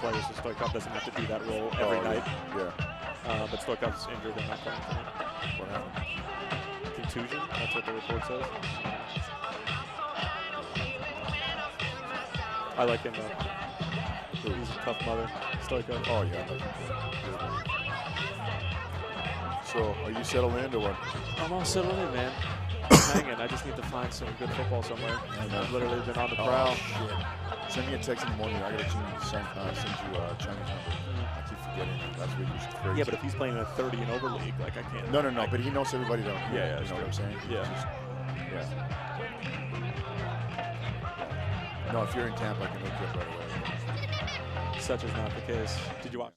players, so Stoikov doesn't have to do that role every night. Yeah. But Stoikov's injured and not playing tonight. What happened? Contusion, that's what the report says. I like him though. He's a tough mother. Stoikov. Oh, yeah. So, are you settled in or what? I'm all settled in, man. I'm hanging. I just need to find some good football somewhere. I've literally been on the prowl. Oh, shit. Send me a text in the morning. I gotta send you Chinese number. I keep forgetting. Last week was crazy. Yeah, but if he's playing in a 30 and over league, like I can't. No. But he knows everybody down here. Yeah, you know what I'm saying? Yeah. No, if you're in camp, I can hook you up right away. Such is not the case. Did you watch?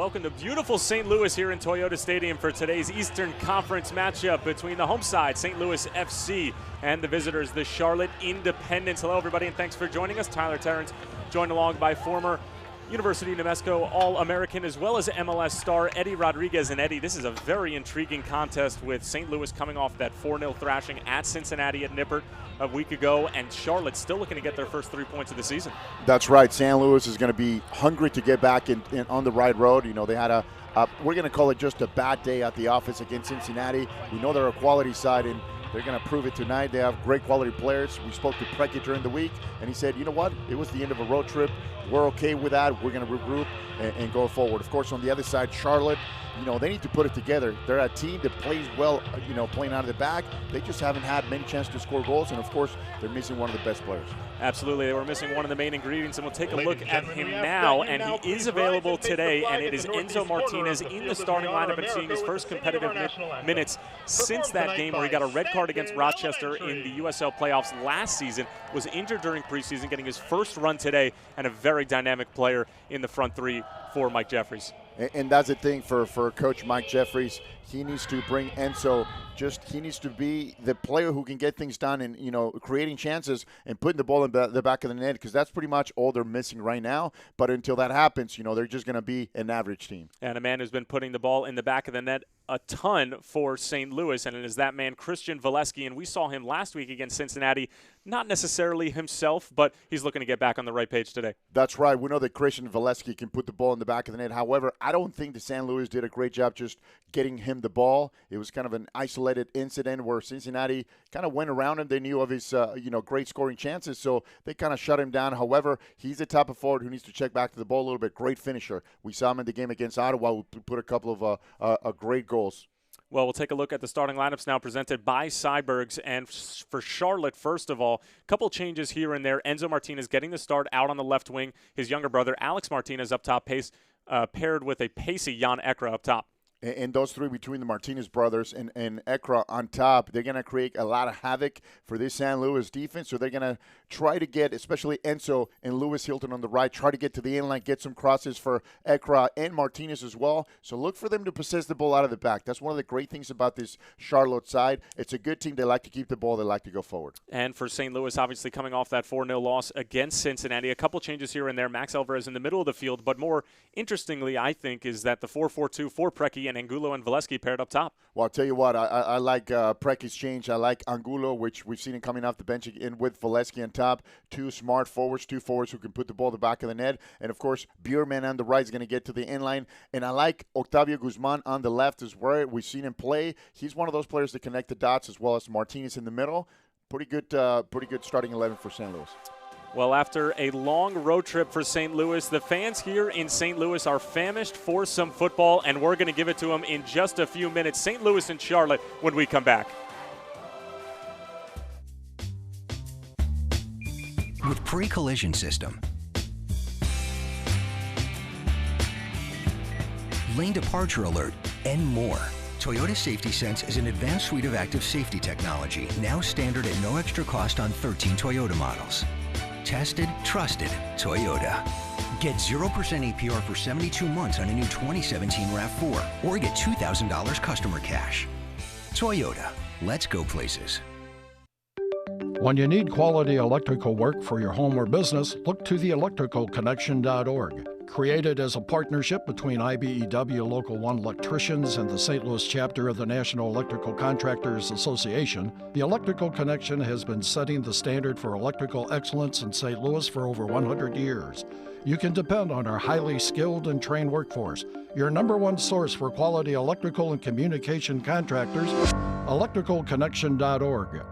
welcome to beautiful St. Louis here in Toyota Stadium for today's Eastern Conference matchup between the home side, St. Louis FC, and the visitors, the Charlotte Independents. Hello, everybody, and thanks for joining us. Tyler Terrence, joined along by former University of New Mexico All-American as well as MLS star Eddie Rodriguez. And Eddie, this is a very intriguing contest with St. Louis coming off that 4-0 thrashing at Cincinnati at Nippert a week ago, and Charlotte still looking to get their first 3 points of the season. That's right. St. Louis is going to be hungry to get back in on the right road. You know, they had we're going to call it just a bad day at the office against Cincinnati. We know they're a quality side, and they're going to prove it tonight. They have great quality players. We spoke to Preki during the week, and he said, you know what? It was the end of a road trip. We're okay with that. We're going to regroup and go forward. Of course, on the other side, Charlotte, you know, they need to put it together. They're a team that plays well, you know, playing out of the back. They just haven't had many chances to score goals, and of course, they're missing one of the best players. Absolutely, they were missing one of the main ingredients, and we'll take a look at him now, and he is available today, and it is Enzo Martinez in the starting lineup and seeing his first competitive minutes since that game where he got a red card against Rochester in the USL playoffs last season, was injured during preseason, getting his first run today, and a very dynamic player in the front three for Mike Jeffries. And that's the thing for Coach Mike Jeffries. He needs to bring Enzo. He needs to be the player who can get things done and, you know, creating chances and putting the ball in the back of the net, because that's pretty much all they're missing right now. But until that happens, you know, they're just going to be an average team. And a man who's been putting the ball in the back of the net a ton for St. Louis, and it is that man, Christian Valesky, and we saw him last week against Cincinnati. Not necessarily himself, but he's looking to get back on the right page today. That's right. We know that Christian Valesky can put the ball in the back of the net. However, I don't think the St. Louis did a great job just getting him the ball. It was kind of an isolated incident where Cincinnati kind of went around him. They knew of his, great scoring chances, so they kind of shut him down. However, he's the type of forward who needs to check back to the ball a little bit. Great finisher. We saw him in the game against Ottawa. We put a couple of great goals. Well, we'll take a look at the starting lineups now presented by Cybergs. And for Charlotte, first of all, a couple changes here and there. Enzo Martinez getting the start out on the left wing. His younger brother, Alex Martinez, up top, paired with a pacey Jan Ekra up top. And those three between the Martinez brothers and Ekra on top, they're going to create a lot of havoc for this San Luis defense. So they're going to try to get, especially Enzo and Lewis Hilton on the right, try to get to the end line, get some crosses for Ekra and Martinez as well. So look for them to possess the ball out of the back. That's one of the great things about this Charlotte side. It's a good team. They like to keep the ball. They like to go forward. And for St. Louis, obviously coming off that 4-0 loss against Cincinnati, a couple changes here and there. Max Alvarez in the middle of the field. But more interestingly, I think, is that the 4-4-2 for Preki and Angulo and Valesky paired up top. Well, I'll tell you what, I like Preki's change. I like Angulo, which we've seen him coming off the bench in with Valesky on top. Two smart forwards, two forwards who can put the ball in the back of the net. And, of course, Bierman on the right is going to get to the end line. And I like Octavio Guzman on the left as well. We've seen him play. He's one of those players that connect the dots, as well as Martinez in the middle. Pretty good starting 11 for St. Louis. Well, after a long road trip for St. Louis, the fans here in St. Louis are famished for some football, and we're going to give it to them in just a few minutes. St. Louis and Charlotte when we come back. With pre-collision system, lane departure alert, and more, Toyota Safety Sense is an advanced suite of active safety technology, now standard at no extra cost on 13 Toyota models. Tested, trusted, Toyota. Get 0% APR for 72 months on a new 2017 RAV4 or get $2,000 customer cash. Toyota, let's go places. When you need quality electrical work for your home or business, look to the electricalconnection.org. Created as a partnership between IBEW Local 1 electricians and the St. Louis chapter of the National Electrical Contractors Association, the Electrical Connection has been setting the standard for electrical excellence in St. Louis for over 100 years. You can depend on our highly skilled and trained workforce, your #1 source for quality electrical and communication contractors, electricalconnection.org.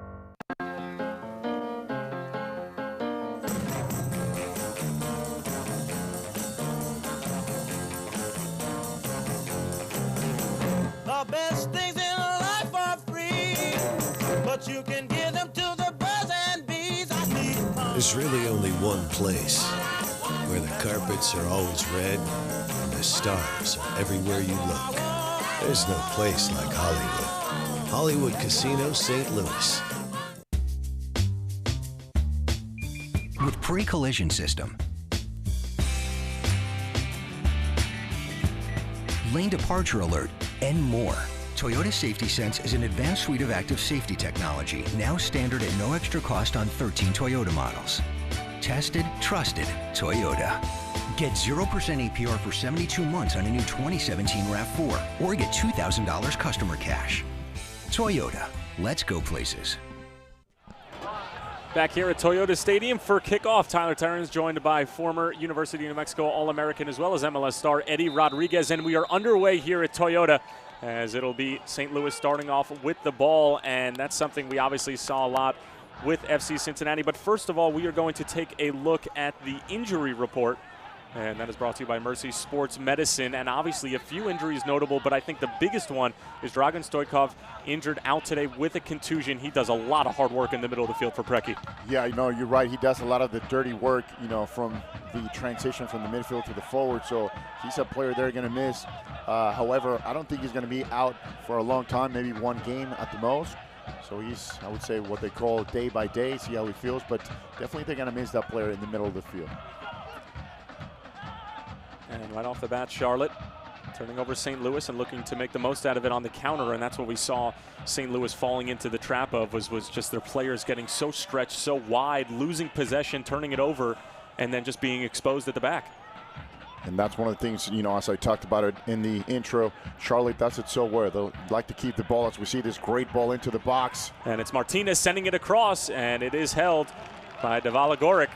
There's really only one place where the carpets are always red and the stars are everywhere you look. There's no place like Hollywood. Hollywood Casino St. Louis. With pre-collision system, lane departure alert, and more. Toyota Safety Sense is an advanced suite of active safety technology, now standard at no extra cost on 13 Toyota models. Tested, trusted, Toyota. Get 0% APR for 72 months on a new 2017 RAV4, or get $2,000 customer cash. Toyota, let's go places. Back here at Toyota Stadium for kickoff, Tyler Terrence joined by former University of New Mexico All-American as well as MLS star Eddie Rodriguez, and we are underway here at Toyota as it'll be St. Louis starting off with the ball, and that's something we obviously saw a lot with FC Cincinnati. But first of all, we are going to take a look at the injury report, and that is brought to you by Mercy Sports Medicine. And obviously a few injuries notable, but I think the biggest one is Dragan Stojkov, injured out today with a contusion. He does a lot of hard work in the middle of the field for Preki. Yeah, you're right. He does a lot of the dirty work, from the transition from the midfield to the forward. So he's a player they're going to miss. However, I don't think he's going to be out for a long time, maybe one game at the most. So he's, I would say, what they call day by day, see how he feels. But definitely they're going to miss that player in the middle of the field. And right off the bat, Charlotte turning over St. Louis and looking to make the most out of it on the counter, and that's what we saw St. Louis falling into the trap of, was just their players getting so stretched, so wide, losing possession, turning it over, and then just being exposed at the back. And that's one of the things, as I talked about it in the intro, Charlotte does it so well. They'll like to keep the ball, as we see this great ball into the box. And it's Martinez sending it across, and it is held by Davala Goric.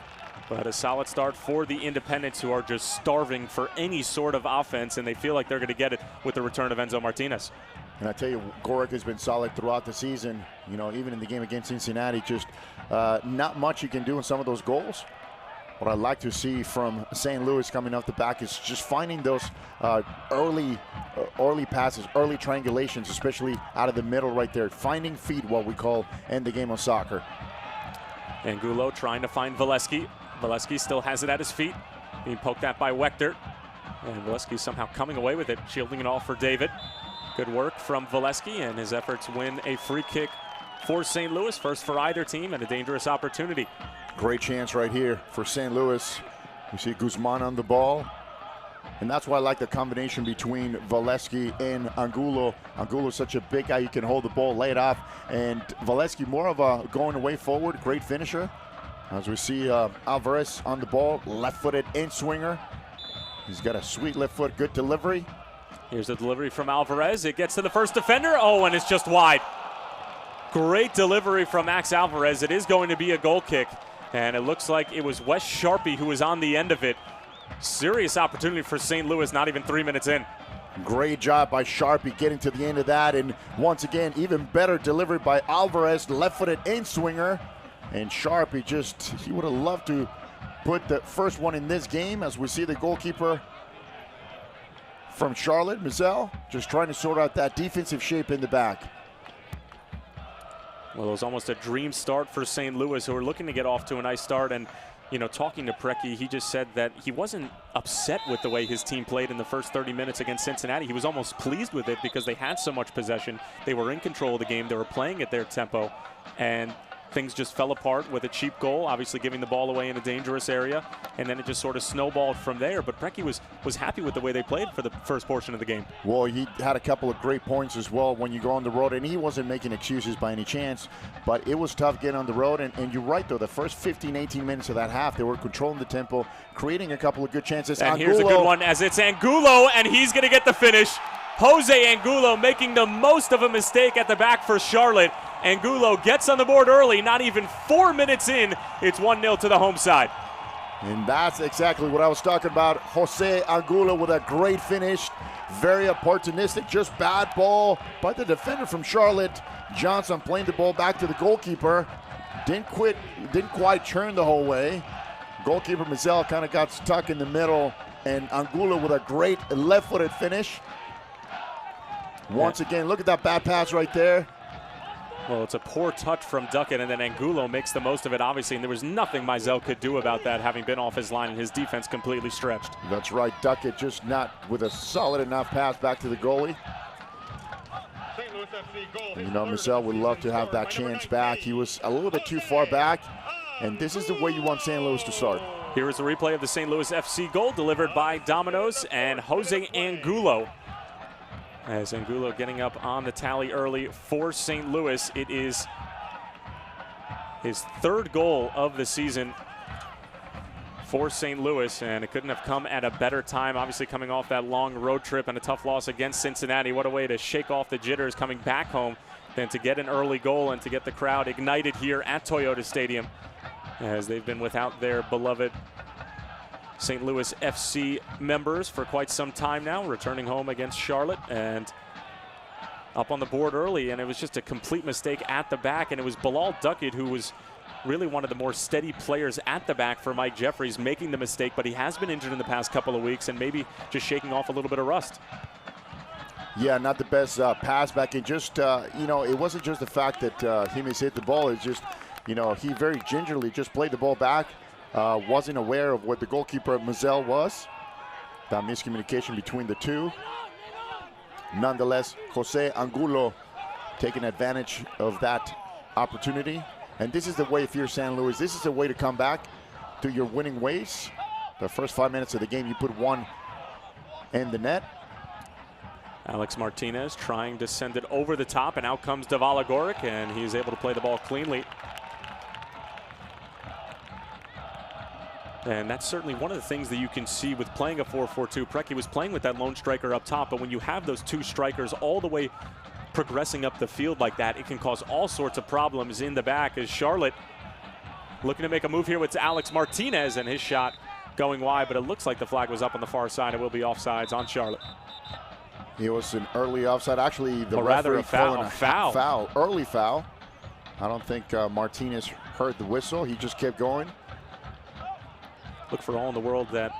But a solid start for the Independents, who are just starving for any sort of offense, and they feel like they're going to get it with the return of Enzo Martinez. And I tell you, Goric has been solid throughout the season. Even in the game against Cincinnati, just not much you can do in some of those goals. What I'd like to see from St. Louis coming off the back is just finding those early passes, early triangulations, especially out of the middle right there. Finding feet, what we call in the game of soccer. Angulo trying to find Valesky. Valesky still has it at his feet, being poked at by Wechter. And Valesky somehow coming away with it, shielding it all for David. Good work from Valesky, and his efforts win a free kick for St. Louis. First for either team, and a dangerous opportunity. Great chance right here for St. Louis. You see Guzman on the ball. And that's why I like the combination between Valesky and Angulo. Angulo is such a big guy, you can hold the ball, lay it off. And Valesky more of a going away forward, great finisher. As we see Alvarez on the ball, left-footed in-swinger. He's got a sweet left foot, good delivery. Here's the delivery from Alvarez. It gets to the first defender. Oh, and it's just wide. Great delivery from Max Alvarez. It is going to be a goal kick. And it looks like it was Wes Sharpie who was on the end of it. Serious opportunity for St. Louis, not even 3 minutes in. Great job by Sharpie getting to the end of that. And once again, even better delivery by Alvarez, left-footed in-swinger. And Sharpie he would have loved to put the first one in this game, as we see the goalkeeper from Charlotte, Mizell, just trying to sort out that defensive shape in the back. Well, it was almost a dream start for St. Louis, who were looking to get off to a nice start. And, talking to Preki, he just said that he wasn't upset with the way his team played in the first 30 minutes against Cincinnati. He was almost pleased with it because they had so much possession. They were in control of the game. They were playing at their tempo. And things just fell apart with a cheap goal, obviously giving the ball away in a dangerous area, and then it just sort of snowballed from there. But Preki was happy with the way they played for the first portion of the game. Well, he had a couple of great points as well when you go on the road, and he wasn't making excuses by any chance, but it was tough getting on the road. And you're right, though, the first 15, 18 minutes of that half, they were controlling the tempo, creating a couple of good chances. And here's a good one, as it's Angulo, and he's going to get the finish. Jose Angulo making the most of a mistake at the back for Charlotte. Angulo gets on the board early, not even 4 minutes in. It's 1-0 to the home side. And that's exactly what I was talking about. Jose Angulo with a great finish. Very opportunistic, just bad ball by the defender from Charlotte. Johnson playing the ball back to the goalkeeper. Didn't quite turn the whole way. Goalkeeper Mizell kind of got stuck in the middle, and Angulo with a great left-footed finish. Once again, look at that bad pass right there. Well, it's a poor touch from Duckett, and then Angulo makes the most of it, obviously, and there was nothing Mizell could do about that, having been off his line and his defense completely stretched. That's right, Duckett just not with a solid enough pass back to the goalie. Mizell would love to have that chance back. He was a little bit too far back, and this is the way you want St. Louis to start. Here is a replay of the St. Louis FC goal delivered by Domino's and Jose Angulo. As Angulo getting up on the tally early for St. Louis. It is his third goal of the season for St. Louis, and it couldn't have come at a better time. Obviously coming off that long road trip and a tough loss against Cincinnati. What a way to shake off the jitters coming back home than to get an early goal and to get the crowd ignited here at Toyota Stadium, as they've been without their beloved St. Louis FC members for quite some time now, returning home against Charlotte and up on the board early, and it was just a complete mistake at the back, and it was Bilal Duckett who was really one of the more steady players at the back for Mike Jeffries making the mistake, but he has been injured in the past couple of weeks and maybe just shaking off a little bit of rust. Yeah, not the best pass back, and just, you know, it wasn't just the fact that he mishit the ball, it's just, you know, he very gingerly just played the ball back, wasn't aware of what the goalkeeper Mazel was. That miscommunication between the two. Nonetheless, Jose Angulo taking advantage of that opportunity. And this is the way, if you're San Luis, this is the way to come back to your winning ways. The first 5 minutes of the game, you put one in the net. Alex Martinez trying to send it over the top, and out comes Davala Goric, and he's able to play the ball cleanly. And that's certainly one of the things that you can see with playing a 4-4-2. Preki was playing with that lone striker up top, but when you have those two strikers all the way progressing up the field like that, it can cause all sorts of problems in the back, as Charlotte looking to make a move here with Alex Martinez, and his shot going wide, but it looks like the flag was up on the far side. It will be offsides on Charlotte. It was an early offside. Actually, the or rather referee a foul. Early foul. I don't think Martinez heard the whistle. He just kept going. Look for all in the world that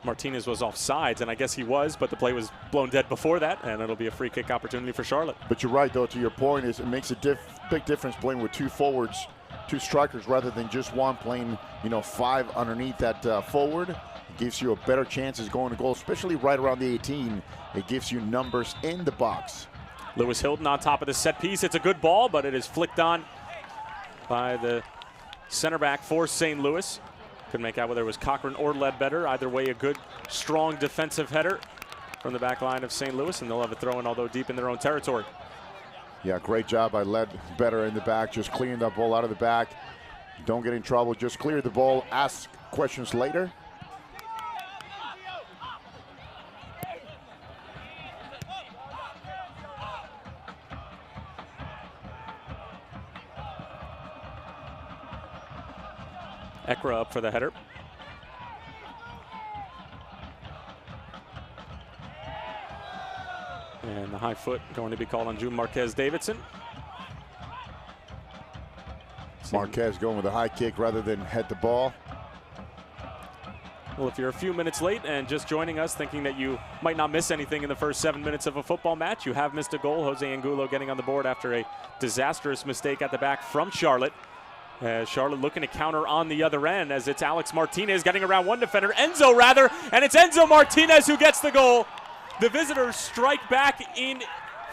Martinez was offsides, and I guess he was, but the play was blown dead before that, and it'll be a free kick opportunity for Charlotte. But you're right, though, to your point, is it makes a big difference playing with two forwards, two strikers, rather than just one playing, you know, five underneath that forward. It gives you a better chance of going to goal, especially right around the 18. It gives you numbers in the box. Lewis Hilton on top of the set piece. It's a good ball, but it is flicked on by the center back for St. Louis. Couldn't make out whether it was Cochran or Ledbetter. Either way, a good, strong defensive header from the back line of St. Louis, and they'll have a throw-in, although deep in their own territory. Yeah, great job by Ledbetter in the back, just clearing that ball out of the back. Don't get in trouble, just clear the ball, ask questions later. Ekra up for the header. And the high foot going to be called on June Marquez Davidson. Marquez going with a high kick rather than head the ball. Well, if you're a few minutes late and just joining us thinking that you might not miss anything in the first 7 minutes of a football match, you have missed a goal. Jose Angulo getting on the board after a disastrous mistake at the back from Charlotte. Charlotte looking to counter on the other end, as it's Alex Martinez getting around one defender, Enzo rather, and it's Enzo Martinez who gets the goal. The visitors strike back in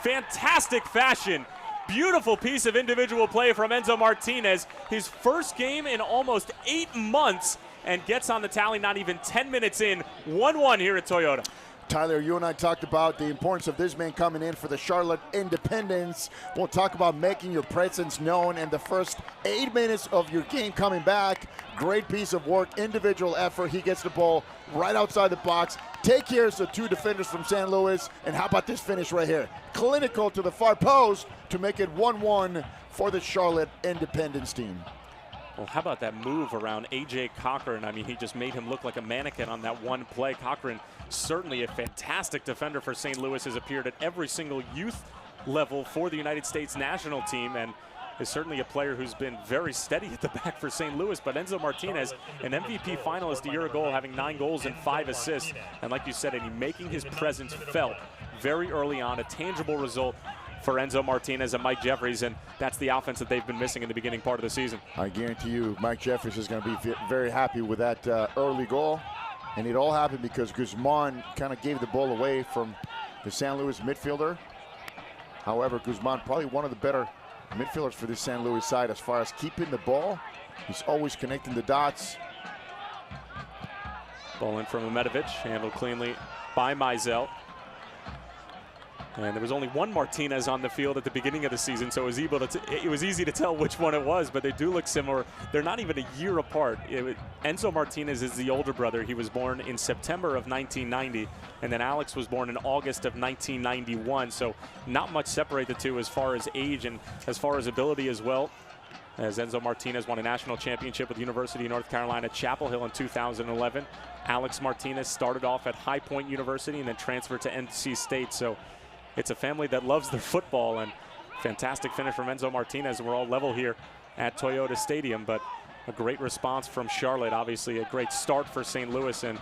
fantastic fashion. Beautiful piece of individual play from Enzo Martinez. His first game in almost 8 months, and gets on the tally not even 10 minutes in. 1-1 here at Toyota. Tyler, you and I talked about the importance of this man coming in for the Charlotte Independence. We'll talk about making your presence known in the first 8 minutes of your game coming back. Great piece of work, individual effort. He gets the ball right outside the box. Take care of the two defenders from San Luis. And how about this finish right here? Clinical to the far post to make it 1-1 for the Charlotte Independence team. Well, how about that move around A.J. Cochran? I mean, he just made him look like a mannequin on that one play. Cochran, certainly a fantastic defender for St. Louis, has appeared at every single youth level for the United States national team, and is certainly a player who's been very steady at the back for St. Louis. But Enzo Martinez, an MVP finalist a year ago, having 9 goals and 5 assists. And like you said, and making his presence felt very early on, a tangible result for Enzo Martinez and Mike Jeffries, and that's the offense that they've been missing in the beginning part of the season. I guarantee you Mike Jeffries is going to be very happy with that early goal. And it all happened because Guzman kind of gave the ball away from the San Luis midfielder. However, Guzman, probably one of the better midfielders for this San Luis side as far as keeping the ball. He's always connecting the dots. Ball in from Umetovic, handled cleanly by Mizell. And there was only one Martinez on the field at the beginning of the season, so it was easy to tell which one it was, but they do look similar. They're not even a year apart. Enzo Martinez is the older brother. He was born in September of 1990, and then Alex was born in August of 1991, so not much separate the two as far as age and as far as ability as well. As Enzo Martinez won a national championship with the University of North Carolina, Chapel Hill in 2011. Alex Martinez started off at High Point University and then transferred to NC State, so it's a family that loves their football, and fantastic finish from Enzo Martinez. We're all level here at Toyota Stadium, but a great response from Charlotte. Obviously a great start for St. Louis, and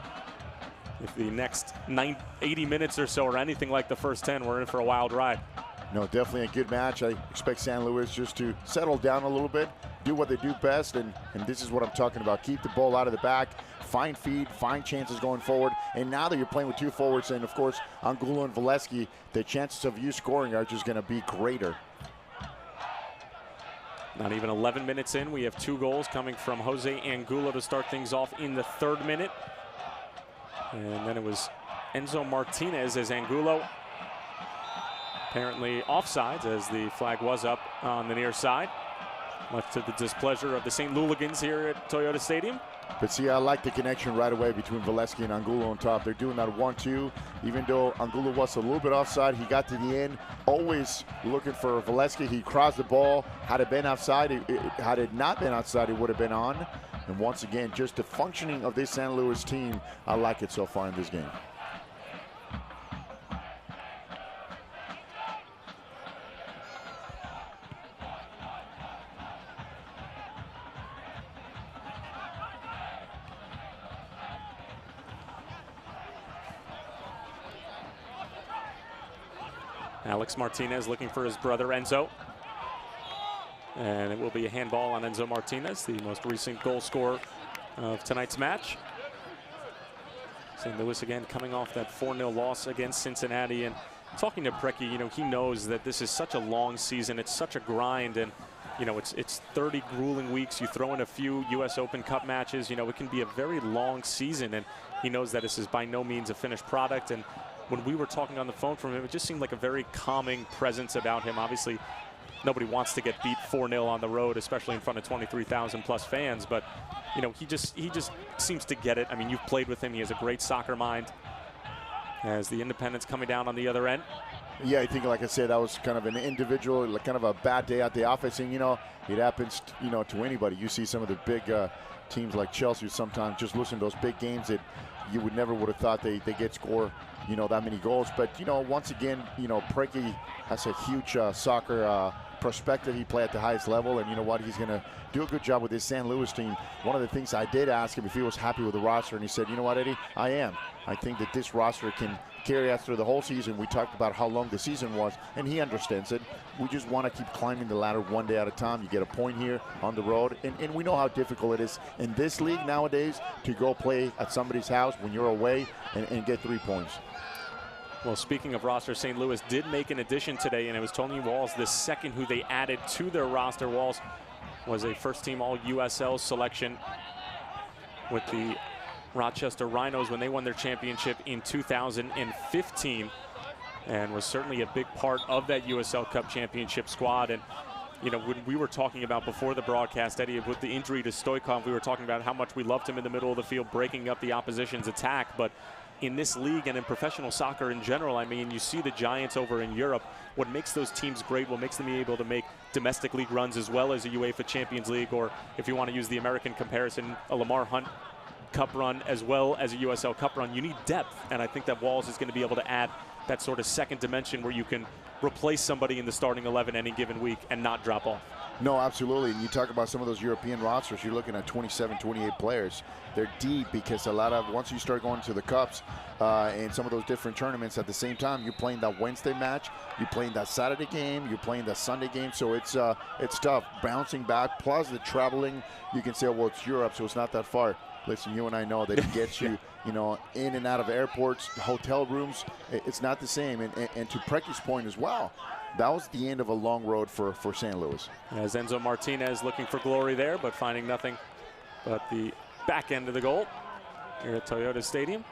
if the next 80 minutes or so are anything like the first 10, we're in for a wild ride. No, definitely a good match. I expect St. Louis just to settle down a little bit, do what they do best, and this is what I'm talking about. Keep the ball out of the back, find feed, find chances going forward. And now that you're playing with two forwards, and of course Angulo and Valesky, the chances of you scoring are just going to be greater. Not even 11 minutes in, we have 2 goals coming from Jose Angulo to start things off in the 3rd minute. And then it was Enzo Martinez as Angulo, apparently offsides, as the flag was up on the near side, much to the displeasure of the St. Louligans here at Toyota Stadium. But see, I like the connection right away between Valesky and Angulo on top. They're doing that 1-2. Even though Angulo was a little bit offside, he got to the end, always looking for Valesky. He crossed the ball. Had it been outside, had it not been outside, it would have been on. And once again, just the functioning of this St. Louis team, I like it so far in this game. Alex Martinez looking for his brother Enzo. And it will be a handball on Enzo Martinez, the most recent goal scorer of tonight's match. St. Louis again coming off that 4-0 loss against Cincinnati. And talking to Preki, you know, he knows that this is such a long season. It's such a grind. And, you know, it's 30 grueling weeks. You throw in a few U.S. Open Cup matches. You know, it can be a very long season. And he knows that this is by no means a finished product. And when we were talking on the phone from him, it just seemed like a very calming presence about him. Obviously, nobody wants to get beat 4-0 on the road, especially in front of 23,000 plus fans. But, you know, he just seems to get it. I mean, you've played with him. He has a great soccer mind. As the Independents coming down on the other end. Yeah, I think, like I said, that was kind of an individual, like kind of a bad day at the office. And, you know, it happens, you know, to anybody. You see some of the big teams like Chelsea sometimes just losing those big games that you would never would have thought they get score, you know, that many goals. But, you know, once again, you know, Preki has a huge soccer perspective. He played at the highest level, and you know what, he's going to do a good job with this St. Louis team. One of the things I did ask him if he was happy with the roster, and he said, you know what, Eddie, I am. I think that this roster can carry us through the whole season. We talked about how long the season was, and he understands it. We just want to keep climbing the ladder one day at a time. You get a point here on the road, and we know how difficult it is in this league nowadays to go play at somebody's house when you're away and get 3 points. Well, speaking of roster, St. Louis did make an addition today, and it was Tony Walls, the second who they added to their roster. Walls was a first-team All-USL selection with the Rochester Rhinos when they won their championship in 2015, and was certainly a big part of that USL Cup championship squad. And, you know, when we were talking about before the broadcast, Eddie, with the injury to Stoikov, we were talking about how much we loved him in the middle of the field, breaking up the opposition's attack. But in this league and in professional soccer in general, I mean, you see the Giants over in Europe. What makes those teams great, what makes them be able to make domestic league runs as well as a UEFA Champions League, or if you want to use the American comparison, a Lamar Hunt Cup run as well as a USL Cup run, you need depth. And I think that Walls is going to be able to add that sort of second dimension where you can replace somebody in the starting 11 any given week and not drop off. No, absolutely. And you talk about some of those European rosters, you're looking at 27, 28 players. They're deep because a lot of, once you start going to the Cups and some of those different tournaments at the same time, you're playing that Wednesday match, you're playing that Saturday game, you're playing that Sunday game. So it's tough. Bouncing back, plus the traveling, you can say, well, it's Europe, so it's not that far. Listen, you and I know that it gets you, you know, in and out of airports, hotel rooms. It's not the same. And to Preki's point as well, that was the end of a long road for St. Louis. As Enzo Martinez looking for glory there, but finding nothing but the back end of the goal here at Toyota Stadium.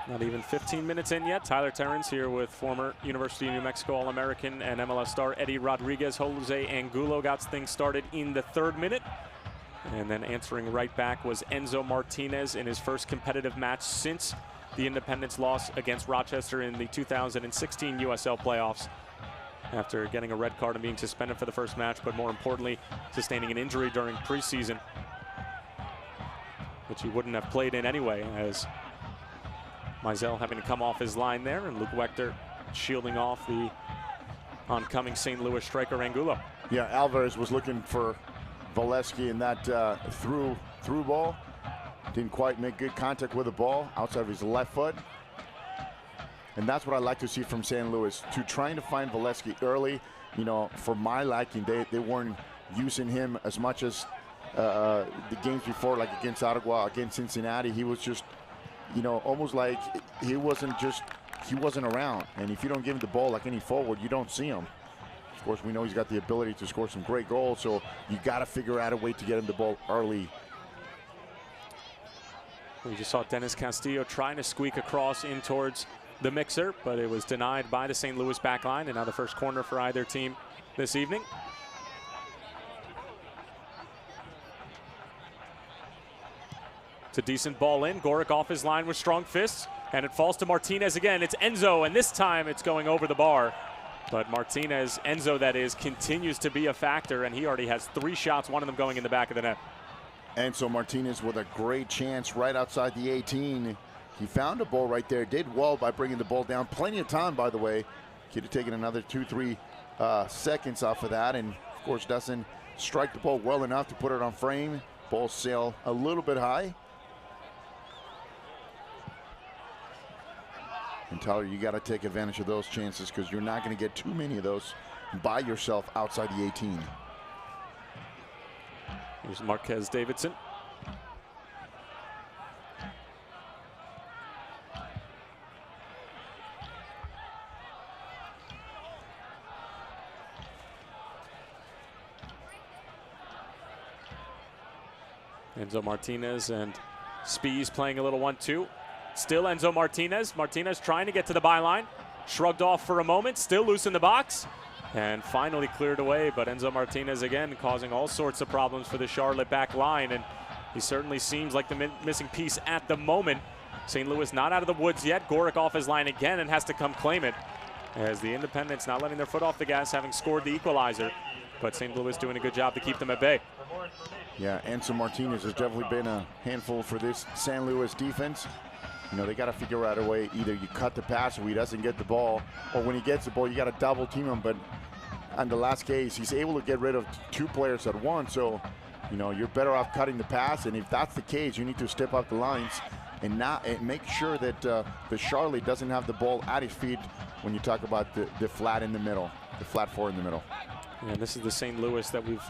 Not even 15 minutes in yet. Tyler Terrence here with former University of New Mexico All-American and MLS star Eddie Rodriguez. Jose Angulo got things started in the 3rd minute. And then answering right back was Enzo Martinez in his first competitive match since the Independence loss against Rochester in the 2016 USL playoffs. After getting a red card and being suspended for the first match, but more importantly, sustaining an injury during preseason, which he wouldn't have played in anyway, as Mizell having to come off his line there, and Luke Wechter shielding off the oncoming St. Louis striker Angulo. Yeah, Alvarez was looking for Valesky in that through ball. Didn't quite make good contact with the ball outside of his left foot. And that's what I like to see from St. Louis, to trying to find Valesky early. You know, for my liking, they weren't using him as much as the games before, like against Ottawa, against Cincinnati. He was just, you know, almost like he wasn't around. And if you don't give him the ball like any forward, you don't see him. Of course, we know he's got the ability to score some great goals, so you got to figure out a way to get him the ball early. We just saw Dennis Castillo trying to squeak across in towards the mixer, but it was denied by the St. Louis backline, and now the first corner for either team this evening. It's a decent ball in. Gorick off his line with strong fists, and it falls to Martinez again. It's Enzo, and this time it's going over the bar. But Martinez, Enzo that is, continues to be a factor, and he already has 3 shots, one of them going in the back of the net. Enzo Martinez with a great chance right outside the 18. He found a ball right there, did well by bringing the ball down. Plenty of time, by the way. Could have taken another 2-3 seconds off of that, and of course doesn't strike the ball well enough to put it on frame. Ball sail a little bit high. And Tyler, you got to take advantage of those chances, because you're not going to get too many of those by yourself outside the 18. Here's Marquez Davidson. Enzo Martinez and Spies playing a little 1-2. Still Enzo Martinez. Martinez trying to get to the byline. Shrugged off for a moment, still loose in the box. And finally cleared away, but Enzo Martinez again causing all sorts of problems for the Charlotte back line, and he certainly seems like the missing piece at the moment. St. Louis not out of the woods yet. Gorick off his line again and has to come claim it, as the Independents not letting their foot off the gas, having scored the equalizer, but St. Louis doing a good job to keep them at bay. Yeah, Enzo Martinez has definitely been a handful for this St. Louis defense. You know, they got to figure out a way. Either you cut the pass where he doesn't get the ball, or when he gets the ball, you got to double team him. But in the last case, he's able to get rid of 2 players at once. So, you know, you're better off cutting the pass. And if that's the case, you need to step up the lines and make sure that the Charlotte doesn't have the ball at his feet when you talk about the flat in the middle, the flat 4 in the middle. Yeah, this is the St. Louis that we've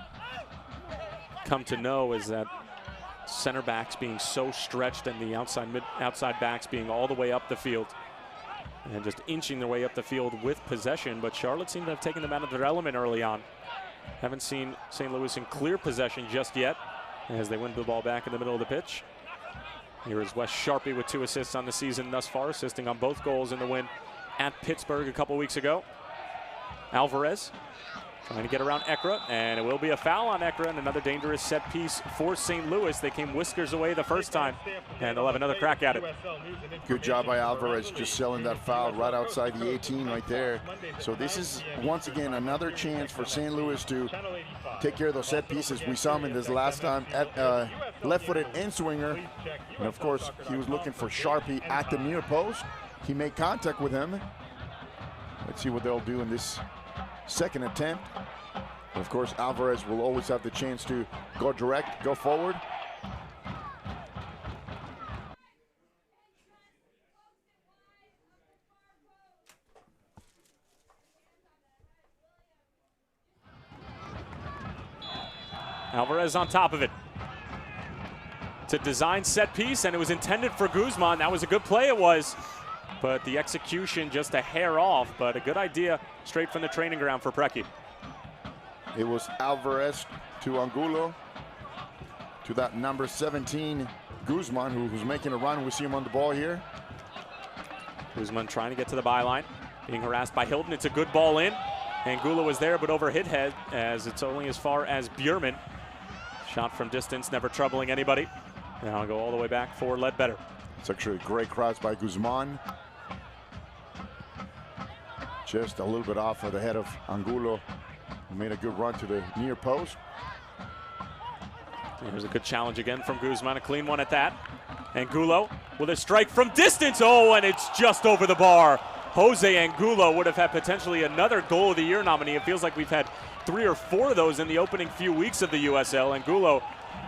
come to know, is that center backs being so stretched and the outside backs being all the way up the field and just inching their way up the field with possession. But Charlotte seemed to have taken them out of their element early on. Haven't seen St. Louis in clear possession just yet, as they win the ball back in the middle of the pitch. Here is Wes Sharpie with 2 assists on the season thus far, assisting on both goals in the win at Pittsburgh a couple weeks ago. Alvarez trying to get around Ekra, and it will be a foul on Ekra, and another dangerous set piece for St. Louis. They came whiskers away the first time, and they'll have another crack at it. Good job by Alvarez, just selling that foul right outside the 18 right there. So this is, once again, another chance for St. Louis to take care of those set pieces. We saw him in this last time at left-footed and swinger. And of course, he was looking for Sharpie at the near post. He made contact with him. Let's see what they'll do in this second attempt. Of course, Alvarez will always have the chance to go direct, go forward. Alvarez on top of it. It's a design set piece, and it was intended for Guzman. That was a good play, it was. But the execution just a hair off, but a good idea straight from the training ground for Preki. It was Alvarez to Angulo, to that number 17, Guzman, who's making a run. We see him on the ball here. Guzman trying to get to the byline, being harassed by Hilton. It's a good ball in. Angulo was there, but over hit head, as it's only as far as Bjurman. Shot from distance, never troubling anybody. Now I'll go all the way back for Ledbetter. It's actually a great cross by Guzman. Just a little bit off of the head of Angulo. Made a good run to the near post. Here's a good challenge again from Guzman, a clean one at that. Angulo with a strike from distance. Oh, and it's just over the bar. Jose Angulo would have had potentially another Goal of the Year nominee. It feels like we've had 3 or 4 of those in the opening few weeks of the USL. Angulo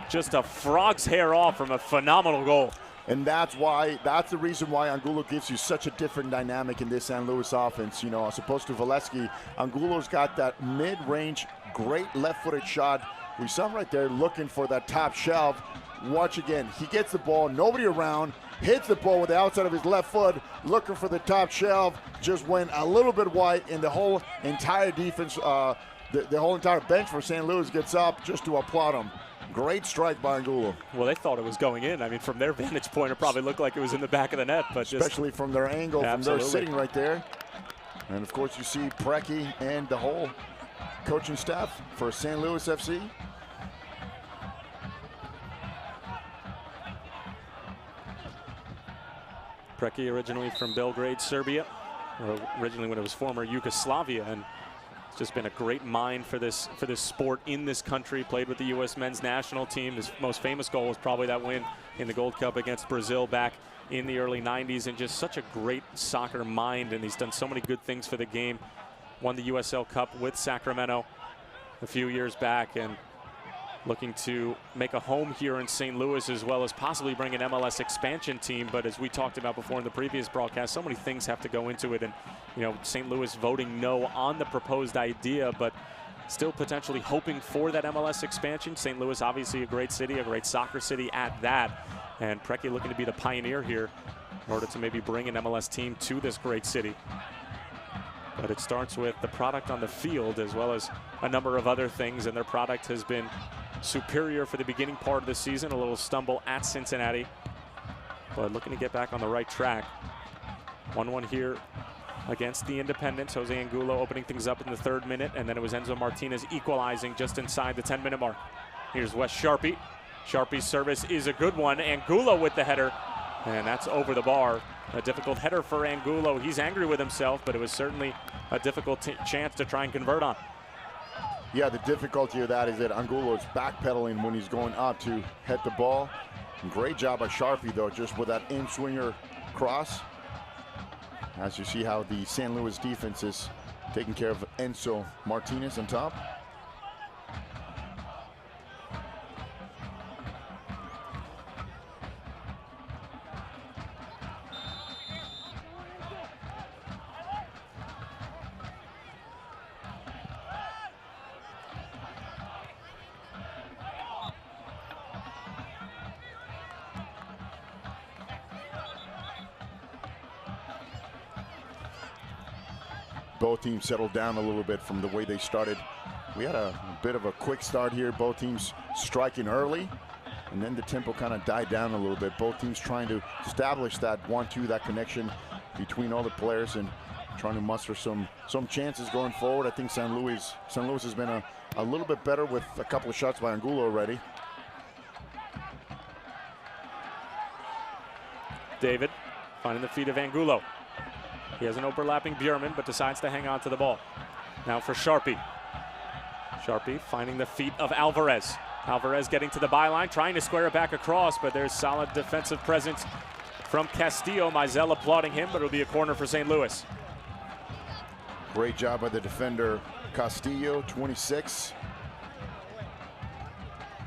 just a frog's hair off from a phenomenal goal. And that's the reason why Angulo gives you such a different dynamic in this San Luis offense. You know, as opposed to Valesky, Angulo's got that mid-range, great left-footed shot. We saw him right there looking for that top shelf. Watch again. He gets the ball, nobody around, hits the ball with the outside of his left foot, looking for the top shelf. Just went a little bit wide, and the whole entire defense, the whole entire bench for St. Louis gets up just to applaud him. Great strike by Angulo. Well, they thought it was going in. I mean, from their vantage point, it probably looked like it was in the back of the net. But especially from their angle, absolutely. from their sitting right there. And, of course, you see Preki and the whole coaching staff for St. Louis FC. Preki originally from Belgrade, Serbia, or originally when it was former Yugoslavia, and it's just been a great mind for this sport in this country. Played with the U.S. men's national team. His most famous goal was probably that win in the Gold Cup against Brazil back in the early 90s, and just such a great soccer mind, and he's done so many good things for the game. Won the USL Cup with Sacramento a few years back, and looking to make a home here in St. Louis, as well as possibly bring an MLS expansion team. But as we talked about before in the previous broadcast, so many things have to go into it. And, you know, St. Louis voting no on the proposed idea, but still potentially hoping for that MLS expansion. St. Louis, obviously a great city, a great soccer city at that. And Preki looking to be the pioneer here in order to maybe bring an MLS team to this great city. But it starts with the product on the field as well as a number of other things, and their product has been superior for the beginning part of the season. A little stumble at Cincinnati, but looking to get back on the right track. 1-1 here against the Independents. Jose Angulo opening things up in the 3rd minute, and then it was Enzo Martinez equalizing just inside the 10-minute mark. Here's Wes Sharpie. Sharpie's service is a good one. Angulo with the header, and that's over the bar. A difficult header for Angulo. He's angry with himself, but it was certainly a difficult chance to try and convert on. Yeah, the difficulty of that is that Angulo is backpedaling when he's going up to head the ball. Great job by Sharpie, though, just with that in-swinger cross. As you see how the St. Louis defense is taking care of Enzo Martinez on top. Both teams settled down a little bit from the way they started. We had a bit of a quick start here. Both teams striking early, and then the tempo kind of died down a little bit. Both teams trying to establish that 1-2, that connection between all the players, and trying to muster some chances going forward. I think St. Louis has been a little bit better with a couple of shots by Angulo already. David finding the feet of Angulo. He has an overlapping Bjurman, but decides to hang on to the ball. Now for Sharpie. Sharpie finding the feet of Alvarez. Alvarez getting to the byline, trying to square it back across, but there's solid defensive presence from Castillo. Mizell applauding him, but it'll be a corner for St. Louis. Great job by the defender, Castillo, 26.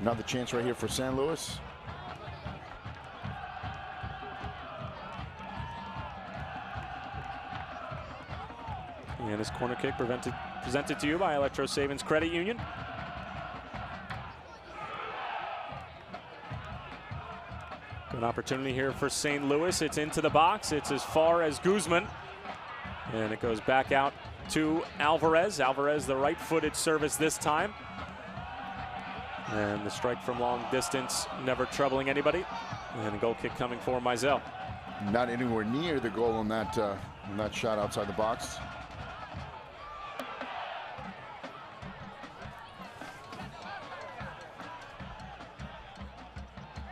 Another chance right here for St. Louis. And this corner kick presented to you by Electro Savings Credit Union. Good opportunity here for St. Louis. It's into the box. It's as far as Guzman. And it goes back out to Alvarez. Alvarez, the right-footed service this time. And the strike from long distance, never troubling anybody. And a goal kick coming for Mizell. Not anywhere near the goal on that shot outside the box.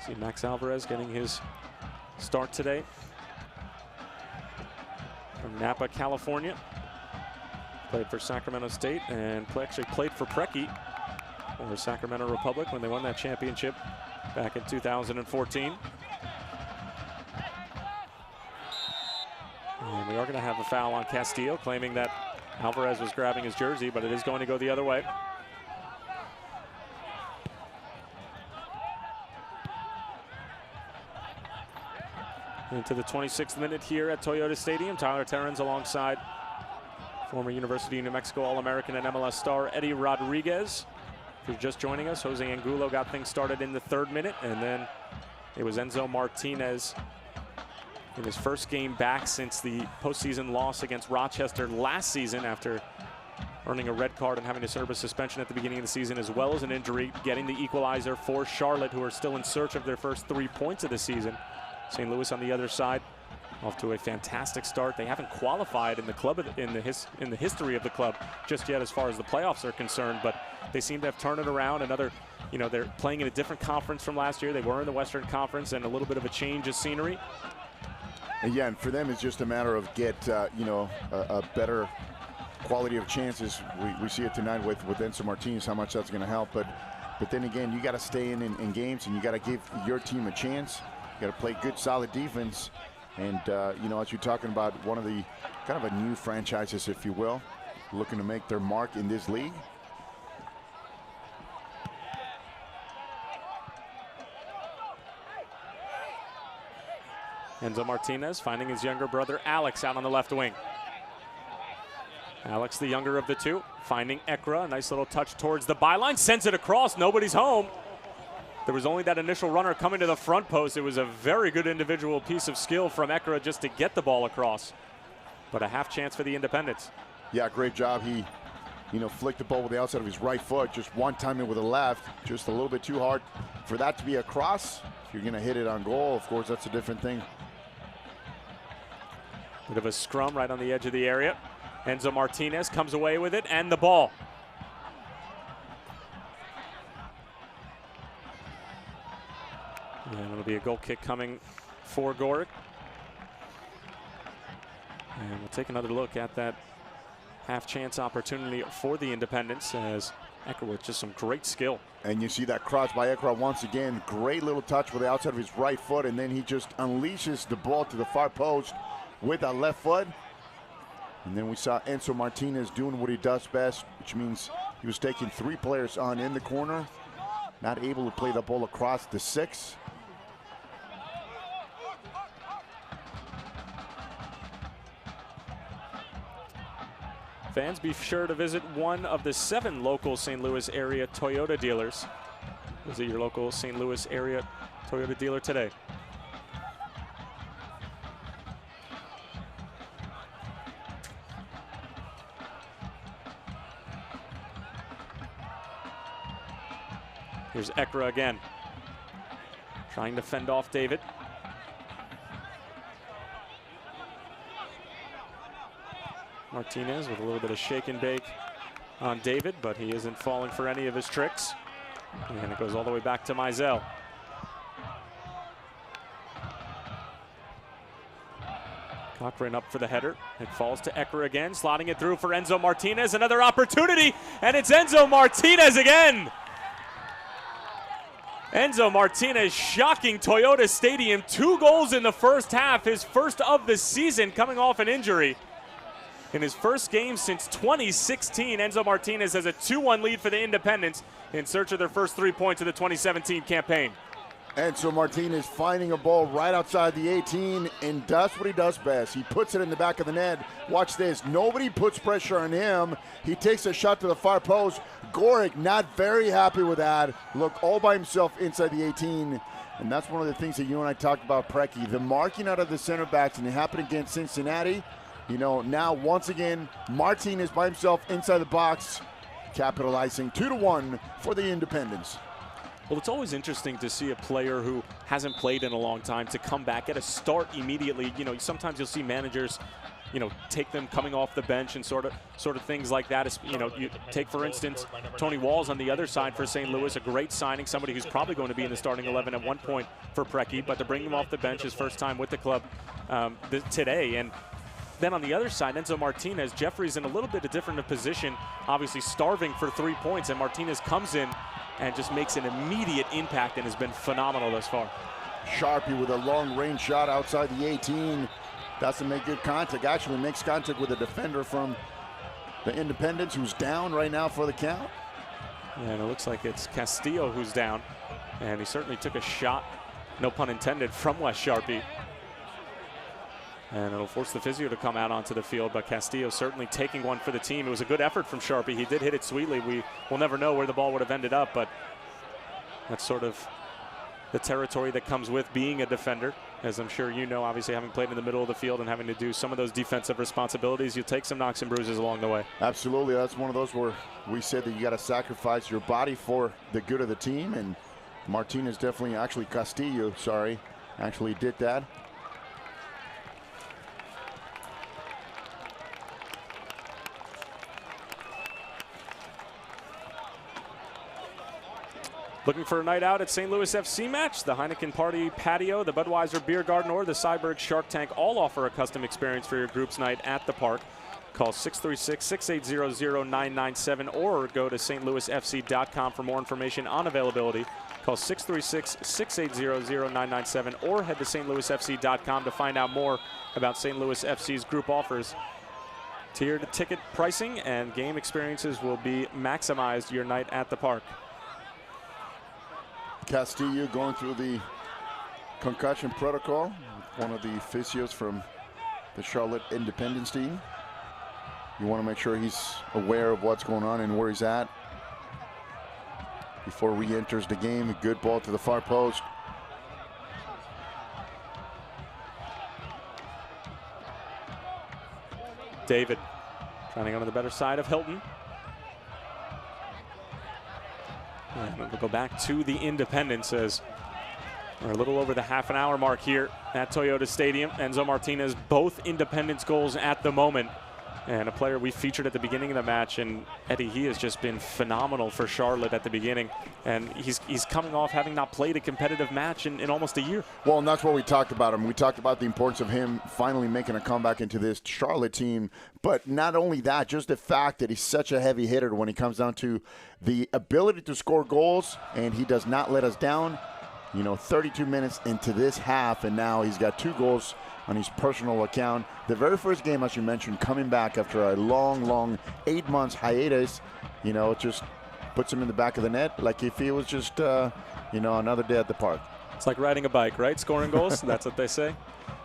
See Max Alvarez getting his start today from Napa, California. Played for Sacramento State and actually played for Preki or Sacramento Republic when they won that championship back in 2014. And we are going to have a foul on Castillo, claiming that Alvarez was grabbing his jersey, but it is going to go the other way. Into the 26th minute here at Toyota Stadium. Tyler Terrens alongside former University of New Mexico All-American and MLS star Eddie Rodriguez. If you're just joining us, Jose Angulo got things started in the 3rd minute, and then it was Enzo Martinez in his first game back since the postseason loss against Rochester last season after earning a red card and having to serve a suspension at the beginning of the season, as well as an injury, getting the equalizer for Charlotte, who are still in search of their first 3 points of the season. St. Louis on the other side, off to a fantastic start. They haven't qualified in the club in the history of the club just yet, as far as the playoffs are concerned. But they seem to have turned it around. They're playing in a different conference from last year. They were in the Western Conference, and a little bit of a change of scenery. And yeah, and for them, it's just a matter of get a better quality of chances. We see it tonight with Enzo Martinez, how much that's going to help. But then again, you got to stay in games, and you got to give your team a chance. You got to play good, solid defense. And, as you're talking about one of the kind of a new franchises, if you will, looking to make their mark in this league. Enzo Martinez finding his younger brother Alex out on the left wing. Alex, the younger of the two, finding Ekra. A nice little touch towards the byline. Sends it across. Nobody's home. There was only that initial runner coming to the front post. It was a very good individual piece of skill from Ekra just to get the ball across. But a half chance for the Independents. Yeah, great job. He, flicked the ball with the outside of his right foot. Just one time in with the left. Just a little bit too hard for that to be a cross. If you're going to hit it on goal, of course, that's a different thing. Bit of a scrum right on the edge of the area. Enzo Martinez comes away with it and the ball. And it'll be a goal kick coming for Gorick. And we'll take another look at that half chance opportunity for the Independents, as Ekra with just some great skill. And you see that cross by Ekra once again. Great little touch with the outside of his right foot, and then he just unleashes the ball to the far post with that left foot. And then we saw Enzo Martinez doing what he does best, which means he was taking 3 players on in the corner, not able to play the ball across the 6. Fans, be sure to visit one of the 7 local St. Louis area Toyota dealers. Visit your local St. Louis area Toyota dealer today. Here's Ekra again, trying to fend off David. Martinez with a little bit of shake and bake on David, but he isn't falling for any of his tricks. And it goes all the way back to Mizell. Cochran up for the header. It falls to Ekra again, slotting it through for Enzo Martinez. Another opportunity, and it's Enzo Martinez again. Enzo Martinez shocking Toyota Stadium. 2 goals in the first half, his first of the season, coming off an injury. In his first game since 2016, Enzo Martinez has a 2-1 lead for the Independents in search of their first 3 points of the 2017 campaign. Enzo Martinez finding a ball right outside the 18 and does what he does best. He puts it in the back of the net. Watch this. Nobody puts pressure on him. He takes a shot to the far post. Gorick not very happy with that. Look, all by himself inside the 18. And that's one of the things that you and I talked about, Preki. The marking out of the center backs, and it happened against Cincinnati. Now once again, Martinez by himself inside the box, capitalizing 2-1 for the Independents. Well, it's always interesting to see a player who hasn't played in a long time to come back, get a start immediately. You know, sometimes you'll see managers, you know, take them coming off the bench and sort of things like that. You know, you take, for instance, Tony Walls on the other side for St. Louis, a great signing, somebody who's probably going to be in the starting 11 at one point for Preki, but to bring him off the bench his first time with the club today. And then on the other side, Enzo Martinez, Jeffrey's in a little bit of different position, obviously starving for 3 points, and Martinez comes in and just makes an immediate impact and has been phenomenal thus far. Sharpie with a long-range shot outside the 18. Doesn't make good contact. Actually makes contact with a defender from the Independents who's down right now for the count. And it looks like it's Castillo who's down. And he certainly took a shot, no pun intended, from Wes Sharpie. And it'll force the physio to come out onto the field, but Castillo certainly taking one for the team. It was a good effort from Sharpie. He did hit it sweetly. We will never know where the ball would have ended up, but that's sort of the territory that comes with being a defender. As I'm sure you know, obviously having played in the middle of the field and having to do some of those defensive responsibilities, you'll take some knocks and bruises along the way. Absolutely, that's one of those where we said that you got to sacrifice your body for the good of the team, and Martinez definitely, actually Castillo, sorry, actually did that. Looking for a night out at St. Louis FC match? The Heineken Party Patio, the Budweiser Beer Garden, or the Cyberg Shark Tank all offer a custom experience for your group's night at the park. Call 636-680-0997 or go to stlouisfc.com for more information on availability. Call 636-680-0997 or head to stlouisfc.com to find out more about St. Louis FC's group offers. Tiered ticket pricing and game experiences will be maximized your night at the park. Castillo going through the concussion protocol, one of the physios from the Charlotte Independence team. You want to make sure he's aware of what's going on and where he's at before he re-enters the game. A good ball to the far post. David trying to go to the better side of Hilton. And we'll go back to the Independents as we're a little over the half an hour mark here at Toyota Stadium. Enzo Martinez, both Independents goals at the moment. And a player we featured at the beginning of the match, and Eddie, he has just been phenomenal for Charlotte at the beginning. And he's coming off having not played a competitive match in almost a year. Well, and that's what we talked about him. We talked about the importance of him finally making a comeback into this Charlotte team. But not only that, just the fact that he's such a heavy hitter when it comes down to the ability to score goals, and he does not let us down. You know, 32 minutes into this half, and now he's got 2 goals on his personal account. The very first game, as you mentioned, coming back after a long 8 months hiatus, you know, it just puts him in the back of the net like if he was just, you know, another day at the park. It's like riding a bike, right? Scoring goals, that's what they say.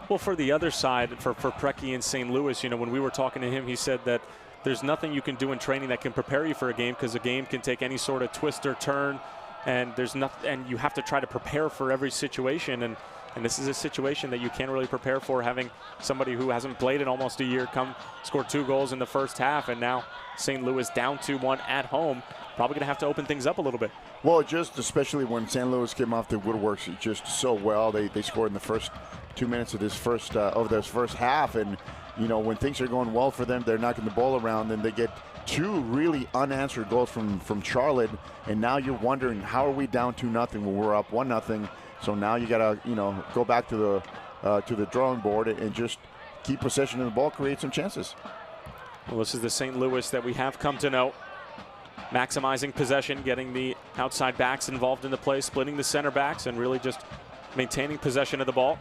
Well, for the other side, for Preki in St. Louis, you know, when we were talking to him, he said that there's nothing you can do in training that can prepare you for a game, because a game can take any sort of twist or turn, and there's nothing, and you have to try to prepare for every situation. And this is a situation that you can't really prepare for, having somebody who hasn't played in almost a year come score 2 goals in the first half, and now St. Louis down 2-1 at home. Probably going to have to open things up a little bit. Well, just especially when St. Louis came off the woodworks just so well. They scored in the first 2 minutes of this first half, and you know, when things are going well for them, they're knocking the ball around, and they get 2 really unanswered goals from Charlotte, and now you're wondering, how are we down 2-0 when we're up 1-0? So now you gotta, you know, go back to the drawing board and just keep possession of the ball, create some chances. Well, this is the St. Louis that we have come to know. Maximizing possession, getting the outside backs involved in the play, splitting the center backs, and really just maintaining possession of the ball.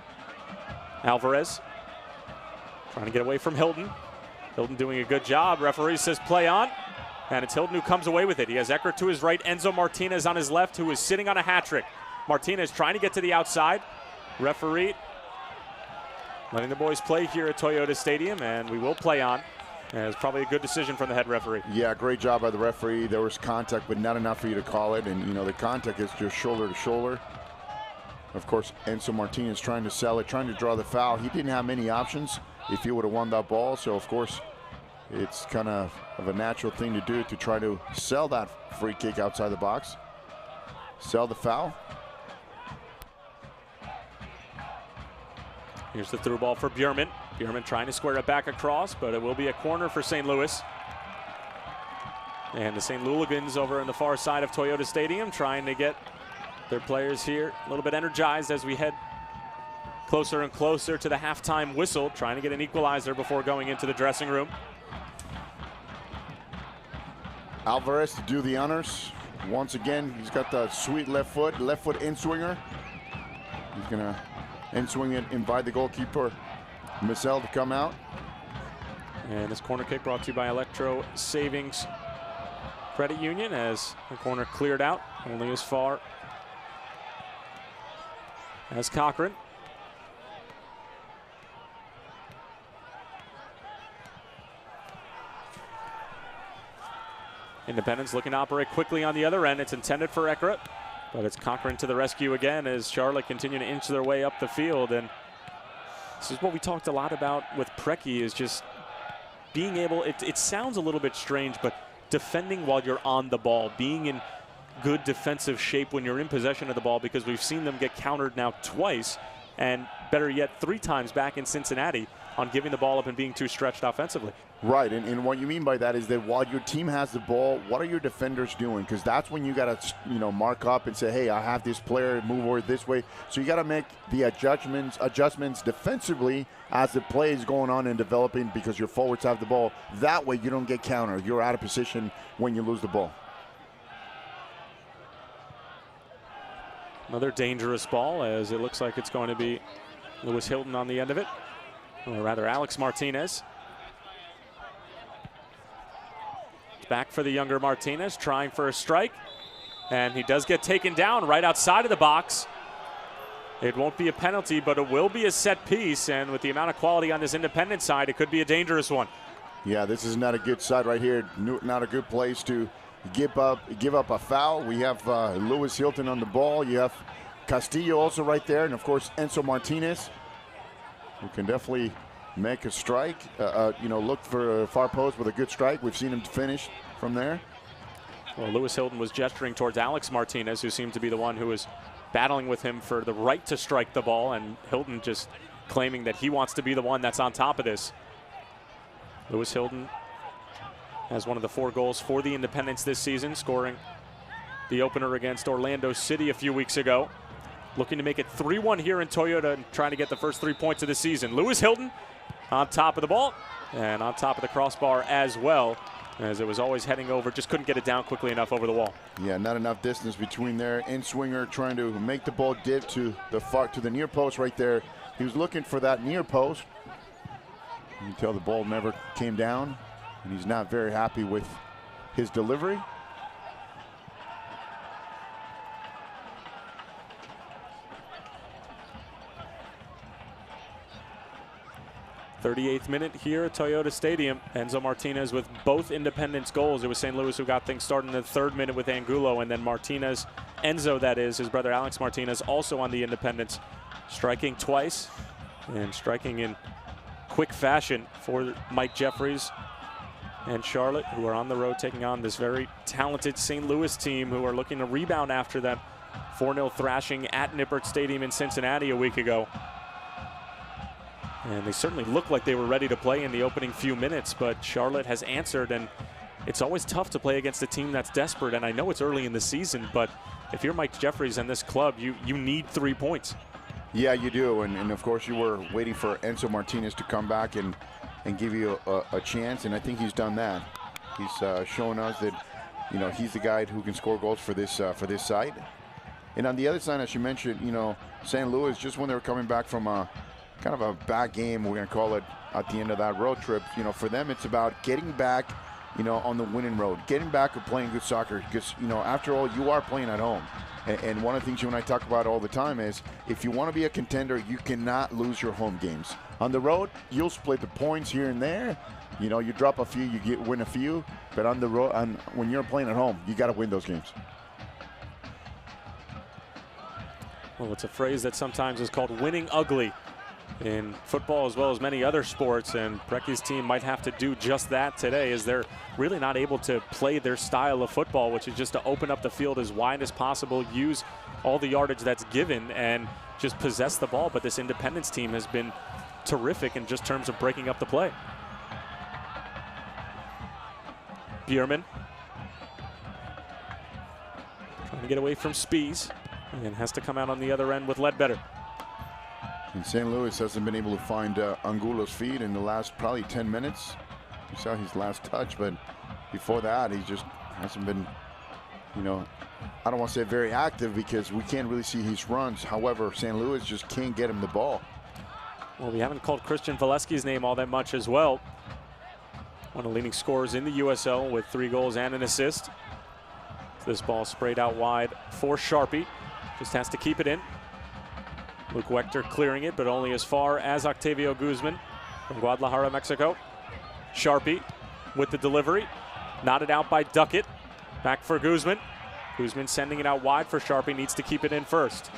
Alvarez trying to get away from Hilton. Hilton doing a good job. Referee says play on, and it's Hilton who comes away with it. He has Eckert to his right, Enzo Martinez on his left, who is sitting on a hat trick. Martinez trying to get to the outside. Referee letting the boys play here at Toyota Stadium, and we will play on. And it's probably a good decision from the head referee. Yeah, great job by the referee. There was contact, but not enough for you to call it. And, you know, the contact is just shoulder to shoulder. Of course, Enzo Martinez trying to sell it, trying to draw the foul. He didn't have many options if he would have won that ball. So, of course, it's kind of a natural thing to do to try to sell that free kick outside the box. sell the foul. Here's the through ball for Bjurman. Bjurman trying to square it back across, but it will be a corner for St. Louis. And the St. Louligans over on the far side of Toyota Stadium trying to get their players here a little bit energized as we head closer and closer to the halftime whistle, trying to get an equalizer before going into the dressing room. Alvarez to do the honors. Once again, he's got the sweet left foot in swinger. He's gonna in swing it, invite the goalkeeper, Michel, to come out. And this corner kick brought to you by Electro Savings Credit Union, as the corner cleared out only as far as Cochran. Independence looking to operate quickly on the other end. It's intended for Ekra, but it's Cochran to the rescue again as Charlotte continue to inch their way up the field. And this is what we talked a lot about with Preki, is just being able, it sounds a little bit strange, but defending while you're on the ball, being in good defensive shape when you're in possession of the ball, because we've seen them get countered now twice, and better yet 3 times back in Cincinnati on giving the ball up and being too stretched offensively. Right, and what you mean by that is that while your team has the ball, what are your defenders doing? Because that's when you got to, mark up and say, hey, I have this player, move over this way. So you got to make the adjustments defensively as the play is going on and developing, because your forwards have the ball. That way you don't get countered. You're out of position when you lose the ball. Another dangerous ball, as it looks like it's going to be Lewis Hilton on the end of it, or rather Alex Martinez. Back for the younger Martinez, trying for a strike, and he does get taken down right outside of the box. It won't be a penalty, but it will be a set piece, and with the amount of quality on this Independent side, it could be a dangerous one. Yeah, this is not a good side right here. Not a good place to give up a foul. We have Lewis Hilton on the ball. You have Castillo also right there, and of course Enzo Martinez, who can definitely make a strike, look for a far post with a good strike. We've seen him finish from there. Well, Lewis Hilton was gesturing towards Alex Martinez, who seemed to be the one who was battling with him for the right to strike the ball, and Hilton just claiming that he wants to be the one that's on top of this. Lewis Hilton has one of the 4 goals for the Independents this season, scoring the opener against Orlando City a few weeks ago. Looking to make it 3-1 here in Toyota and trying to get the first 3 points of the season. Lewis Hilton on top of the ball and on top of the crossbar as well, as it was always heading over, just couldn't get it down quickly enough over the wall. Yeah, not enough distance between there. In swinger trying to make the ball dip to the near post right there. He was looking for that near post. You can tell the ball never came down, and he's not very happy with his delivery. 38th minute here at Toyota Stadium. Enzo Martinez with both Independence goals. It was St. Louis who got things started in the 3rd minute with Angulo, and then Martinez, Enzo that is, his brother Alex Martinez, also on the Independence, striking twice and striking in quick fashion for Mike Jeffries and Charlotte, who are on the road taking on this very talented St. Louis team, who are looking to rebound after that 4-0 thrashing at Nippert Stadium in Cincinnati a week ago. And they certainly looked like they were ready to play in the opening few minutes, but Charlotte has answered, and it's always tough to play against a team that's desperate. And I know it's early in the season, but if you're Mike Jeffries and this club, you need 3 points. Yeah, you do, and of course you were waiting for Enzo Martinez to come back and give you a chance, and I think he's done that. He's shown us that, he's the guy who can score goals for this side. And on the other side, as you mentioned, St. Louis, just when they were coming back from a kind of a bad game, we're going to call it, at the end of that road trip, for them it's about getting back, on the winning road, getting back and playing good soccer, because, after all, you are playing at home. And one of the things you and I talk about all the time is, if you want to be a contender, you cannot lose your home games. On the road, you'll split the points here and there. You drop a few, you win a few. But on the road, when you're playing at home, you got to win those games. Well, it's a phrase that sometimes is called winning ugly. in football as well as many other sports, and Precky's team might have to do just that today, as they're really not able to play their style of football, which is just to open up the field as wide as possible, use all the yardage that's given, and just possess the ball. But this Independence team has been terrific in just terms of breaking up the play. Bierman trying to get away from Spies, and has to come out on the other end with Ledbetter. And St. Louis hasn't been able to find Angulo's feet in the last probably 10 minutes. You saw his last touch, but before that, he just hasn't been, you know, I don't want to say very active because we can't really see his runs. However, St. Louis just can't get him the ball. Well, we haven't called Christian Valesky's name all that much as well. One of the leading scorers in the USL with 3 goals and an assist. This ball sprayed out wide for Sharpie. Just has to keep it in. Luke Wechter clearing it, but only as far as Octavio Guzman from Guadalajara, Mexico. Sharpie with the delivery. Knotted out by Duckett. Back for Guzman. Guzman sending it out wide for Sharpie. Needs to keep it in first.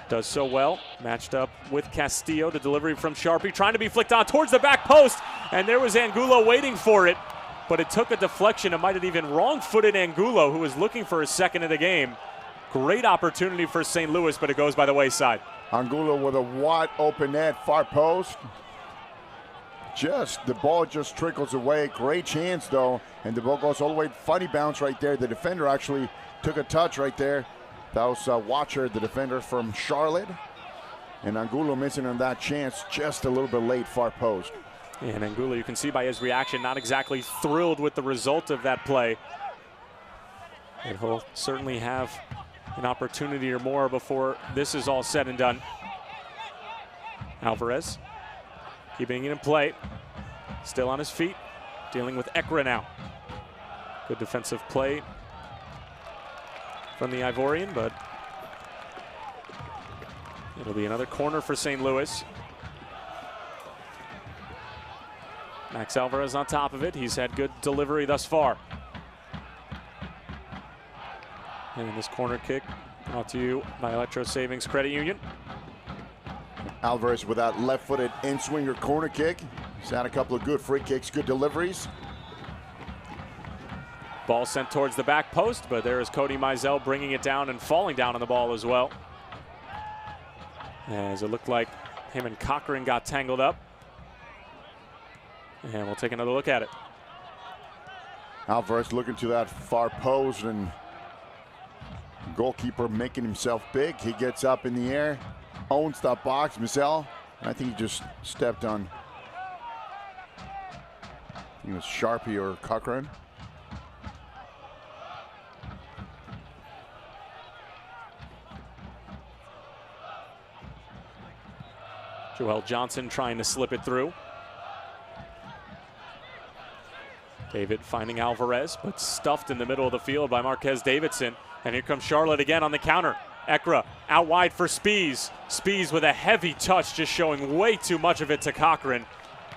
Does so well. Matched up with Castillo. The delivery from Sharpie. Trying to be flicked on towards the back post. And there was Angulo waiting for it. But it took a deflection. It might have even wrong-footed Angulo, who was looking for his second of the game. Great opportunity for St. Louis, but it goes by the wayside. Angulo with a wide open net, far post. The ball just trickles away. Great chance though, and the ball goes all the way. Funny bounce right there. The defender actually took a touch right there. That was Watcher, the defender from Charlotte. And Angulo missing on that chance just a little bit late, far post. And Angulo, you can see by his reaction, not exactly thrilled with the result of that play. And he'll certainly have an opportunity or more before this is all said and done. Alvarez keeping it in play, still on his feet, dealing with Ekra now. Good defensive play from the Ivorian, but it'll be another corner for St. Louis. Max Alvarez on top of it. He's had good delivery thus far. And this corner kick brought to you by Electro Savings Credit Union. Alvarez with that left-footed in-swinger corner kick. He's had a couple of good free kicks, good deliveries. Ball sent towards the back post, but there is Cody Mizell bringing it down and falling down on the ball as well. As it looked like him and Cochran got tangled up. And we'll take another look at it. Alvarez looking to that far post, and goalkeeper making himself big. He gets up in the air, owns that box, Mizell. I think he just stepped on, I think it was Sharpie or Cochran. Joel Johnson trying to slip it through. David finding Alvarez, but stuffed in the middle of the field by Marquez Davidson. And here comes Charlotte again on the counter. Ekra out wide for Spies. Spies with a heavy touch, just showing way too much of it to Cochran,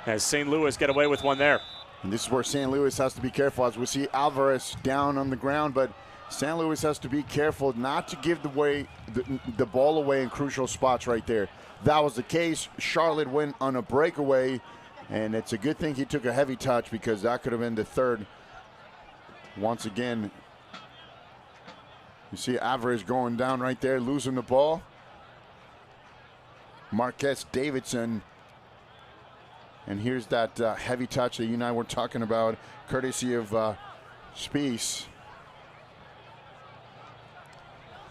as St. Louis get away with one there. And this is where St. Louis has to be careful, as we see Alvarez down on the ground, but St. Louis has to be careful not to give the ball away in crucial spots right there. That was the case. Charlotte went on a breakaway, and it's a good thing he took a heavy touch, because that could have been the third. Once again, you see Alvarez going down right there, losing the ball. Marquez Davidson. And here's that heavy touch that you and I were talking about, courtesy of Spies.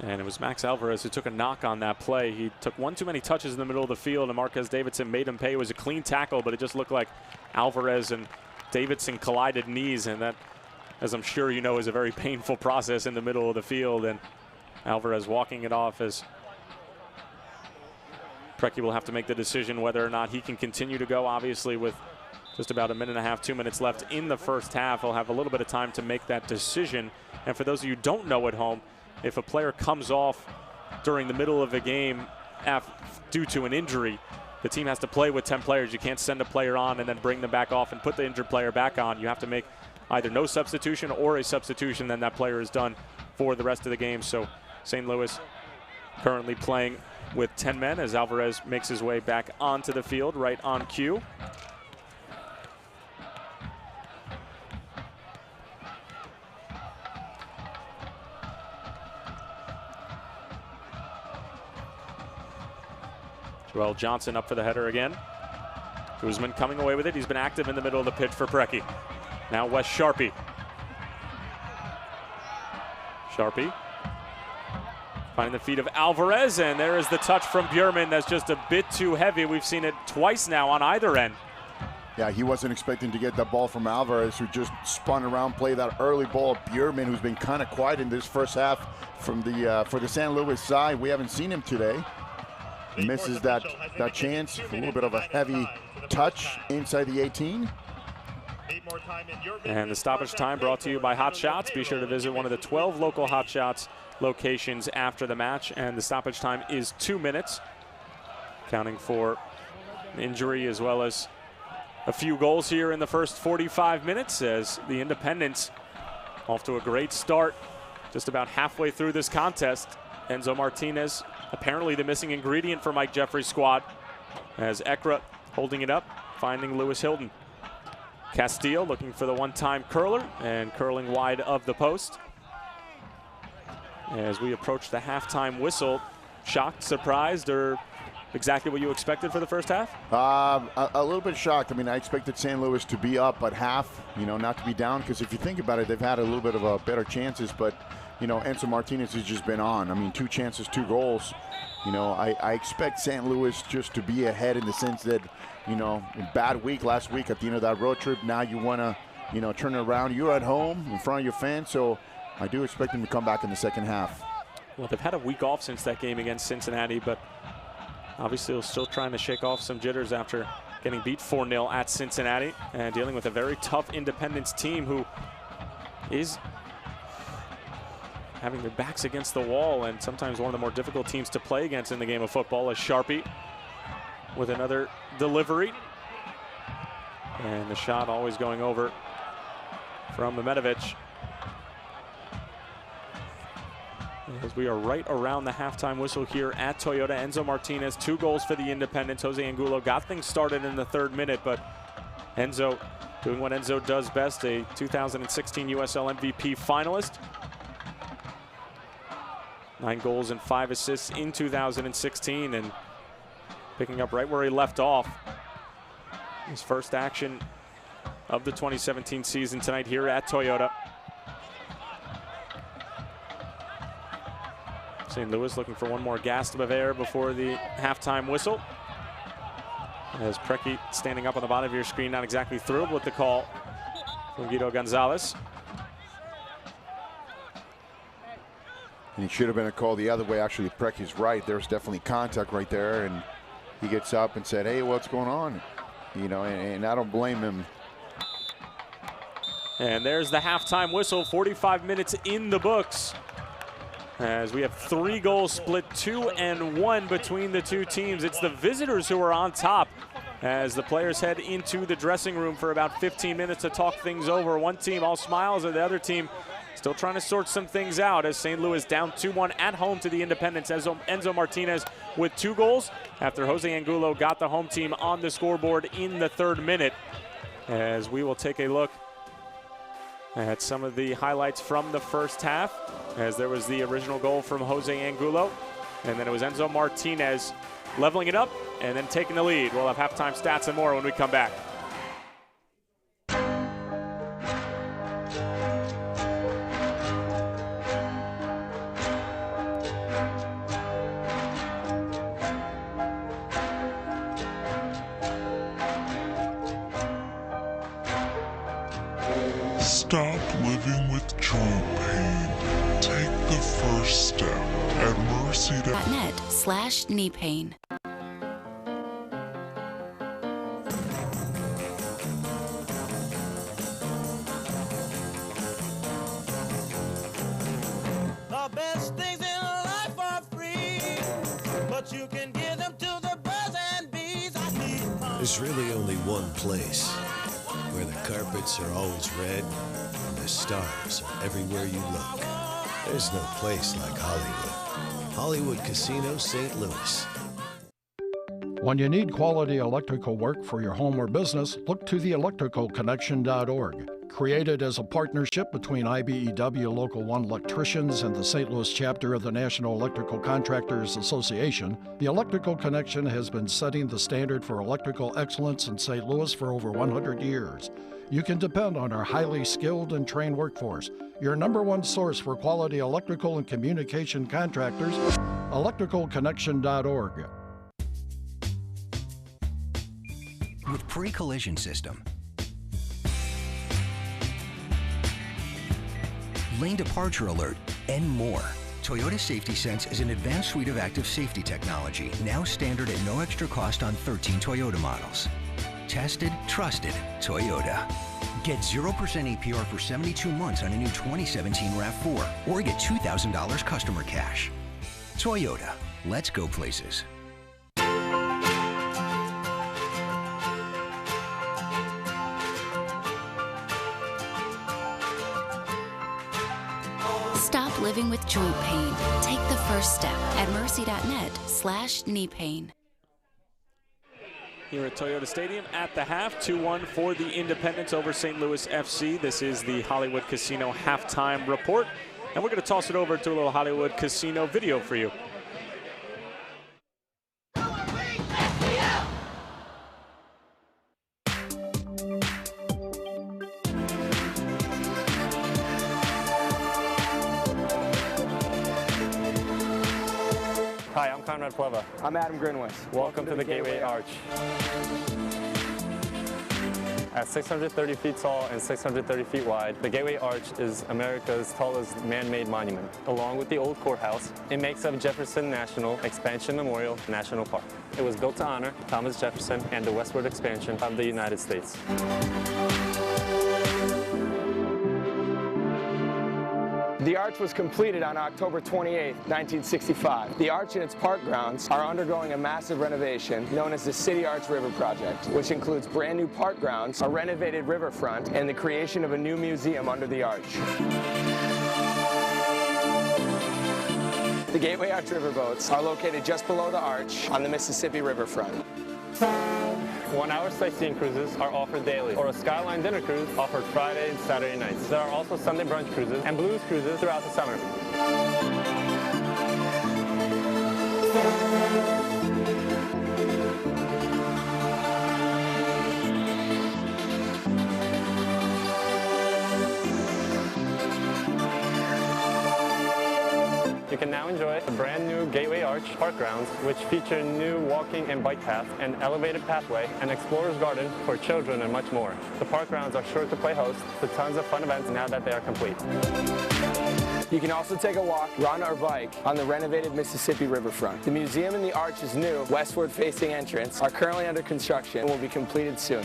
And it was Max Alvarez who took a knock on that play. He took one too many touches in the middle of the field, and Marquez Davidson made him pay. It was a clean tackle, but it just looked like Alvarez and Davidson collided knees, and that, as I'm sure you know, is a very painful process in the middle of the field. And Alvarez walking it off, as Preki will have to make the decision whether or not he can continue to go. Obviously, with just about a minute and a half, 2 minutes left in the first half, he'll have a little bit of time to make that decision. And for those of you who don't know at home, if a player comes off during the middle of a game due to an injury, the team has to play with 10 players. You can't send a player on and then bring them back off and put the injured player back on. You have to make either no substitution or a substitution, then that player is done for the rest of the game. So St. Louis currently playing with 10 men as Alvarez makes his way back onto the field right on cue. Joel Johnson up for the header again. Guzman coming away with it. He's been active in the middle of the pitch for Preki. Now Wes Sharpie. Sharpie finding the feet of Alvarez, and there is the touch from Bjurman that's just a bit too heavy. We've seen it twice now on either end. Yeah, he wasn't expecting to get the ball from Alvarez, who just spun around, played that early ball. Bjurman, who's been kind of quiet in this first half from the for the St. Louis side. We haven't seen him today. Misses that chance. A little bit of a heavy touch inside the 18. And the stoppage time brought to you by Hot Shots. Be sure to visit one of the 12 local Hot Shots locations after the match. And the stoppage time is 2 minutes, counting for an injury as well as a few goals here in the first 45 minutes as the Independents off to a great start just about halfway through this contest. Enzo Martinez, apparently the missing ingredient for Mike Jeffrey's squad, as Ekra holding it up, finding Lewis Hilton. Castillo looking for the one-time curler and curling wide of the post. As we approach the halftime whistle, shocked, surprised, or exactly what you expected for the first half? A little bit shocked. I mean, I expected St. Louis to be up at half, you know, not to be down, because if you think about it, they've had a little bit of a better chances, but you know, Enzo Martinez has just been on. I mean, 2 chances, 2 goals. You know, I expect St. Louis just to be ahead in the sense that, you know, bad week last week at the end of that road trip. Now you want to, you know, turn it around. You're at home in front of your fans, so I do expect them to come back in the second half. Well, they've had a week off since that game against Cincinnati, but obviously they're still trying to shake off some jitters after getting beat 4-0 at Cincinnati and dealing with a very tough Independence team who is having their backs against the wall and sometimes one of the more difficult teams to play against in the game of football. As Sharpie with another delivery. And the shot always going over from Mehmetovic. As we are right around the halftime whistle here at Toyota. Enzo Martinez, 2 goals for the Independents. Jose Angulo got things started in the 3rd minute, but Enzo doing what Enzo does best, a 2016 USL MVP finalist. 9 goals and 5 assists in 2016, and picking up right where he left off. His first action of the 2017 season tonight here at Toyota. St. Louis looking for one more gasp of air before the halftime whistle. As Preki standing up on the bottom of your screen, not exactly thrilled with the call from Guido Gonzalez. And it should have been a call the other way. Actually, Preki's right. There's definitely contact right there, and he gets up and said, "Hey, what's going on?" You know, and I don't blame him. And there's the halftime whistle. 45 minutes in the books, as we have 3 goals split 2-1 between the 2 teams. It's the visitors who are on top as the players head into the dressing room for about 15 minutes to talk things over. One team all smiles, and the other team still trying to sort some things out, as St. Louis down 2-1 at home to the Independents. Enzo Martinez with 2 goals after Jose Angulo got the home team on the scoreboard in the 3rd minute. As we will take a look at some of the highlights from the first half, as there was the original goal from Jose Angulo, and then it was Enzo Martinez leveling it up and then taking the lead. We'll have halftime stats and more when we come back. Stop living with joint pain. Take the first step at mercy.net/knee pain. The best things in life are free, but you can give them to the birds and bees. There's really only one place where the carpets are always red and the stars are everywhere you look. There's no place like Hollywood. Hollywood Casino St. Louis. When you need quality electrical work for your home or business, look to the electricalconnection.org. Created as a partnership between IBEW Local 1 electricians and the St. Louis chapter of the National Electrical Contractors Association, the Electrical Connection has been setting the standard for electrical excellence in St. Louis for over 100 years. You can depend on our highly skilled and trained workforce, your #1 source for quality electrical and communication contractors, electricalconnection.org. With pre-collision system, lane departure alert, and more, Toyota Safety Sense is an advanced suite of active safety technology, now standard at no extra cost on 13 Toyota models. Tested, trusted, Toyota. Get 0% APR for 72 months on a new 2017 RAV4, or get $2,000 customer cash. Toyota, let's go places. Stop living with joint pain. Take the first step at mercy.net/knee pain. Here at Toyota Stadium at the half, 2-1 for the Independents over St. Louis FC. This is the Hollywood Casino halftime report, and we're going to toss it over to a little Hollywood Casino video for you. Hi, I'm Conrad Pleva. I'm Adam Grinwis. Welcome to the Gateway Arch. At 630 feet tall and 630 feet wide, the Gateway Arch is America's tallest man-made monument. Along with the old courthouse, it makes up Jefferson National Expansion Memorial National Park. It was built to honor Thomas Jefferson and the westward expansion of the United States. The arch was completed on October 28, 1965. The arch and its park grounds are undergoing a massive renovation known as the City Arch River Project, which includes brand new park grounds, a renovated riverfront, and the creation of a new museum under the arch. The Gateway Arch riverboats are located just below the arch on the Mississippi riverfront. 1-hour sightseeing cruises are offered daily, or a Skyline dinner cruise offered Friday and Saturday nights. There are also Sunday brunch cruises and blues cruises throughout the summer. You can now enjoy the brand new Gateway Arch park grounds, which feature new walking and bike paths, an elevated pathway, an explorer's garden for children, and much more. The park grounds are sure to play host to tons of fun events now that they are complete. You can also take a walk, run, or bike on the renovated Mississippi riverfront. The museum and the arch's new westward-facing entrance are currently under construction and will be completed soon.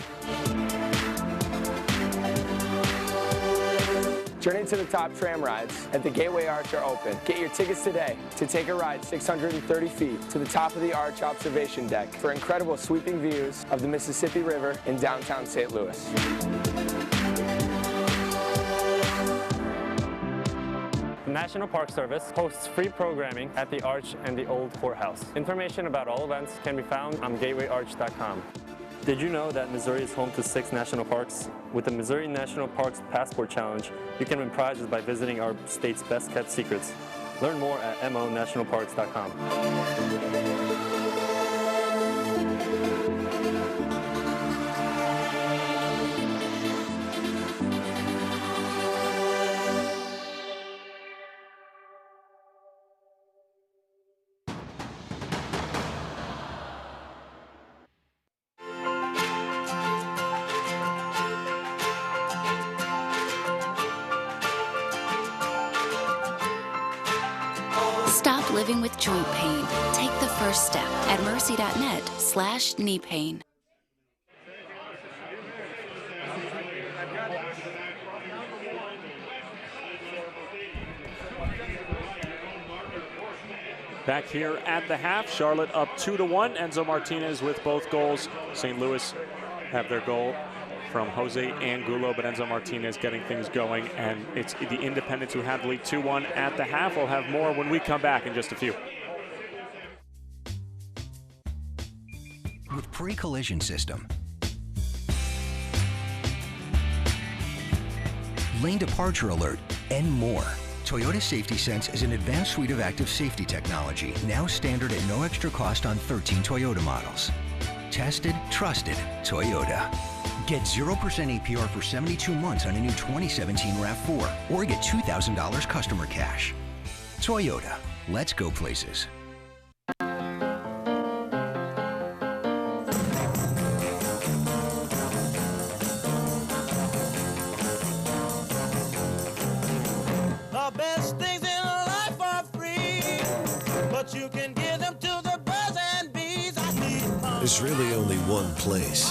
Journey to the top tram rides at the Gateway Arch are open. Get your tickets today to take a ride 630 feet to the top of the arch observation deck for incredible sweeping views of the Mississippi River in downtown St. Louis. The National Park Service hosts free programming at the Arch and the Old Courthouse. Information about all events can be found on gatewayarch.com. Did you know that Missouri is home to 6 national parks? With the Missouri National Parks Passport Challenge, you can win prizes by visiting our state's best-kept secrets. Learn more at monationalparks.com. Stop living with joint pain. Take the first step at mercy.net/knee pain. Back here at the half, Charlotte up 2-1. Enzo Martinez with both goals. St. Louis have their goal from Jose Angulo, but Enzo Martinez getting things going, and it's the Independents who have the lead 2-1 at the half. We'll have more when we come back in just a few. With pre-collision system, lane departure alert, and more, Toyota Safety Sense is an advanced suite of active safety technology, now standard at no extra cost on 13 Toyota models. Tested, trusted, Toyota. Get 0% APR for 72 months on a new 2017 RAV4, or get $2,000 customer cash. Toyota, let's go places. The best things in life are free, but you can give them to the birds and bees. There's really only one place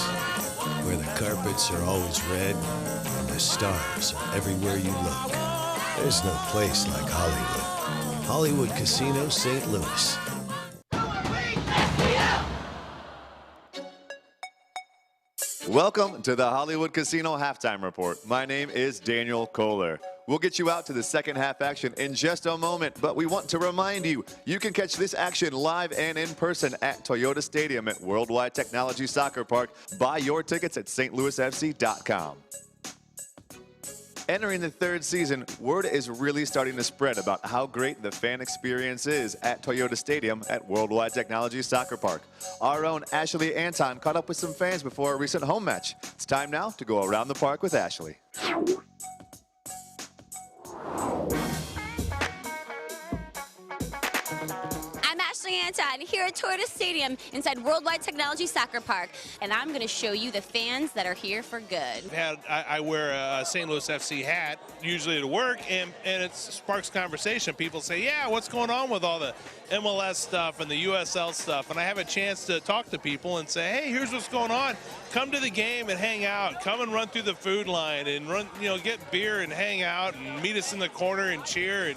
where the carpets are always red and the stars are everywhere you look. There's no place like Hollywood. Hollywood Casino St. Louis. Welcome to the Hollywood Casino Halftime Report. My name is Daniel Kohler. We'll get you out to the second half action in just a moment, but we want to remind you, you can catch this action live and in person at Toyota Stadium at Worldwide Technology Soccer Park. Buy your tickets at stlouisfc.com. Entering the third season, word is really starting to spread about how great the fan experience is at Toyota Stadium at Worldwide Technology Soccer Park. Our own Ashley Anton caught up with some fans before a recent home match. It's time now to go around the park with Ashley. Anton here at Toyota Stadium inside Worldwide Technology Soccer Park, and I'm going to show you the fans that are here for good. I wear a St. Louis FC hat usually to work, and it sparks conversation. People say, yeah, what's going on with all the MLS stuff and the USL stuff? And I have a chance to talk to people and say, hey, here's what's going on. Come to the game and hang out. Come and run through the food line and run, get beer and hang out and meet us in the corner and cheer.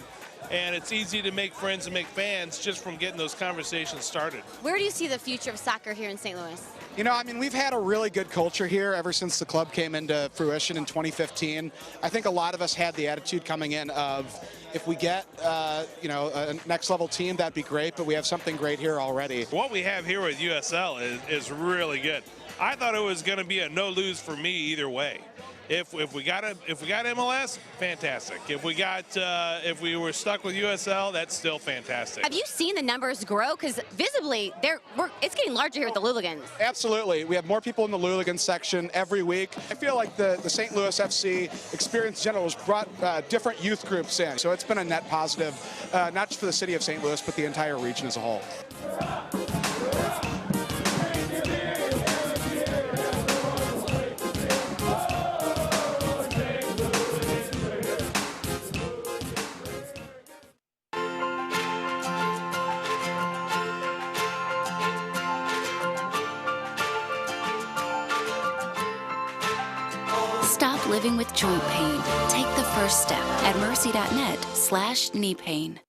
And it's easy to make friends and make fans just from getting those conversations started. Where do you see the future of soccer here in St. Louis? We've had a really good culture here ever since the club came into fruition in 2015. I think a lot of us had the attitude coming in of, if we get, a next level team, that'd be great, but we have something great here already. What we have here with USL is really good. I thought it was going to be a no lose for me either way. If we got MLS, fantastic. If we were stuck with USL, that's still fantastic. Have you seen the numbers grow? Because visibly, it's getting larger here at the Luligans. Absolutely. We have more people in the Luligans section every week. I feel like the St. Louis FC experience in general has brought different youth groups in. So it's been a net positive, not just for the city of St. Louis, but the entire region as a whole. Stop living with joint pain. Take the first step at mercy.net/knee pain.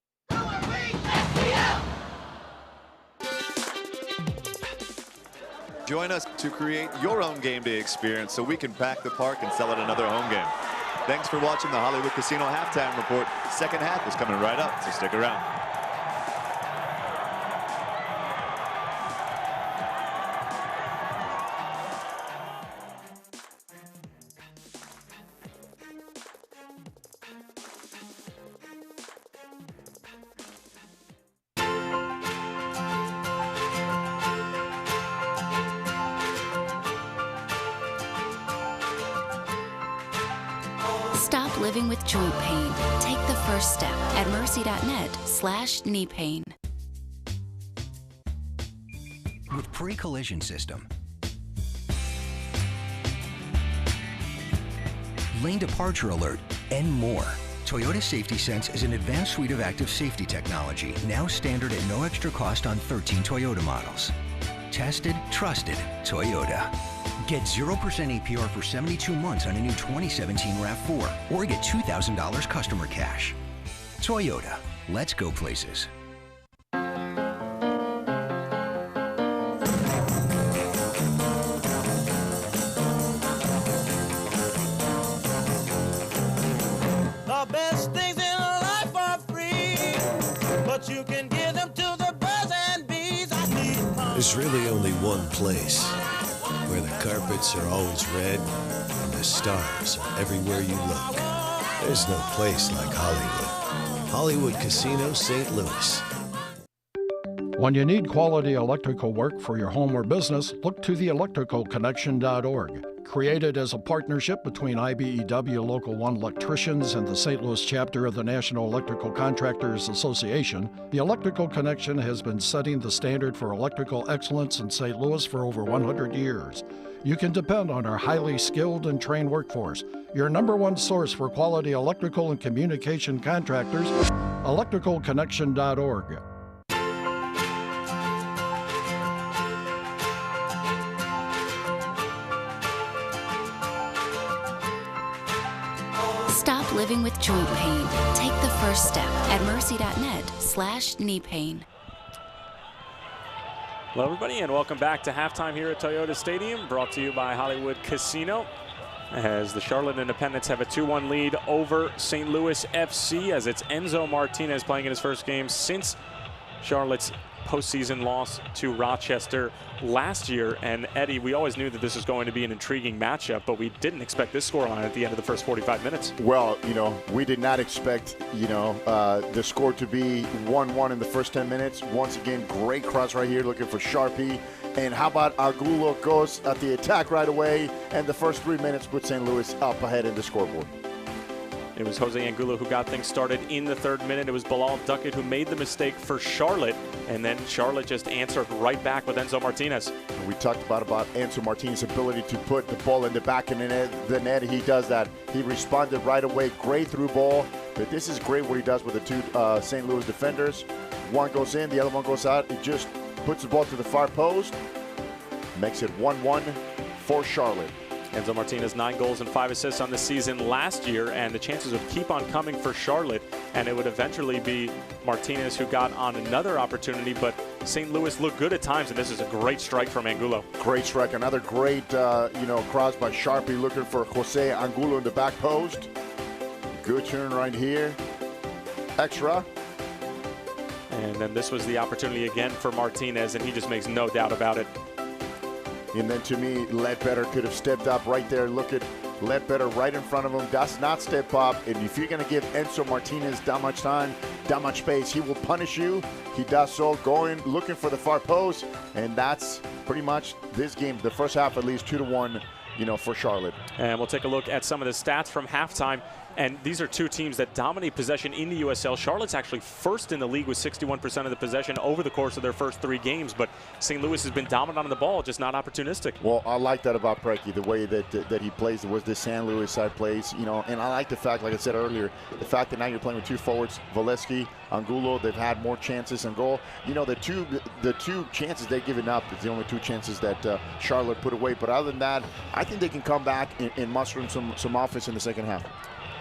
Join us to create your own game day experience so we can pack the park and sell it another home game. Thanks for watching the Hollywood Casino Halftime Report. Second half is coming right up, so stick around. Stop living with joint pain. Take the first step at mercy.net/knee pain. With pre-collision system, lane departure alert, and more, Toyota Safety Sense is an advanced suite of active safety technology, now standard at no extra cost on 13 Toyota models. Tested, trusted, Toyota. Get 0% APR for 72 months on a new 2017 RAV4, or get $2,000 customer cash. Toyota, let's go places. but you can give them to the birds and bees. I need There's really only one place where the carpets are always red and the stars are everywhere you look. There's no place like Hollywood. Hollywood Casino St. Louis. When you need quality electrical work for your home or business, look to the electricalconnection.org. Created as a partnership between IBEW Local 1 electricians and the St. Louis chapter of the National Electrical Contractors Association, the Electrical Connection has been setting the standard for electrical excellence in St. Louis for over 100 years. You can depend on our highly skilled and trained workforce, your #1 source for quality electrical and communication contractors, electricalconnection.org. Stop living with joint pain. Take the first step at mercy.net/knee pain. Hello, everybody, and welcome back to halftime here at Toyota Stadium, brought to you by Hollywood Casino. As the Charlotte Independents have a 2-1 lead over St. Louis FC, as it's Enzo Martinez playing in his first game since Charlotte's postseason loss to Rochester last year. And Eddie, we always knew that this was going to be an intriguing matchup, but we didn't expect this scoreline at the end of the first 45 minutes. Well, we did not expect, the score to be 1-1 in the first 10 minutes. Once again, great cross right here, looking for Sharpie. And how about Angulo goes at the attack right away, and the first 3 minutes put St. Louis up ahead in the scoreboard. It was Jose Angulo who got things started in the 3rd minute. It was Bilal Duckett who made the mistake for Charlotte, and then Charlotte just answered right back with Enzo Martinez. We talked about Enzo Martinez's ability to put the ball in the back of the net. He does that. He responded right away. Great through ball. But this is great what he does with the two St. Louis defenders. One goes in, the other one goes out. He just puts the ball to the far post. Makes it 1-1 for Charlotte. Enzo Martinez, 9 goals and 5 assists on the season last year, and the chances would keep on coming for Charlotte, and it would eventually be Martinez who got on another opportunity, but St. Louis looked good at times, and this is a great strike from Angulo. Great strike. Another great, cross by Sharpie, looking for Jose Angulo in the back post. Good turn right here. Extra. And then this was the opportunity again for Martinez, and he just makes no doubt about it. And then to me, Ledbetter could have stepped up right there. Look at Ledbetter right in front of him. Does not step up. And if you're going to give Enzo Martinez that much time, that much space, he will punish you. He does so, going, looking for the far post. And that's pretty much this game, the first half at least 2-1, for Charlotte. And we'll take a look at some of the stats from halftime. And these are two teams that dominate possession in the USL. Charlotte's actually first in the league with 61% of the possession over the course of their first 3 games. But St. Louis has been dominant on the ball, just not opportunistic. Well, I like that about Preki, the way that he plays, was the San Luis side plays, and I like the fact, like I said earlier, the fact that now you're playing with 2 forwards, Valesky, Angulo. They've had more chances and goal. The two chances they've given up is the only 2 chances that Charlotte put away. But other than that, I think they can come back and muster in some offense in the second half.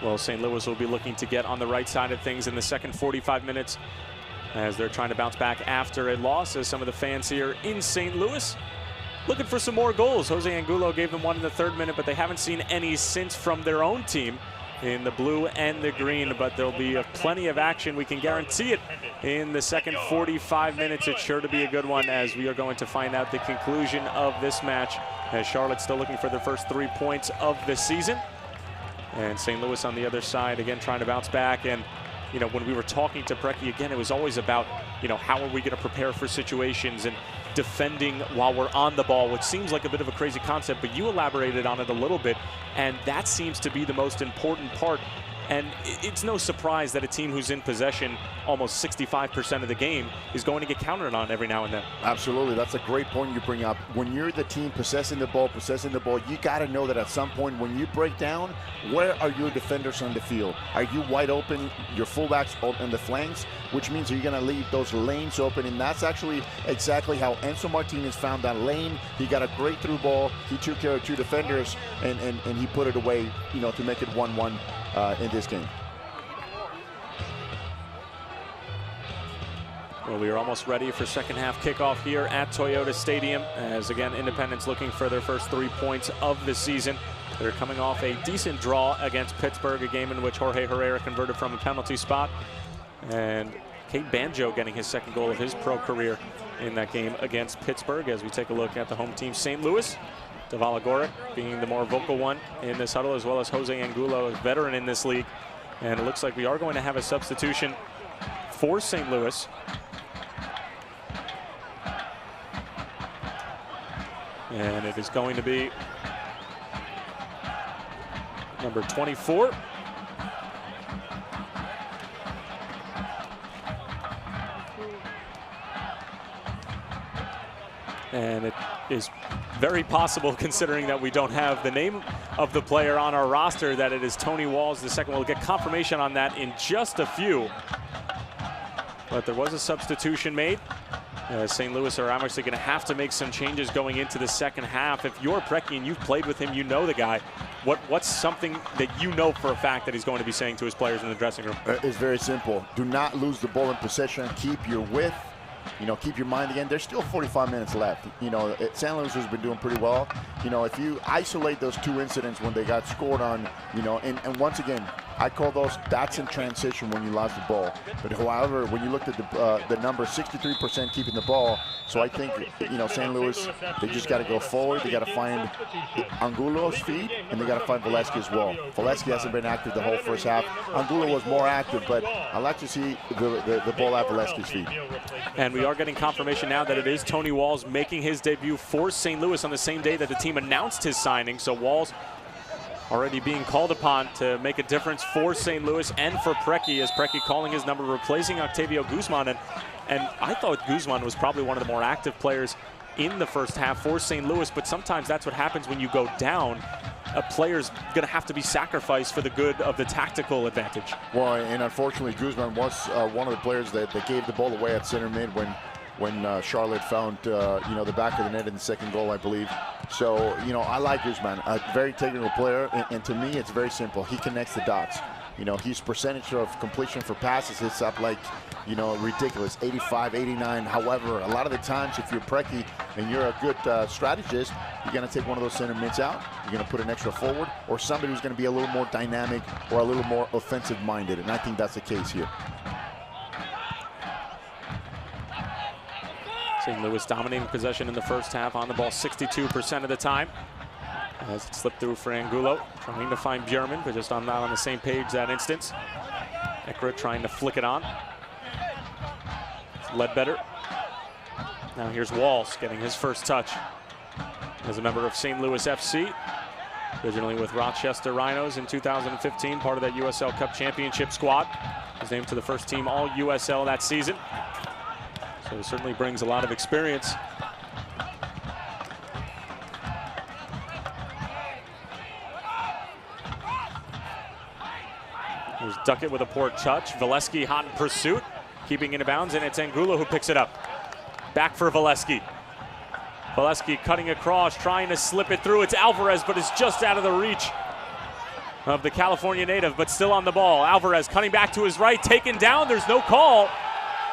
Well, St. Louis will be looking to get on the right side of things in the second 45 minutes as they're trying to bounce back after a loss, as some of the fans here in St. Louis looking for some more goals. Jose Angulo gave them one in the 3rd minute, but they haven't seen any since from their own team in the blue and the green. But there'll be plenty of action. We can guarantee it in the second 45 minutes. It's sure to be a good one, as we are going to find out the conclusion of this match, as Charlotte's still looking for their first 3 points of the season. And St. Louis on the other side, again, trying to bounce back. And, when we were talking to Preki, again, it was always about, how are we going to prepare for situations and defending while we're on the ball, which seems like a bit of a crazy concept, but you elaborated on it a little bit, and that seems to be the most important part. And it's no surprise that a team who's in possession almost 65% of the game is going to get countered on every now and then. Absolutely. That's a great point you bring up. When you're the team possessing the ball, you got to know that at some point when you break down, where are your defenders on the field? Are you wide open, your fullbacks on the flanks, which means you're going to leave those lanes open. And that's actually exactly how Enzo Martinez found that lane. He got a great through ball. He took care of 2 defenders, and he put it away, to make it 1-1. In this game. Well, we are almost ready for second half kickoff here at Toyota Stadium, as again, Independence looking for their first 3 points of the season. They're coming off a decent draw against Pittsburgh, a game in which Jorge Herrera converted from a penalty spot. And Kate Banjo getting his second goal of his pro career in that game against Pittsburgh. As we take a look at the home team, St. Louis, Davala being the more vocal one in this huddle, as well as Jose Angulo, a veteran in this league. And it looks like we are going to have a substitution for St. Louis. And it is going to be number 24. And it is very possible, considering that we don't have the name of the player on our roster, that it is Tony Walls the second. We'll get confirmation on that in just a few. But there was a substitution made. St. Louis are obviously going to have to make some changes going into the second half. If you're Preki and you've played with him, you know the guy. What's something that you know for a fact that he's going to be saying to his players in the dressing room? It's very simple. Do not lose the ball in possession. Keep your width. You know, keep your mind again. There's still 45 minutes left. You know, St. Louis has been doing pretty well. You know, if you isolate those two incidents when they got scored on, you know, and once again, I call those, that's in transition when you lost the ball. But however, when you looked at the number, 63% keeping the ball. So I think, you know, St. Louis, they just got to go forward. They got to find Angulo's feet, and they got to find Valesky as well. Valesky hasn't been active the whole first half. Angulo was more active, but I like to see the ball at Valesky's feet. And we are getting confirmation now that it is Tony Walls making his debut for St. Louis on the same day that the team announced his signing. So Walls already being called upon to make a difference for St. Louis and for Preki, as Preki calling his number, replacing Octavio Guzman. And I thought Guzman was probably one of the more active players in the first half for St. Louis, but sometimes that's what happens when you go down. A player's going to have to be sacrificed for the good of the tactical advantage. Well, and unfortunately, Guzman was one of the players that gave the ball away at center mid when Charlotte found you know, the back of the net in the second goal, I believe. So, you know, I like Guzman, a very technical player, and to me, it's very simple. He connects the dots. You know, his percentage of completion for passes is up like, you know, ridiculous, 85, 89. However, a lot of the times, if you're Preki and you're a good strategist, you're going to take one of those center mids out. You're going to put an extra forward, or somebody who's going to be a little more dynamic or a little more offensive-minded, and I think that's the case here. St. Louis dominating possession in the first half, on the ball 62% of the time. As it slipped through for Angulo, trying to find Bjerman, but just not on the same page that instance. Ekra trying to flick it on. It's Ledbetter. Now here's Walls getting his first touch as a member of St. Louis FC. Originally with Rochester Rhinos in 2015, part of that USL Cup championship squad. Was named to the first team all USL that season. So he certainly brings a lot of experience. There's Duckett with a poor touch. Valesky hot in pursuit, keeping it in bounds, and it's Angulo who picks it up. Back for Valesky. Valesky cutting across, trying to slip it through. It's Alvarez, but it's just out of the reach of the California native, but still on the ball. Alvarez cutting back to his right, taken down. There's no call.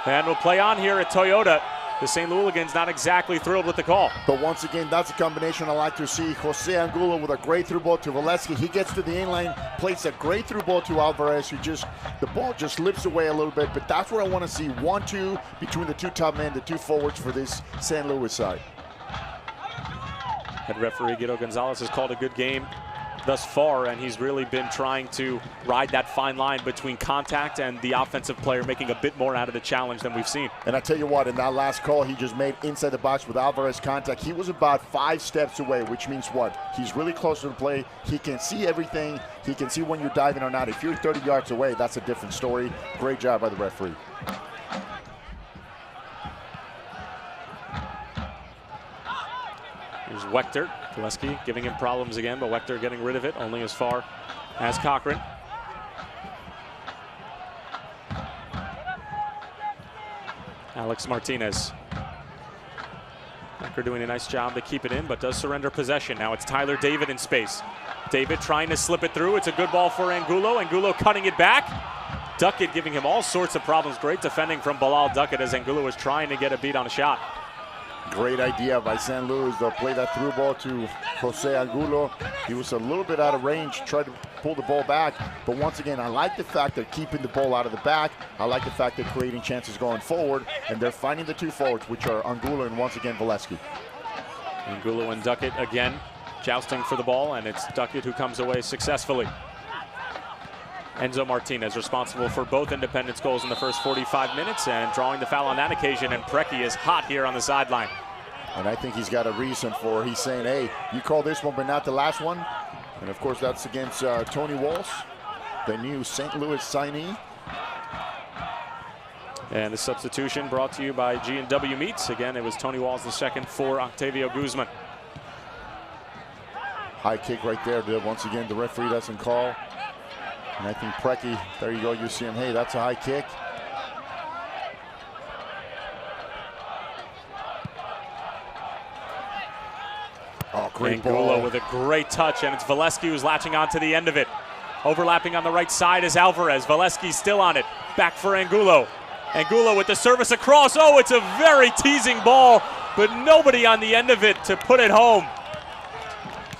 And we'll play on here at Toyota. The St. Louis not exactly thrilled with the call. But once again, that's a combination I like to see. Jose Angulo with a great through ball to Valesky. He gets to the in lane, plays a great through ball to Alvarez, the ball just slips away a little bit. But that's what I want to see. 1-2 between the two top men, the two forwards for this St. Louis side. Head referee Guido Gonzalez has called a good game thus far, and he's really been trying to ride that fine line between contact and the offensive player making a bit more out of the challenge than we've seen. And I tell you what, in that last call he just made inside the box with Alvarez contact, he was about 5 steps away, which means what? He's really close to the play. He can see everything. He can see when you're diving or not. If you're 30 yards away, that's a different story. Great job by the referee. Here's Wechter. Valesky giving him problems again, but Wechter getting rid of it only as far as Cochran. Alex Martinez. Wechter doing a nice job to keep it in, but does surrender possession. Now it's Tyler David in space. David trying to slip it through. It's a good ball for Angulo. Angulo cutting it back. Duckett giving him all sorts of problems. Great defending from Bilal Duckett as Angulo was trying to get a beat on a shot. Great idea by St. Louis. They'll play that through ball to Jose Angulo. He was a little bit out of range, tried to pull the ball back. But once again, I like the fact they're keeping the ball out of the back. I like the fact they're creating chances going forward. And they're finding the two forwards, which are Angulo and once again Valesky. Angulo and Duckett again jousting for the ball, and it's Duckett who comes away successfully. Enzo Martinez responsible for both Independence goals in the first 45 minutes and drawing the foul on that occasion, and Preki is hot here on the sideline. And I think he's got a reason for it. He's saying, hey, you call this one but not the last one. And of course that's against Tony Walsh, the new St. Louis signee. And the substitution brought to you by G&W Meats. Again, it was Tony Walsh the second for Octavio Guzman. High kick right there. Once again, the referee doesn't call. And I think Preki, there you go, you see him, hey, that's a high kick. Oh, great Angulo ball. with a great touch, and it's Valesky who's latching on to the end of it. Overlapping on the right side is Alvarez. Valesky still on it. Back for Angulo. Angulo with the service across. Oh, it's a very teasing ball, but nobody on the end of it to put it home.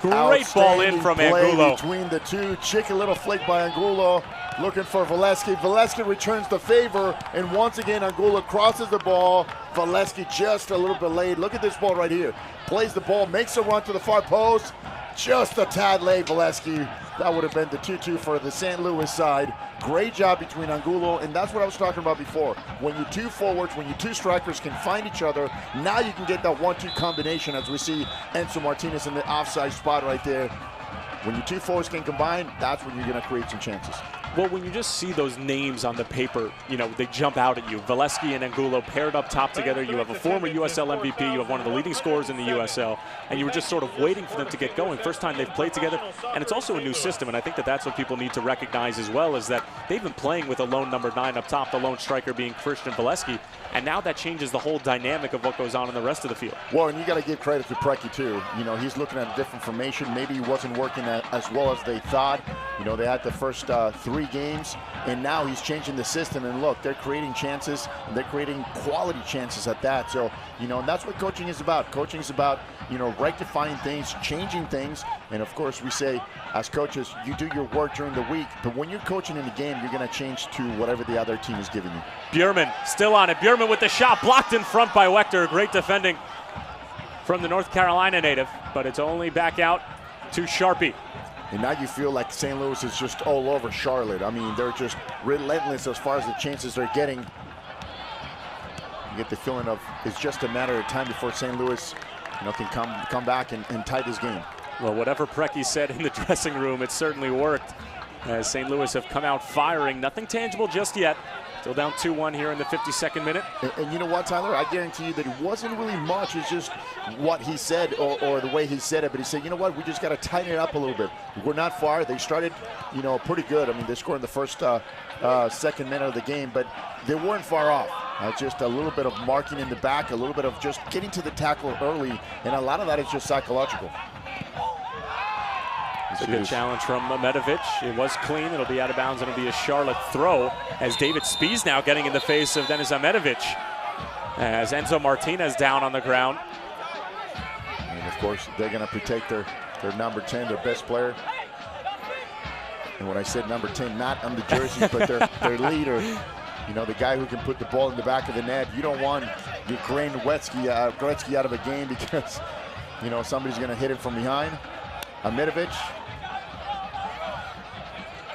Great ball in from Angulo. Between the two, chicken little flick by Angulo, looking for Valesky. Valesky returns the favor, and once again Angulo crosses the ball. Valesky just a little bit late. Look at this ball right here. Plays the ball, makes a run to the far post. Just a tad late, Valesky. That would have been the 2-2 for the St. Louis side. Great job between Angulo, and that's what I was talking about before. When you two forwards, when you two strikers can find each other, now you can get that 1-2 combination, as we see Enzo Martinez in the offside spot right there. When you two forwards can combine, that's when you're going to create some chances. Well, when you just see those names on the paper, you know, they jump out at you. Valesky and Angulo paired up top together. You have a former USL MVP. You have one of the leading scorers in the USL. And you were just sort of waiting for them to get going. First time they've played together. And it's also a new system. And I think that that's what people need to recognize as well, is that they've been playing with a lone number 9 up top, the lone striker being Christian Valesky. And now that changes the whole dynamic of what goes on in the rest of the field. Well, and you got to give credit to Preki too. You know, he's looking at a different formation. Maybe he wasn't working as well as they thought. You know, they had the first 3 games, and now he's changing the system. And look, they're creating chances, and they're creating quality chances at that. So, you know, and that's what coaching is about. Coaching is about, you know, rectifying things, changing things. And of course, we say, as coaches, you do your work during the week, but when you're coaching in the game, you're going to change to whatever the other team is giving you. Bjerman still on it. Bjerman with the shot blocked in front by Wechter. Great defending from the North Carolina native, but it's only back out to Sharpie. And now you feel like St. Louis is just all over Charlotte. I mean, they're just relentless as far as the chances they're getting. You get the feeling of it's just a matter of time before St. Louis, you know, can come back and tie this game. Well, whatever Preki said in the dressing room, it certainly worked, as St. Louis have come out firing. Nothing tangible just yet. Still down 2-1 here in the 52nd minute. And you know what, Tyler? I guarantee you that it wasn't really much. It's just what he said or the way he said it. But he said, you know what? We just got to tighten it up a little bit. We're not far. They started, you know, pretty good. I mean, they scored in the first second minute of the game, but they weren't far off. Just a little bit of marking in the back, a little bit of just getting to the tackle early, and a lot of that is just psychological. It's a good challenge from Medevich. It was clean. It'll be out of bounds. It'll be a Charlotte throw, as David Spies now getting in the face of Denis Ahmedovich, as Enzo Martinez down on the ground. And of course, they're going to protect their number 10, their best player. And when I said number 10, not on the jersey, but their leader. You know, the guy who can put the ball in the back of the net. You don't want Ukraine Gretzky out of a game because, you know, somebody's going to hit it from behind. Ahmedovich.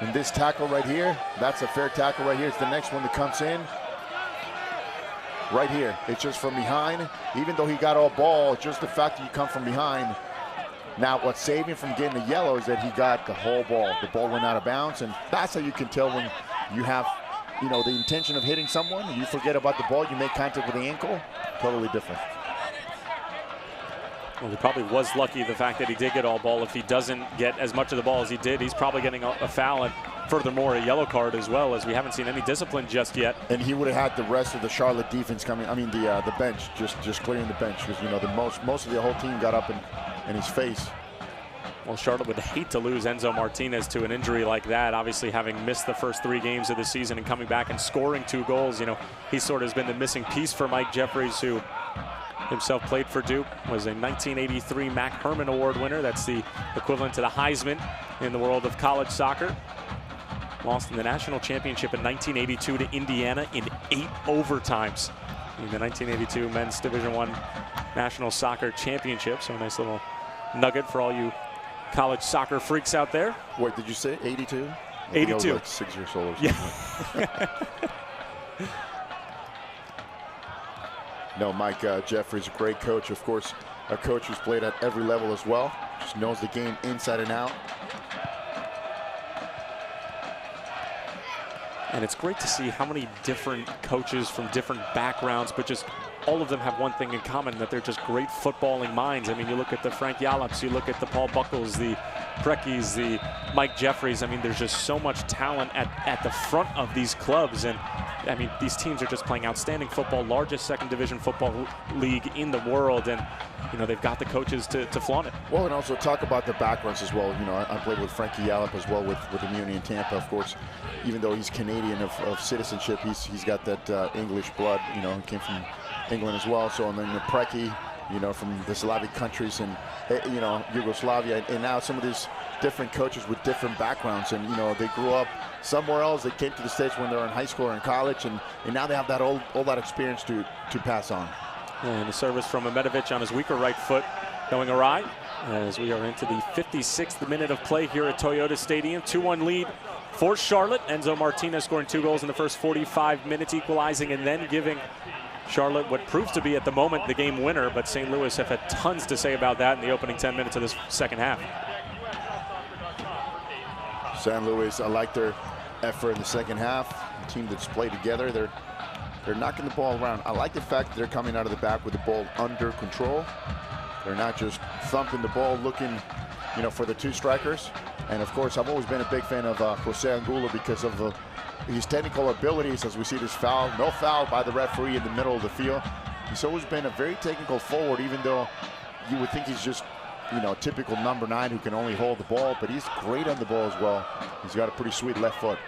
And this tackle right here, that's a fair tackle right here. It's the next one that comes in. Right here, it's just from behind. Even though he got all ball, just the fact that you come from behind. Now, what saved him from getting the yellow is that he got the whole ball. The ball went out of bounds, and that's how you can tell when you have, you know, the intention of hitting someone, and you forget about the ball, you make contact with the ankle, totally different. Well, he probably was lucky the fact that he did get all ball. If he doesn't get as much of the ball as he did, he's probably getting a foul and furthermore a yellow card as well, as we haven't seen any discipline just yet. And he would have had the rest of the Charlotte defense coming. I mean, the bench just clearing the bench, because you know the most of the whole team got up in his face. Well, Charlotte would hate to lose Enzo Martinez to an injury like that. Obviously, having missed the first 3 games of the season and coming back and scoring 2 goals, you know, he sort of has been the missing piece for Mike Jeffries, who himself played for Duke, was a 1983 Mac Herman Award winner. That's the equivalent to the Heisman in the world of college soccer. Lost in the national championship in 1982 to Indiana in 8 overtimes in the 1982 Men's Division I National Soccer Championship. So a nice little nugget for all you college soccer freaks out there. What did you say, 82? 82. I was like 6 years old or something. Yeah. No, Mike Jeffrey's a great coach. Of course, a coach who's played at every level as well. Just knows the game inside and out. And it's great to see how many different coaches from different backgrounds, but just all of them have one thing in common, that they're just great footballing minds. I mean, you look at the Frank Yallops, you look at the Paul Buckles, the Prekkies, the Mike Jeffreys. I mean, there's just so much talent at the front of these clubs. And I mean, these teams are just playing outstanding football, largest second division football league in the world. And, you know, they've got the coaches to flaunt it. Well, and also talk about the backgrounds as well. You know, I played with Frankie Yallop as well with Immunity in Tampa, of course. Even though he's Canadian of citizenship, he's got that English blood. You know, he came from England as well. So, and then the Preki, you know, from the Slavic countries and, you know, Yugoslavia. And now some of these different coaches with different backgrounds. And, you know, they grew up somewhere else. They came to the States when they were in high school or in college. And now they have that all that experience to pass on. And the service from Ahmetovic on his weaker right foot going awry as we are into the 56th minute of play here at Toyota Stadium. 2-1 lead for Charlotte. Enzo Martinez scoring 2 goals in the first 45 minutes, equalizing and then giving Charlotte what proves to be at the moment the game winner, but St. Louis have had tons to say about that in the opening 10 minutes of this second half. St. Louis, I like their effort in the second half. The team that's played together, they're knocking the ball around. I like the fact that they're coming out of the back with the ball under control. They're not just thumping the ball looking, you know, for the 2 strikers. And of course, I've always been a big fan of Jose Angulo because of his technical abilities. As we see this foul, no foul by the referee in the middle of the field. He's always been a very technical forward, even though you would think he's just, you know, typical number 9 who can only hold the ball, but he's great on the ball as well. He's got a pretty sweet left foot.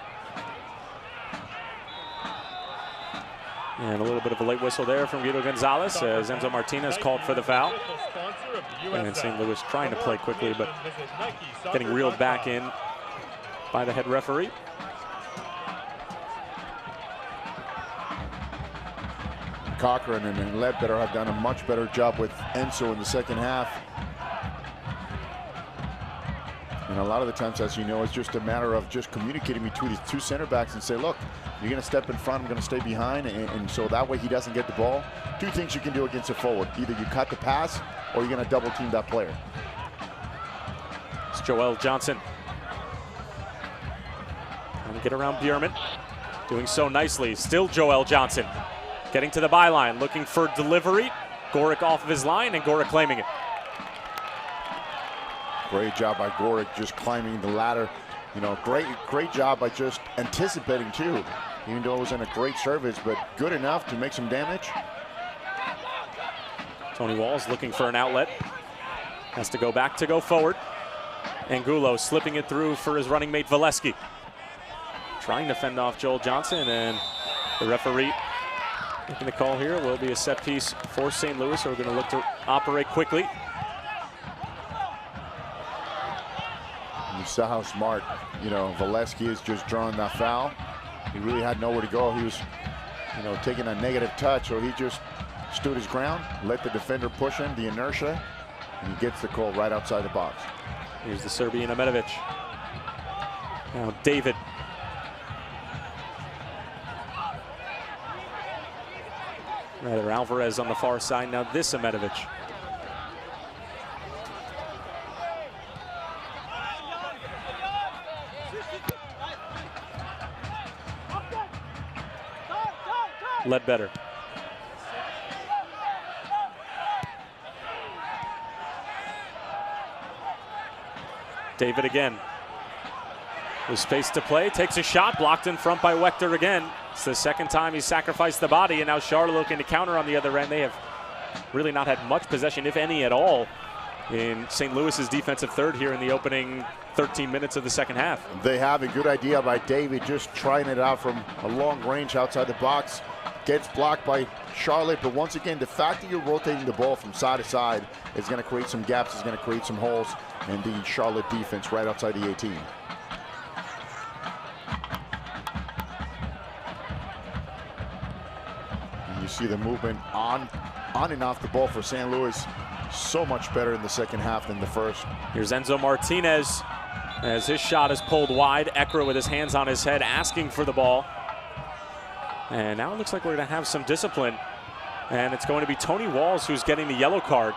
And a little bit of a late whistle there from Guido Gonzalez as Enzo Martinez called for the foul. And St. Louis trying to play quickly, but getting reeled back in by the head referee. Cochran and Ledbetter have done a much better job with Enzo in the second half. And a lot of the times, as you know, it's just a matter of just communicating between these 2 center backs and say, look, you're going to step in front, I'm going to stay behind. And so that way he doesn't get the ball. 2 things you can do against a forward. Either you cut the pass or you're going to double team that player. It's Joel Johnson. Trying to get around Bierman. Doing so nicely. Still Joel Johnson. Getting to the byline, looking for delivery. Gorick off of his line and Gorick claiming it. Great job by Gorick just climbing the ladder. You know, great job by just anticipating too. Even though it wasn't a great service, but good enough to make some damage. Tony Walls looking for an outlet. Has to go back to go forward. Angulo slipping it through for his running mate Valesky. Trying to fend off Joel Johnson, and the referee making the call here. Will be a set piece for St. Louis, so we're going to look to operate quickly. You saw how smart, you know, Valesky is just drawing that foul. He really had nowhere to go. He was, you know, taking a negative touch, so he just stood his ground, let the defender push him, the inertia, and he gets the call right outside the box. Here's the Serbian Ahmetovic. Now David. Rather, Alvarez on the far side. Now this Ahmetovic. Ledbetter. David again. With space to play, takes a shot, blocked in front by Wechter again. It's the second time he's sacrificed the body, and now Charlotte looking to counter on the other end. They have really not had much possession, if any at all, in St. Louis's defensive third here in the opening 13 minutes of the second half. They have a good idea by David, just trying it out from a long range outside the box. Gets blocked by Charlotte, but once again, the fact that you're rotating the ball from side to side is going to create some gaps, is going to create some holes in the Charlotte defense right outside the 18. And you see the movement on and off the ball for St. Louis so much better in the second half than the first. Here's Enzo Martinez as his shot is pulled wide. Ekra with his hands on his head asking for the ball. And now it looks like we're going to have some discipline. And it's going to be Tony Walls who's getting the yellow card.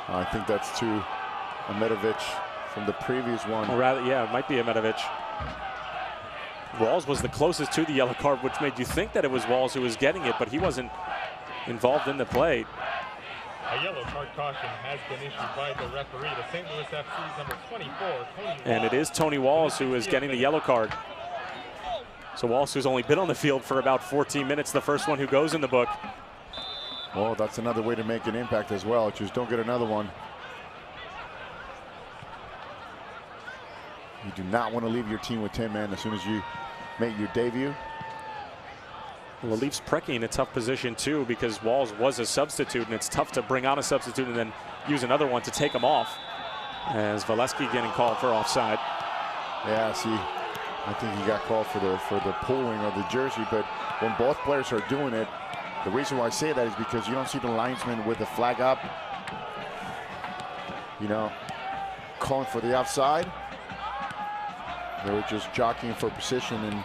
I think that's to Ahmetovic from the previous one. Or rather, yeah, it might be Ahmetovic. Walls was the closest to the yellow card, which made you think that it was Walls who was getting it, but he wasn't involved in the play. A yellow card caution has been issued by the referee to St. Louis FC's number 24, Tony Walls. And it is Tony Walls who is getting the yellow card. So Walls, who's only been on the field for about 14 minutes, the first one who goes in the book. Well, that's another way to make an impact as well. Just don't get another one. You do not want to leave your team with 10 men as soon as you make your debut. Well, it leaves Preki in a tough position too, because Walls was a substitute, and it's tough to bring on a substitute and then use another one to take him off. As Valesky getting called for offside. Yeah, see, I think he got called for the pulling of the jersey, but when both players are doing it, the reason why I say that is because you don't see the linesman with the flag up, you know, calling for the offside. They were just jockeying for position, and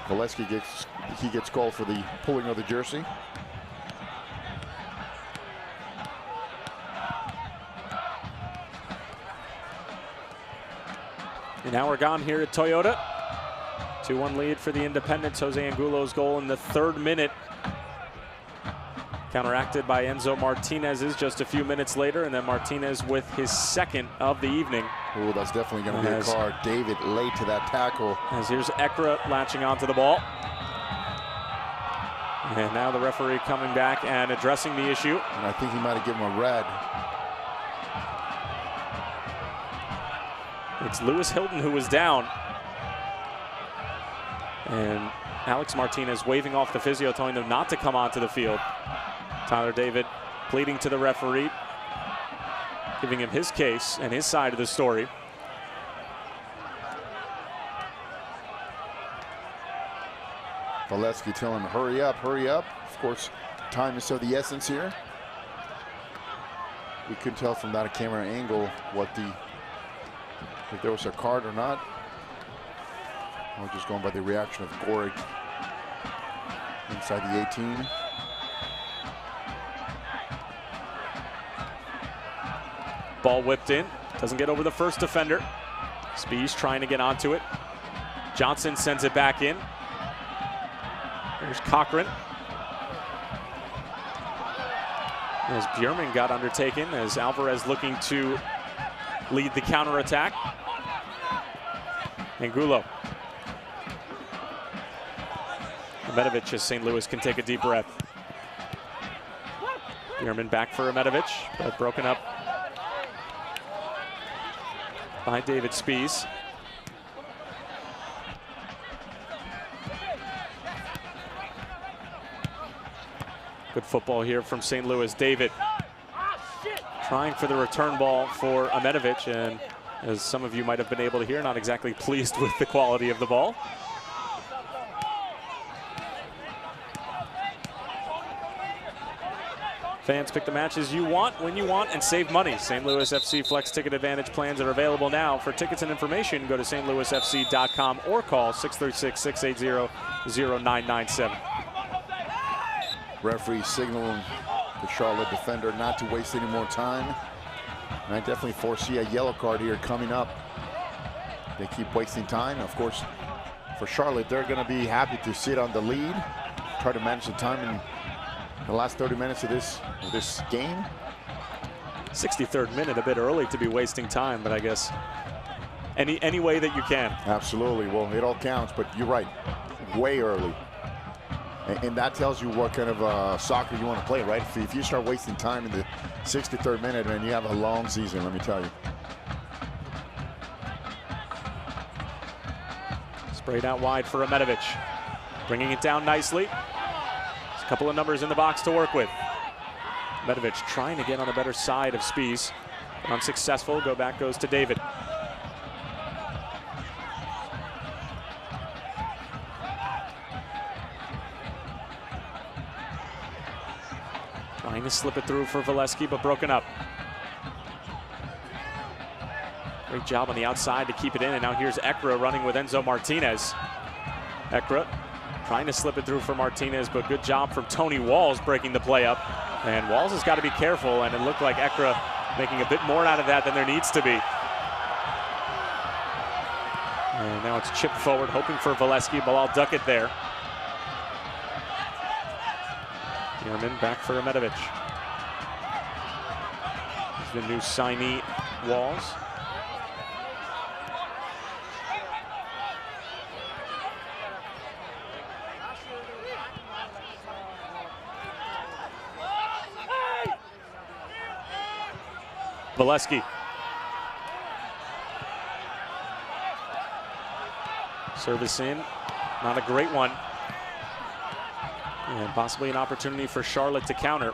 Valesky gets called for the pulling of the jersey. And now we're gone here at Toyota. 2-1 lead for the Independents. Jose Angulo's goal in the 3rd minute. Counteracted by Enzo Martinez's just a few minutes later, and then Martinez with his 2nd of the evening. Oh, that's definitely going to be a card. David late to that tackle. As here's Ekra latching onto the ball. And now the referee coming back and addressing the issue. And I think he might have given him a red. It's Lewis Hilton who was down. And Alex Martinez waving off the physio, telling them not to come onto the field. Tyler David pleading to the referee, giving him his case and his side of the story. Valesky telling him, hurry up, hurry up. Of course, time is of the essence here. We couldn't tell from that camera angle if there was a card or not. We're just going by the reaction of Gorig inside the 18. Ball whipped in, doesn't get over the first defender. Spies trying to get onto it. Johnson sends it back in. There's Cochran. As Bjerman got undertaken, as Alvarez looking to lead the counterattack. Angulo. Ahmetovic as St. Louis can take a deep breath. Bjerman back for Ahmetovic, but broken up by David Spies. Good football here from St. Louis. David trying for the return ball for Ahmetovic, and as some of you might have been able to hear, not exactly pleased with the quality of the ball. Fans, pick the matches you want, when you want, and save money. St. Louis FC Flex Ticket Advantage plans are available now. For tickets and information, go to stlouisfc.com or call 636-680-0997. Referee signaling the Charlotte defender not to waste any more time. And I definitely foresee a yellow card here coming up. They keep wasting time. Of course, for Charlotte, they're going to be happy to sit on the lead, try to manage the time in the last 30 minutes of this game. 63rd minute, a bit early to be wasting time, but I guess any way that you can. Absolutely. Well, it all counts, but you're right. Way early. And that tells you what kind of soccer you want to play, right? If you start wasting time in the 63rd minute, man, you have a long season, let me tell you. Sprayed out wide for Ahmetovic. Bringing it down nicely. Couple of numbers in the box to work with. Medovich trying to get on the better side of Spies. Unsuccessful. Go back goes to David. Trying to slip it through for Valesky, but broken up. Great job on the outside to keep it in, and now here's Ekra running with Enzo Martinez. Ekra trying to slip it through for Martinez, but good job from Tony Walls breaking the play up. And Walls has got to be careful, and it looked like Ekra making a bit more out of that than there needs to be. And now it's chipped forward, hoping for Valesky, but I'll duck it there. Bierman back for Medovich. Here's the new signee, Walls. Valesky. Service in, not a great one. And possibly an opportunity for Charlotte to counter.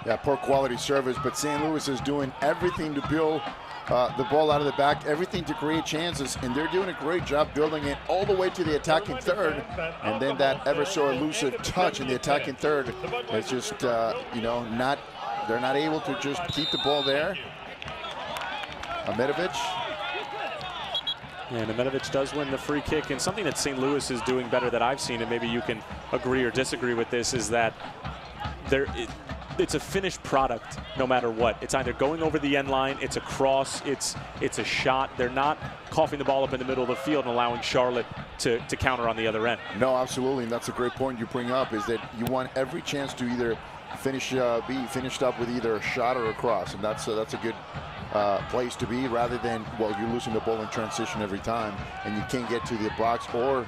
Yeah, poor quality service, but St. Louis is doing everything to build the ball out of the back, everything to create chances, and they're doing a great job building it all the way to the attacking third. And then that ever so elusive touch in the attacking third is just, you know, they're not able to just keep the ball there. Medovich. And Medovich does win the free kick, and something that St. Louis is doing better that I've seen, and maybe you can agree or disagree with this, is that it's a finished product no matter what. It's either going over the end line, it's a cross, it's a shot. They're not coughing the ball up in the middle of the field and allowing Charlotte to counter on the other end. No, absolutely, and that's a great point you bring up, is that you want every chance to either be finished up with either a shot or a cross, and that's a good place to be, rather than, well, you're losing the ball in transition every time and you can't get to the box or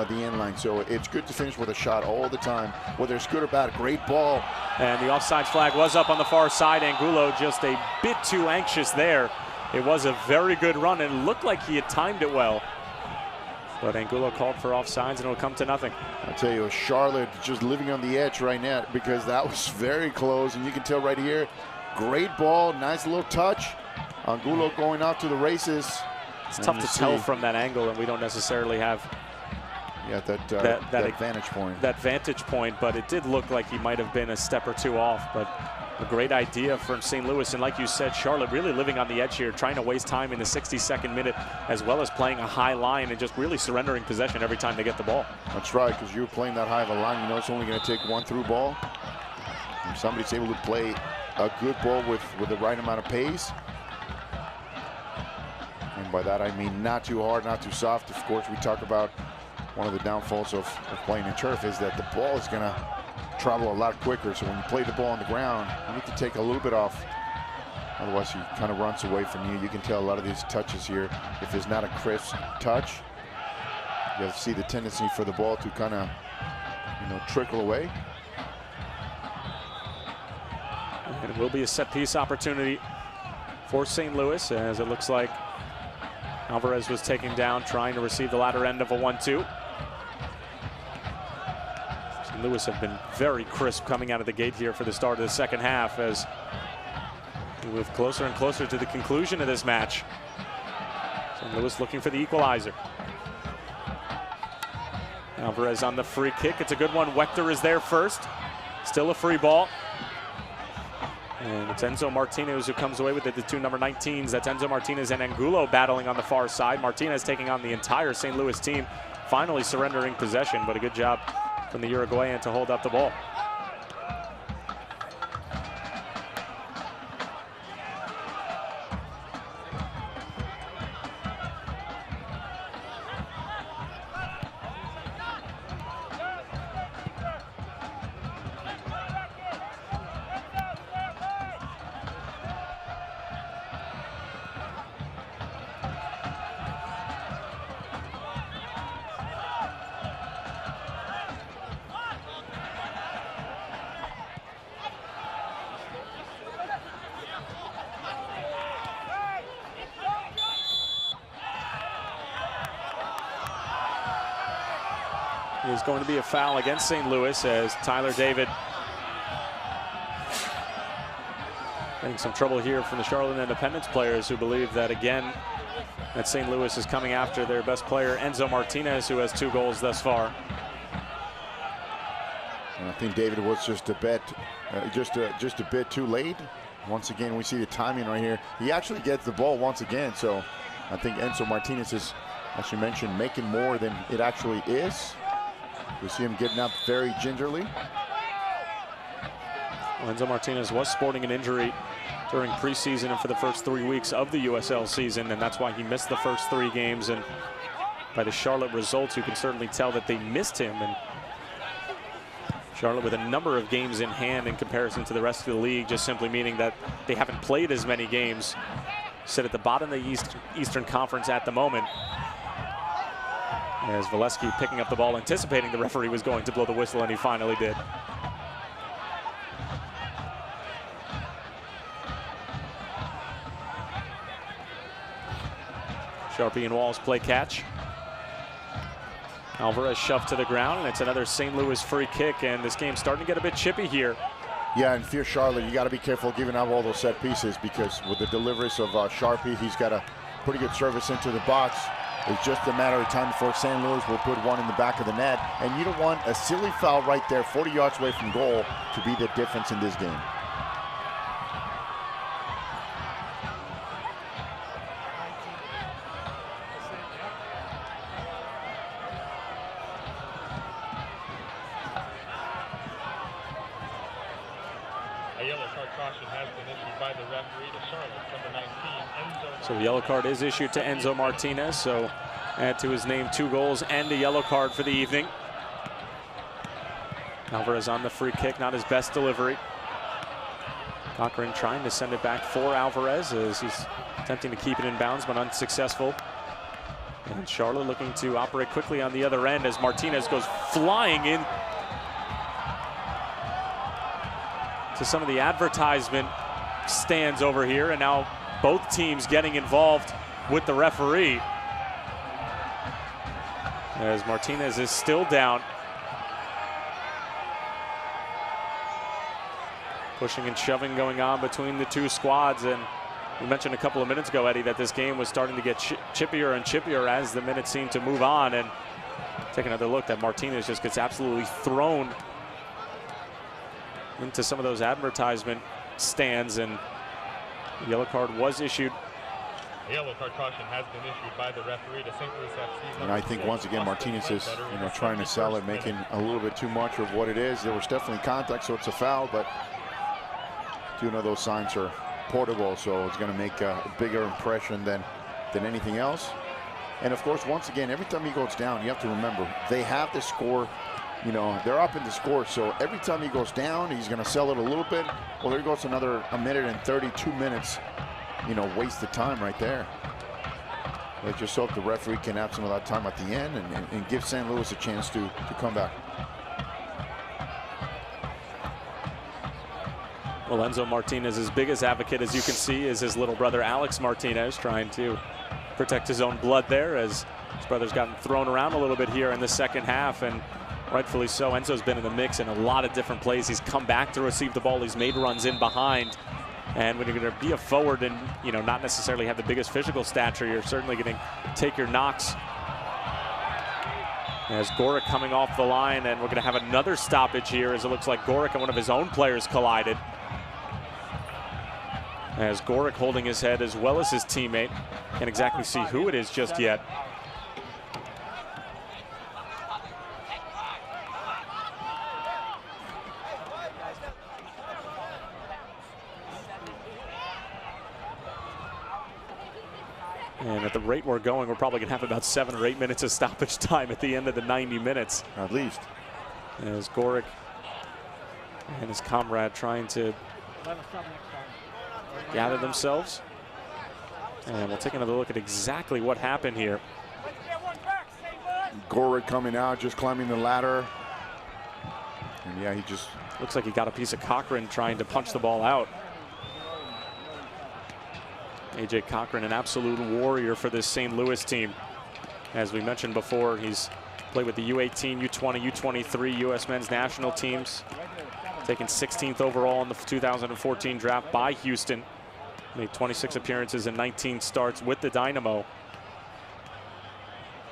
the end line. So it's good to finish with a shot all the time, whether it's good or bad. Great ball. And the offside flag was up on the far side. Angulo just a bit too anxious there. It was a very good run, and it looked like he had timed it well. But Angulo called for offsides, and it'll come to nothing. I'll tell you, Charlotte just living on the edge right now, because that was very close, and you can tell right here, great ball, nice little touch. Angulo going out to the races. It's tough to tell from that angle, and we don't necessarily have that vantage point. That vantage point, but it did look like he might have been a step or two off. But a great idea from St. Louis, and like you said, Charlotte really living on the edge here, trying to waste time in the 62nd minute, as well as playing a high line and just really surrendering possession every time they get the ball. That's right, because you're playing that high of a line, you know it's only going to take one through ball. If somebody's able to play a good ball with the right amount of pace, and by that I mean not too hard, not too soft. Of course, we talk about one of the downfalls of playing in turf is that the ball is going to travel a lot quicker. So when you play the ball on the ground, you need to take a little bit off. Otherwise, he kind of runs away from you. You can tell a lot of these touches here, if it's not a crisp touch, you'll see the tendency for the ball to kind of, you know, trickle away. And it will be a set-piece opportunity for St. Louis, as it looks like Alvarez was taken down, trying to receive the latter end of a 1-2. St. Louis have been very crisp coming out of the gate here for the start of the second half, as we move closer and closer to the conclusion of this match. St. Louis looking for the equalizer. Alvarez on the free kick. It's a good one. Wechter is there first. Still a free ball. And it's Enzo Martinez who comes away with it, the two number 19s. That's Enzo Martinez and Angulo battling on the far side. Martinez taking on the entire St. Louis team, finally surrendering possession, but a good job from the Uruguayan to hold up the ball. is going to be a foul against St. Louis as Tyler David getting some trouble here from the Charlotte Independence players who believe that, again, that St. Louis is coming after their best player, Enzo Martinez, who has 2 goals thus far. And I think David was just a bit too late. Once again, we see the timing right here. He actually gets the ball once again, so I think Enzo Martinez is, as you mentioned, making more than it actually is. We see him getting up very gingerly. Well, Enzo Martinez was sporting an injury during preseason and for the first 3 weeks of the USL season, and that's why he missed the first 3 games. And by the Charlotte results, you can certainly tell that they missed him. And Charlotte with a number of games in hand in comparison to the rest of the league, just simply meaning that they haven't played as many games. Sit at the bottom of the Eastern Conference at the moment. As Valesky picking up the ball, anticipating the referee was going to blow the whistle, and he finally did. Sharpie and Walls play catch. Alvarez shoved to the ground, and it's another St. Louis free kick, and this game's starting to get a bit chippy here. Yeah, and if you're Charlotte, you got to be careful giving up all those set pieces, because with the deliveries of Sharpie, he's got a pretty good service into the box. It's just a matter of time before St. Louis will put one in the back of the net, and you don't want a silly foul right there 40 yards away from goal to be the difference in this game. A yellow card caution has been issued by the referee to Charlotte, number 19, Enzo. So the yellow card is issued to Enzo Martinez, so add to his name 2 goals and a yellow card for the evening. Alvarez on the free kick, not his best delivery. Cochran trying to send it back for Alvarez as he's attempting to keep it in bounds but unsuccessful. And Charlotte looking to operate quickly on the other end as Martinez goes flying in to some of the advertisement stands over here, and now both teams getting involved with the referee as Martinez is still down. Pushing and shoving going on between the 2 squads, and we mentioned a couple of minutes ago, Eddie, that this game was starting to get chippier and chippier as the minutes seemed to move on. And take another look, that Martinez just gets absolutely thrown into some of those advertisement stands, and the yellow card was issued. A yellow card caution has been issued by the referee to St. Louis FC. And I think once again Martinez is, trying to sell it, making a little bit too much of what it is. There was definitely contact, so it's a foul, but 2 of those signs are portable, so it's going to make a bigger impression than anything else. And of course, once again, every time he goes down, you have to remember they have the score. They're up in the score, so every time he goes down, he's going to sell it a little bit. Well, there goes another 1 minute and 32 minutes, wasted time right there. Let's just hope the referee can have some of that time at the end and give St. Louis a chance to come back. Well, Enzo Martinez's biggest advocate, as you can see, is his little brother Alex Martinez, trying to protect his own blood there, as his brother's gotten thrown around a little bit here in the second half, and rightfully so. Enzo's been in the mix in a lot of different plays. He's come back to receive the ball. He's made runs in behind. And when you're going to be a forward and, not necessarily have the biggest physical stature, you're certainly going to take your knocks. As Gorick coming off the line, and we're going to have another stoppage here, as it looks like Gorick and one of his own players collided. As Gorick holding his head as well as his teammate. Can't exactly see who it is just yet. And at the rate we're going, we're probably going to have about 7 or 8 minutes of stoppage time at the end of the 90 minutes. At least. As Gorick and his comrade trying to gather themselves. And we'll take another look at exactly what happened here. Gorick coming out, just climbing the ladder. And yeah, he just... Looks like he got a piece of Cochran trying to punch the ball out. A.J. Cochran, an absolute warrior for this St. Louis team. As we mentioned before, he's Played with the U18, U20, U23 U.S. men's national teams. Taken 16th overall in the 2014 draft by Houston. Made 26 appearances and 19 starts with the Dynamo.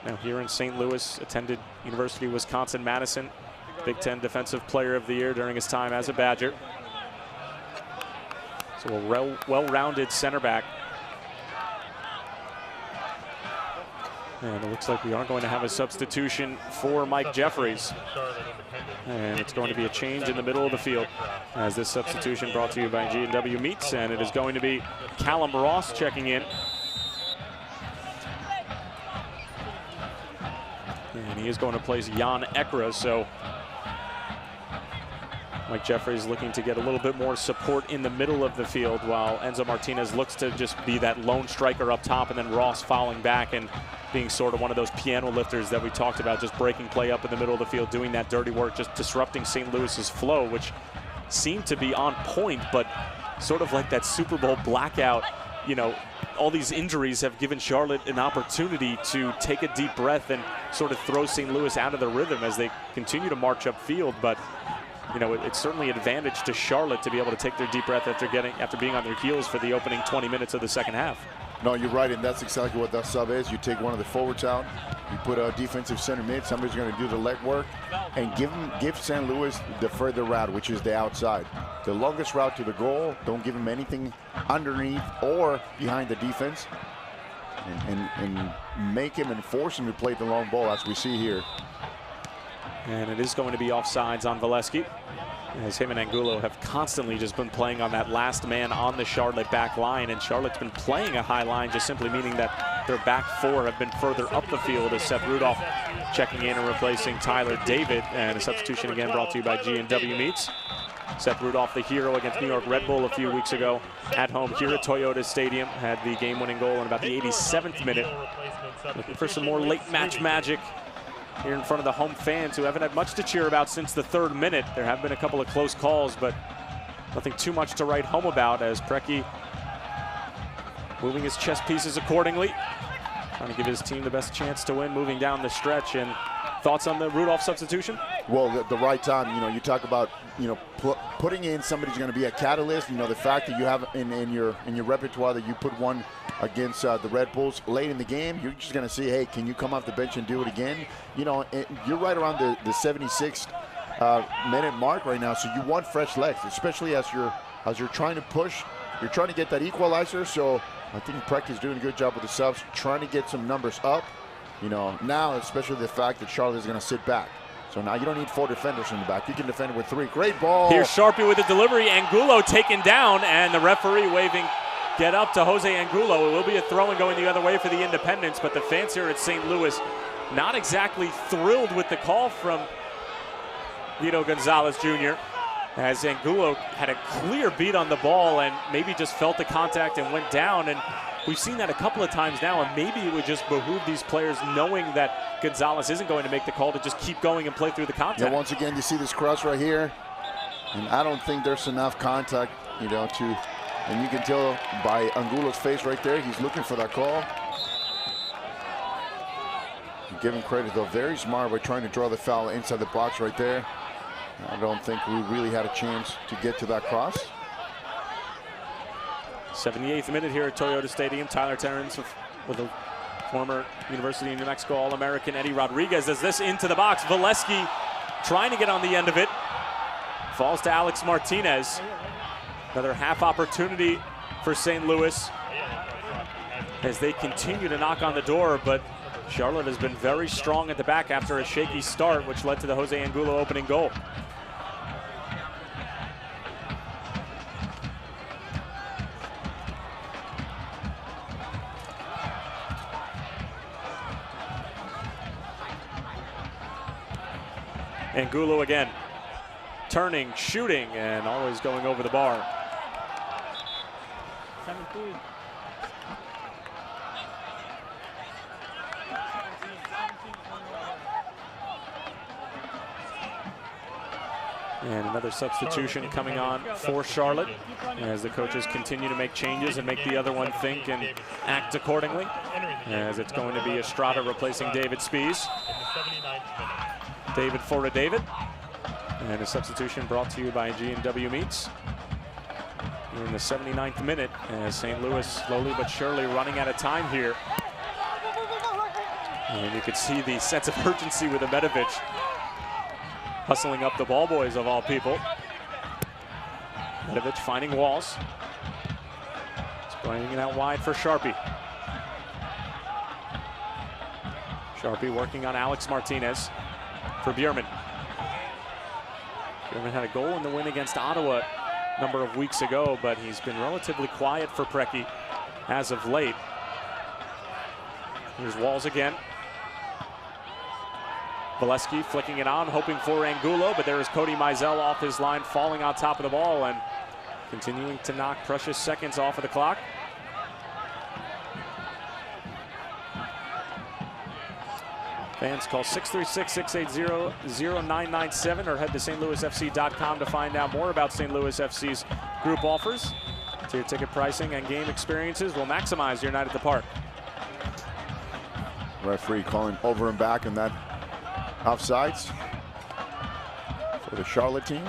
Now here in St. Louis, attended University of Wisconsin-Madison. Big Ten Defensive Player of the Year during his time as a Badger. So a well-rounded center back. And it looks like we are going to have a substitution for Mike Jeffries. And it's going to be a change in the middle of the field as this substitution brought to you by G&W Meats. And it is going to be Callum Ross checking in. And he is going to place Jan Ekra. So Mike Jeffries looking to get a little bit more support in the middle of the field, while Enzo Martinez looks to just be that lone striker up top, and then Ross following back and being sort of one of those piano lifters that we talked about, just breaking play up in the middle of the field, doing that dirty work, just disrupting St. Louis's flow, which seemed to be on point, but sort of like that Super Bowl blackout. You know, all these injuries have given Charlotte an opportunity to take a deep breath and sort of throw St. Louis out of the rhythm as they continue to march upfield. But you know, it's certainly an advantage to Charlotte to be able to take their deep breath after being on their heels for the opening 20 minutes of the second half. No, you're right, and that's exactly what that sub is. You take one of the forwards out, you put a defensive center mid, somebody's going to do the leg work, and give St. Louis the further route, which is the outside. The longest route to the goal, don't give him anything underneath or behind the defense, and make him and force him to play the long ball, as we see here. And it is going to be offsides on Valesky, as him and Angulo have constantly just been playing on that last man on the Charlotte back line. And Charlotte's been playing a high line, just simply meaning that their back four have been further up the field, as Seth Rudolph checking in and replacing Tyler David. And a substitution again brought to you by G&W Meats. Seth Rudolph, the hero against New York Red Bull a few weeks ago at home here at Toyota Stadium, had the game-winning goal in about the 87th minute. Looking for some more late match magic here in front of the home fans, who haven't had much to cheer about since the 3rd minute. There have been a couple of close calls, but nothing too much to write home about, as Preki moving his chess pieces accordingly, trying to give his team the best chance to win moving down the stretch. And thoughts on the Rudolph substitution? Well, the right time. You know, you talk about, you know, putting in somebody who's going to be a catalyst. You know, the fact that you have in your repertoire that you put one against the Red Bulls late in the game, you're just going to see, hey, can you come off the bench and do it again? You know, you're right around the 76th minute mark right now, so you want fresh legs, especially as you're trying to push. You're trying to get that equalizer. So I think Preki is doing a good job with the subs, trying to get some numbers up. You know, now especially the fact that Charlotte is going to sit back. So now you don't need 4 defenders in the back. You can defend with 3. Great ball. Here's Sharpie with the delivery. Angulo taken down, and the referee waving get up to Jose Angulo. It will be a throw-in going the other way for the Independents, but the fans here at St. Louis not exactly thrilled with the call from Guido Gonzalez Jr., as Angulo had a clear beat on the ball and maybe just felt the contact and went down. And we've seen that a couple of times now, and maybe it would just behoove these players, knowing that Gonzalez isn't going to make the call, to just keep going and play through the contact. Yeah, once again, you see this cross right here, and I don't think there's enough contact, you know, and you can tell by Angulo's face right there, he's looking for that call. Give him credit, though, very smart by trying to draw the foul inside the box right there. I don't think we really had a chance to get to that cross. 78th minute here at Toyota Stadium. Tyler Terrence with a former University of New Mexico All-American Eddie Rodriguez does this into the box. Valesky trying to get on the end of it. Falls to Alex Martinez. Another half opportunity for St. Louis as they continue to knock on the door, but Charlotte has been very strong at the back after a shaky start, which led to the Jose Angulo opening goal. Angulo again, turning, shooting, and always going over the bar. 17. And another substitution coming on for Charlotte as the coaches continue to make changes and make the other one think and act accordingly. As it's going to be Estrada replacing David Spies. David for a David. And a substitution brought to you by G&W Meats. In the 79th minute, as St. Louis slowly but surely running out of time here. And you could see the sense of urgency with Amedovich hustling up the ball boys of all people. Amedovich finding Walls. Spraying it out wide for Sharpie. Sharpie working on Alex Martinez for Bjerman. Bjerman had a goal in the win against Ottawa a number of weeks ago, but he's been relatively quiet for Preki as of late. Here's Walls again. Valesky flicking it on, hoping for Angulo, but there is Cody Mizell off his line, falling on top of the ball and continuing to knock precious seconds off of the clock. Fans call 636-680-0997 or head to stlouisfc.com to find out more about St. Louis FC's group offers. Tier ticket pricing and game experiences will maximize your night at the park. Referee calling over and back on that offsides for the Charlotte team.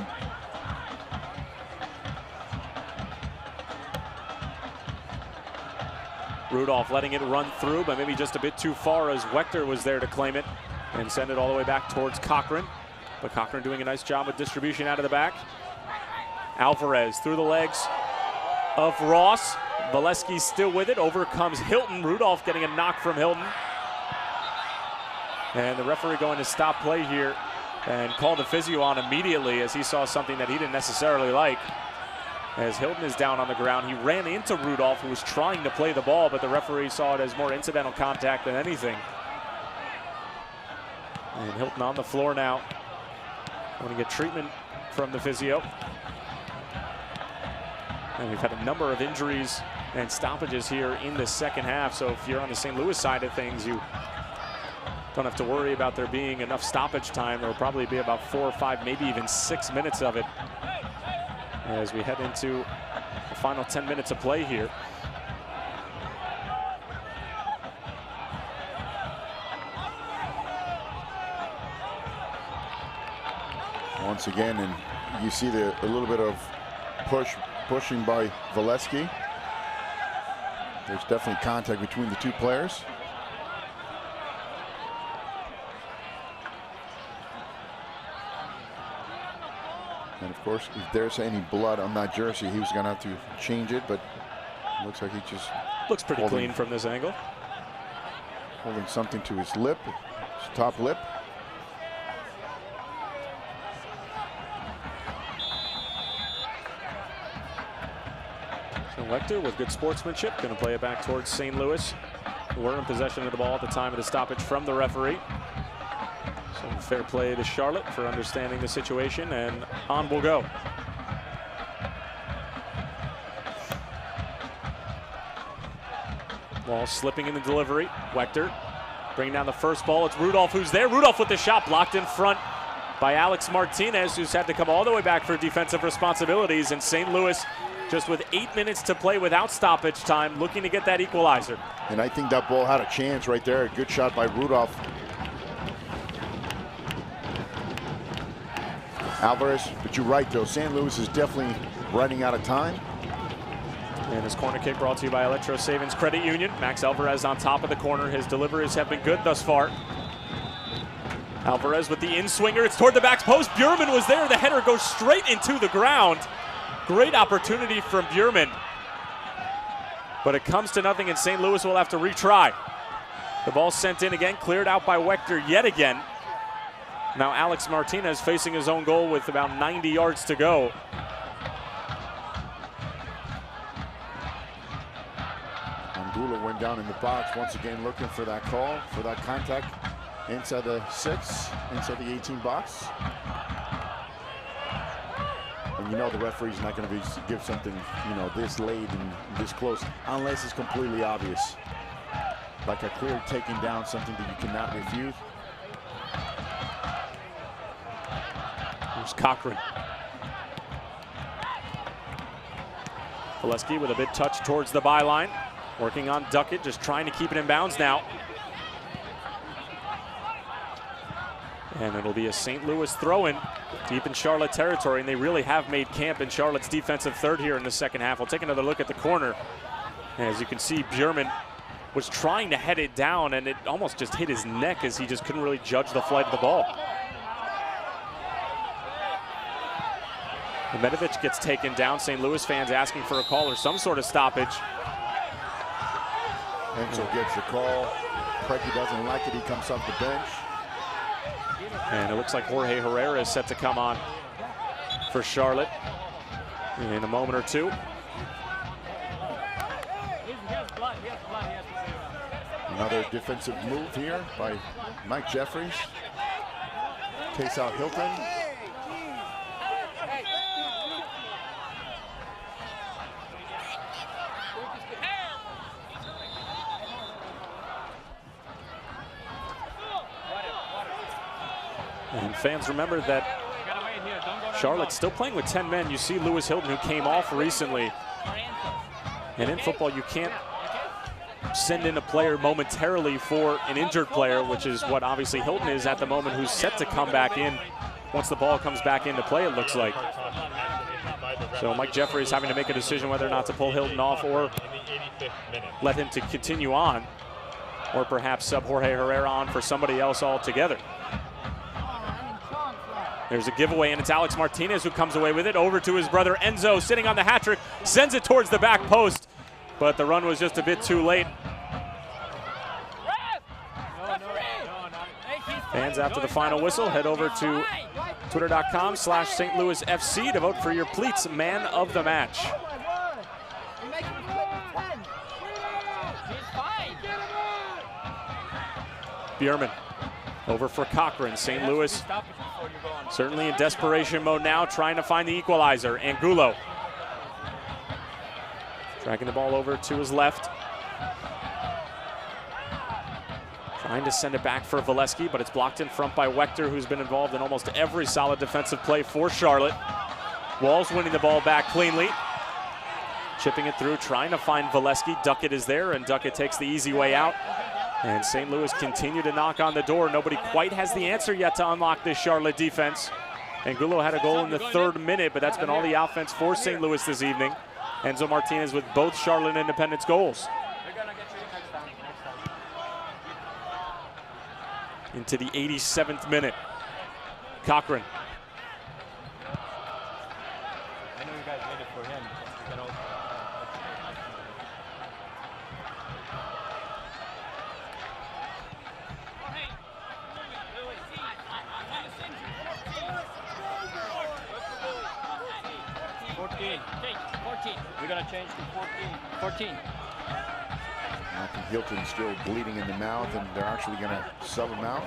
Rudolph letting it run through, but maybe just a bit too far as Wechter was there to claim it and send it all the way back towards Cochran. But Cochran doing a nice job with distribution out of the back. Alvarez through the legs of Ross. Valesky still with it, overcomes Hilton. Rudolph getting a knock from Hilton. And the referee going to stop play here and call the physio on immediately as he saw something that he didn't necessarily like. As Hilton is down on the ground, he ran into Rudolph, who was trying to play the ball, but the referee saw it as more incidental contact than anything. And Hilton on the floor now. Going to get treatment from the physio. And we've had a number of injuries and stoppages here in the second half, so if you're on the St. Louis side of things, you don't have to worry about there being enough stoppage time. There will probably be about 4 or 5, maybe even 6 minutes of it as we head into the final 10 minutes of play here. Once again, and you see a little bit of pushing by Valesky. There's definitely contact between the two players. And of course, if there's any blood on that jersey, he was going to have to change it, but it looks like he just looks pretty clean from this angle. Holding something to his lip, his top lip. So Wechter with good sportsmanship, going to play it back towards St. Louis, who were in possession of the ball at the time of the stoppage from the referee. So fair play to Charlotte for understanding the situation, and on we'll go. Ball slipping in the delivery. Wechter bringing down the first ball. It's Rudolph who's there. Rudolph with the shot blocked in front by Alex Martinez, who's had to come all the way back for defensive responsibilities. And St. Louis, just with 8 minutes to play without stoppage time, looking to get that equalizer. And I think that ball had a chance right there. A good shot by Rudolph. Alvarez, but you're right though, St. Louis is definitely running out of time. And his corner kick brought to you by Electro Savings Credit Union. Max Alvarez on top of the corner. His deliveries have been good thus far. Alvarez with the in-swinger. It's toward the back post. Bjerman was there. The header goes straight into the ground. Great opportunity from Bjerman. But it comes to nothing, and St. Louis will have to retry. The ball sent in again, cleared out by Wechter yet again. Now Alex Martinez facing his own goal with about 90 yards to go. Angulo went down in the box once again looking for that call, for that contact inside the 6, inside the 18 box. And you know the referee's not going to give something, you know, this late and this close unless it's completely obvious. Like a clear taking down, something that you cannot refute. Here's Cochran. Valesky with a big touch towards the byline. Working on Duckett, just trying to keep it in bounds now. And it'll be a St. Louis throw-in deep in Charlotte territory, and they really have made camp in Charlotte's defensive third here in the second half. We'll take another look at the corner. As you can see, Bjurman was trying to head it down, and it almost just hit his neck as he just couldn't really judge the flight of the ball. Medevich gets taken down. St. Louis fans asking for a call or some sort of stoppage. Enzo gets the call. Preki doesn't like it. He comes off the bench. And it looks like Jorge Herrera is set to come on for Charlotte in a moment or two. Another defensive move here by Mike Jeffries. Takes out Hilton. And fans remember that Charlotte's still playing with 10 men. You see Lewis Hilton, who came off recently. And in football, you can't send in a player momentarily for an injured player, which is what obviously Hilton is at the moment, who's set to come back in once the ball comes back into play, it looks like. So Mike Jeffries having to make a decision whether or not to pull Hilton off or let him to continue on, or perhaps sub Jorge Herrera on for somebody else altogether. There's a giveaway, and it's Alex Martinez who comes away with it. Over to his brother Enzo, sitting on the hat trick, sends it towards the back post, but the run was just a bit too late. Fans, after the final whistle, head over to twitter.com/St. Louis FC to vote for your Pleats Man of the Match. Bjurman over for Cochran. St. Louis certainly in desperation mode now, trying to find the equalizer. Angulo dragging the ball over to his left. Trying to send it back for Valesky, but it's blocked in front by Wechter, who's been involved in almost every solid defensive play for Charlotte. Walls winning the ball back cleanly. Chipping it through, trying to find Valesky. Duckett is there, and Duckett takes the easy way out. And St. Louis continue to knock on the door. Nobody quite has the answer yet to unlock this Charlotte defense. Angulo had a goal in the 3rd minute, but that's been all the offense for St. Louis this evening. Enzo Martinez with both Charlotte Independence goals. Into the 87th minute. Cochran. I know you guys waited for him. We're gonna change to 14. Malcolm Hilton's still bleeding in the mouth, and they're actually going to sub him out.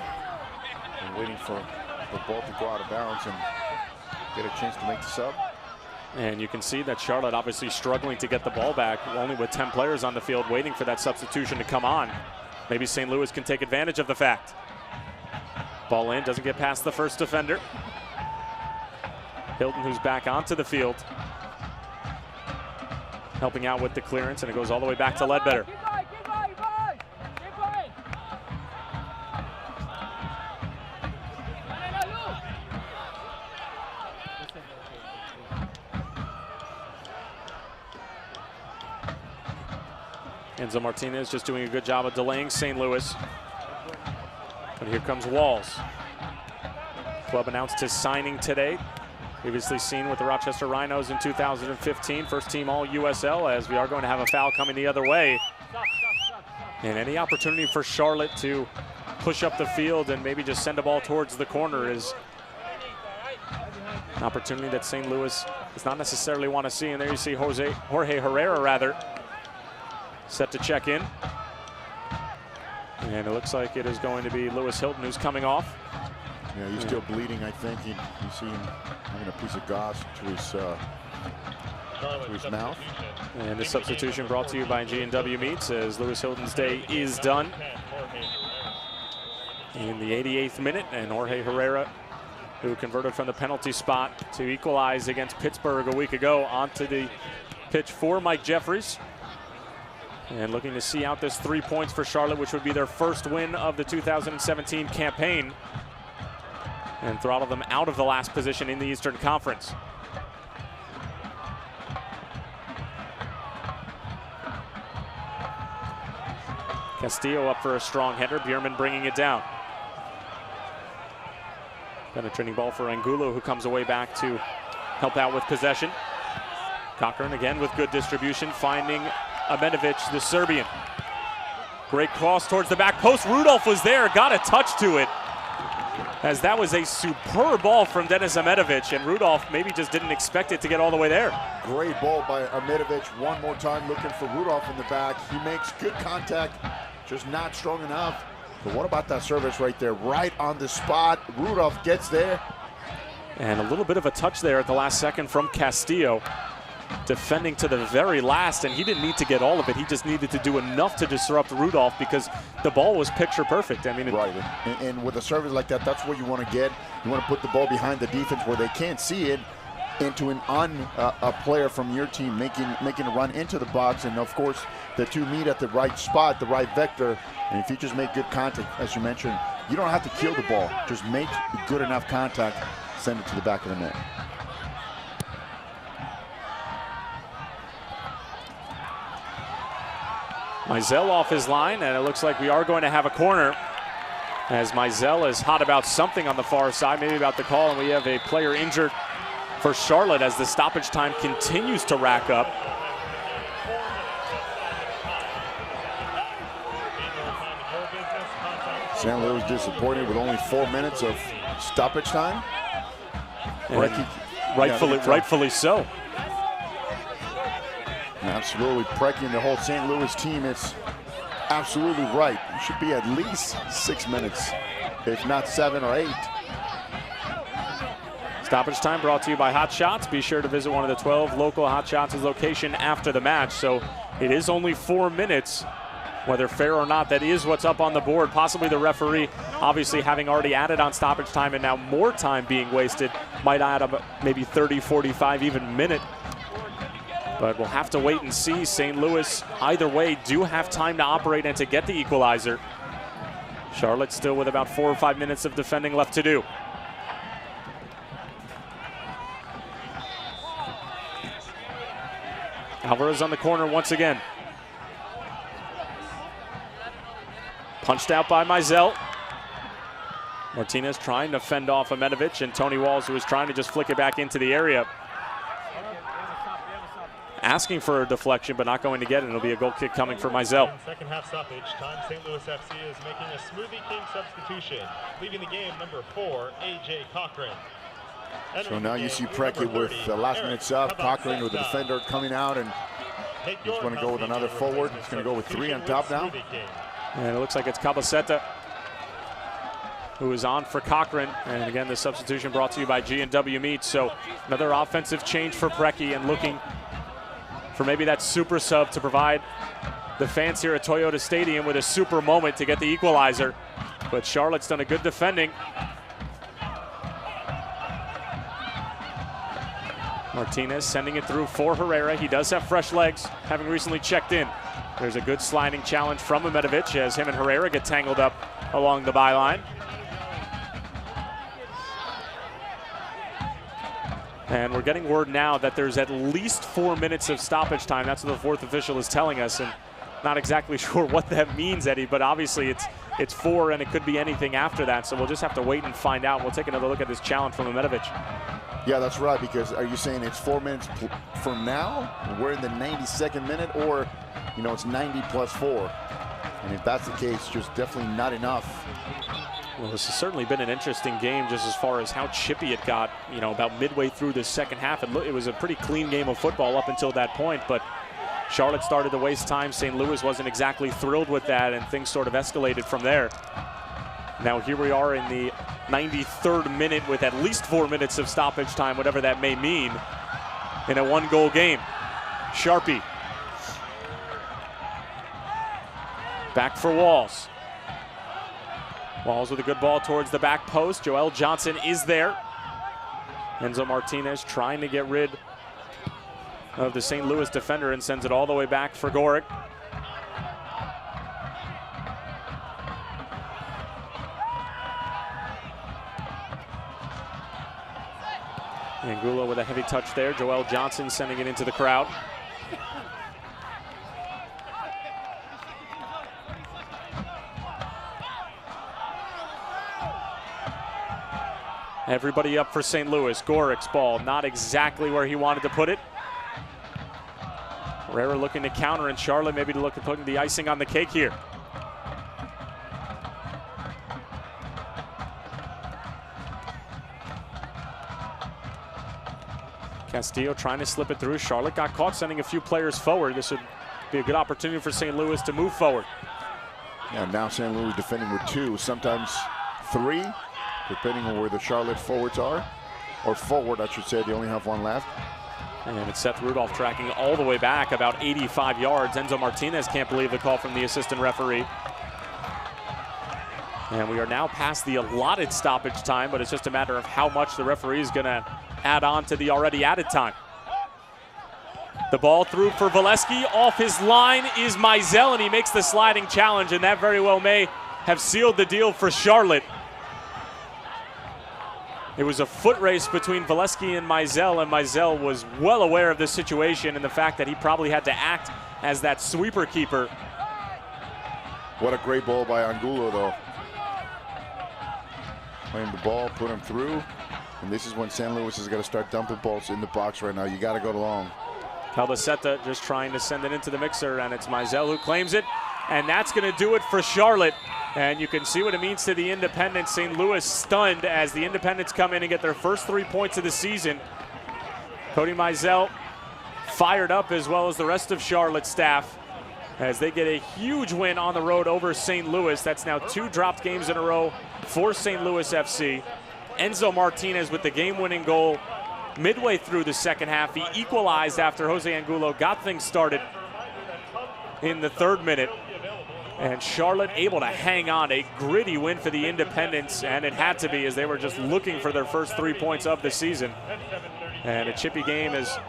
They're waiting for the ball to go out of bounds and get a chance to make the sub. And you can see that Charlotte obviously struggling to get the ball back, only with 10 players on the field waiting for that substitution to come on. Maybe St. Louis can take advantage of the fact. Ball in, doesn't get past the first defender. Hilton, who's back onto the field, helping out with the clearance, and it goes all the way back to Ledbetter. Enzo Martinez just doing a good job of delaying St. Louis. But here comes Walls. Club announced his signing today. Previously seen with the Rochester Rhinos in 2015. First team all USL, as we are going to have a foul coming the other way. And any opportunity for Charlotte to push up the field and maybe just send a ball towards the corner is an opportunity that St. Louis does not necessarily want to see. And there you see Jorge Herrera, set to check in. And it looks like it is going to be Lewis Hilton who's coming off. Yeah, he's still bleeding, I think. You see him having a piece of gauze to his mouth. And the substitution brought to you by G&W Meats, as Lewis Hilton's day is done. In the 88th minute, and Jorge Herrera, who converted from the penalty spot to equalize against Pittsburgh a week ago, onto the pitch for Mike Jeffries. And looking to see out this 3 points for Charlotte, which would be their first win of the 2017 campaign, and throttle them out of the last position in the Eastern Conference. Castillo up for a strong header. Bierman bringing it down. Penetrating ball for Angulo, who comes away back to help out with possession. Cochran again with good distribution, finding Amenovic, the Serbian. Great cross towards the back post. Rudolph was there, got a touch to it, as that was a superb ball from Denis Amenovic, and Rudolph maybe just didn't expect it to get all the way there. Great ball by Amenovic. One more time looking for Rudolph in the back. He makes good contact, just not strong enough. But what about that service right there, right on the spot? Rudolph gets there. And a little bit of a touch there at the last second from Castillo, defending to the very last, and he didn't need to get all of it. He just needed to do enough to disrupt Rudolph because the ball was picture perfect. I mean, right. And with a service like that, that's what you want to get. You want to put the ball behind the defense where they can't see it, into a player from your team making a run into the box. And of course, the two meet at the right spot, the right vector. And if you just make good contact, as you mentioned, you don't have to kill the ball. Just make good enough contact, send it to the back of the net. Mizell off his line, and it looks like we are going to have a corner, as Mizell is hot about something on the far side, maybe about the call, and we have a player injured for Charlotte as the stoppage time continues to rack up. St. Louis disappointed with only 4 minutes of stoppage time. Rightfully so. Absolutely, Preki and the whole St. Louis team is absolutely right. It should be at least 6 minutes, if not 7 or 8. Stoppage time brought to you by Hot Shots. Be sure to visit one of the 12 local Hot Shots' location after the match. So it is only 4 minutes. Whether fair or not, that is what's up on the board. Possibly the referee, obviously having already added on stoppage time and now more time being wasted, might add up maybe 30, 45, even minute. But we'll have to wait and see. St. Louis, either way, do have time to operate and to get the equalizer. Charlotte still with about 4 or 5 minutes of defending left to do. Alvarez on the corner once again. Punched out by Mizell. Martinez trying to fend off Amenovic, and Tony Walls, who was trying to just flick it back into the area. Asking for a deflection, but not going to get it. It'll be a goal kick coming for Mizell. Second half stoppage time. St. Louis FC is making a Smoothie King substitution. Leaving the game, number 4, A.J. Cochran. So now you see Preki with the last minute sub. Cochran with the defender coming out, and he's going to go with another forward. He's going to go with 3 on top now. And it looks like it's Cabacetta who is on for Cochran. And again, the substitution brought to you by G&W Meats. So another offensive change for Preki, and looking for maybe that super sub to provide the fans here at Toyota Stadium with a super moment to get the equalizer. But Charlotte's done a good defending. Martinez sending it through for Herrera. He does have fresh legs, having recently checked in. There's a good sliding challenge from Amenovic as him and Herrera get tangled up along the byline. And we're getting word now that there's at least 4 minutes of stoppage time. That's what the fourth official is telling us, and not exactly sure what that means, Eddie, but obviously it's 4 and it could be anything after that, so we'll just have to wait and find out. We'll take another look at this challenge from Amenovic. Yeah, that's right, because are you saying it's 4 minutes from now? We're in the 92nd minute, or, you know, it's 90 plus 4? And if that's the case, just definitely not enough. Well, this has certainly been an interesting game just as far as how chippy it got, you know, about midway through the second half. It was a pretty clean game of football up until that point, but Charlotte started to waste time. St. Louis wasn't exactly thrilled with that, and things sort of escalated from there. Now here we are in the 93rd minute with at least 4 minutes of stoppage time, whatever that may mean, in a 1-goal game. Sharpie. Back for Walls. Walls with a good ball towards the back post. Joel Johnson is there. Enzo Martinez trying to get rid of the St. Louis defender and sends it all the way back for Gorick. Angulo with a heavy touch there. Joel Johnson sending it into the crowd. Everybody up for St. Louis. Gorick's ball, not exactly where he wanted to put it. Herrera looking to counter, and Charlotte maybe to look at putting the icing on the cake here. Castillo trying to slip it through. Charlotte got caught sending a few players forward. This would be a good opportunity for St. Louis to move forward. Yeah, now St. Louis defending with 2, sometimes 3, depending on where the Charlotte forwards are. Or forward, I should say. They only have 1 left. And it's Seth Rudolph tracking all the way back about 85 yards. Enzo Martinez can't believe the call from the assistant referee. And we are now past the allotted stoppage time, but it's just a matter of how much the referee is going to add on to the already added time. The ball through for Valesky. Off his line is Mizell, and he makes the sliding challenge, and that very well may have sealed the deal for Charlotte. It was a foot race between Valesky and Mizell was well aware of this situation and the fact that he probably had to act as that sweeper keeper. What a great ball by Angulo, though. Playing the ball, put him through. And this is when St. Louis is going to start dumping balls in the box right now. You got to go long. Calvacetta just trying to send it into the mixer, and it's Mizell who claims it. And that's going to do it for Charlotte. And you can see what it means to the Independents. St. Louis stunned as the Independents come in and get their first 3 points of the season. Cody Mizell fired up, as well as the rest of Charlotte's staff, as they get a huge win on the road over St. Louis. That's now 2 dropped games in a row for St. Louis FC. Enzo Martinez with the game-winning goal midway through the second half. He equalized after Jose Angulo got things started in the 3rd minute. And Charlotte able to hang on. A gritty win for the Independents, and it had to be, as they were just looking for their first 3 points of the season. And a chippy game, as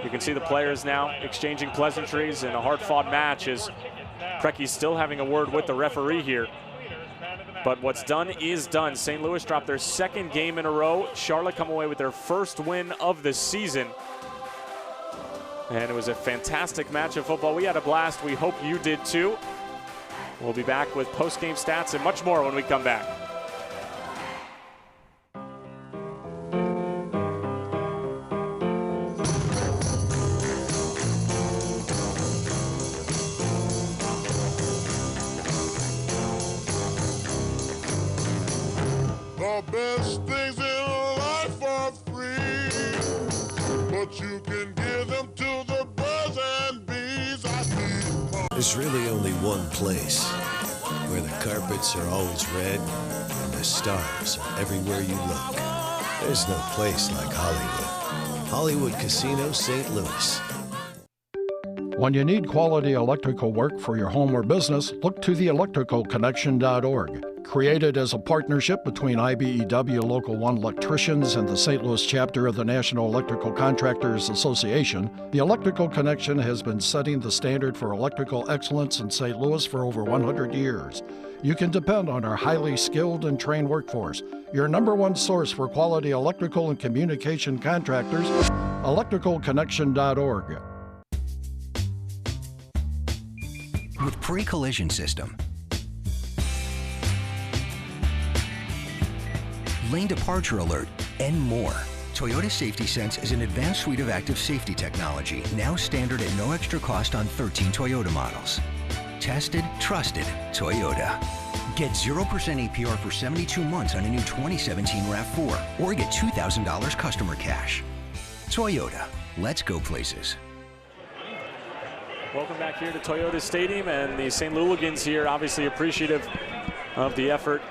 you can see the players now exchanging pleasantries in a hard-fought match, as Precky's still having a word with the referee here. But what's done is done. St. Louis dropped their 2nd game in a row. Charlotte come away with their 1st win of the season. And it was a fantastic match of football. We had a blast. We hope you did too. We'll be back with post-game stats and much more when we come back. The best things in life are free, but you can give them to the birds and bees. There's really only one place where the carpets are always red and the stars are everywhere you look. There's no place like Hollywood. Hollywood Casino St. Louis. When you need quality electrical work for your home or business, look to the electricalconnection.org. Created as a partnership between IBEW Local 1 electricians and the St. Louis chapter of the National Electrical Contractors Association, the Electrical Connection has been setting the standard for electrical excellence in St. Louis for over 100 years. You can depend on our highly skilled and trained workforce, your #1 source for quality electrical and communication contractors, electricalconnection.org. With pre-collision system, lane departure alert, and more, Toyota Safety Sense is an advanced suite of active safety technology, now standard at no extra cost on 13 Toyota models. Tested, trusted, Toyota. Get 0% APR for 72 months on a new 2017 RAV4, or get $2,000 customer cash. Toyota, let's go places. Welcome back here to Toyota Stadium, and the St. Louligans here obviously appreciative of the effort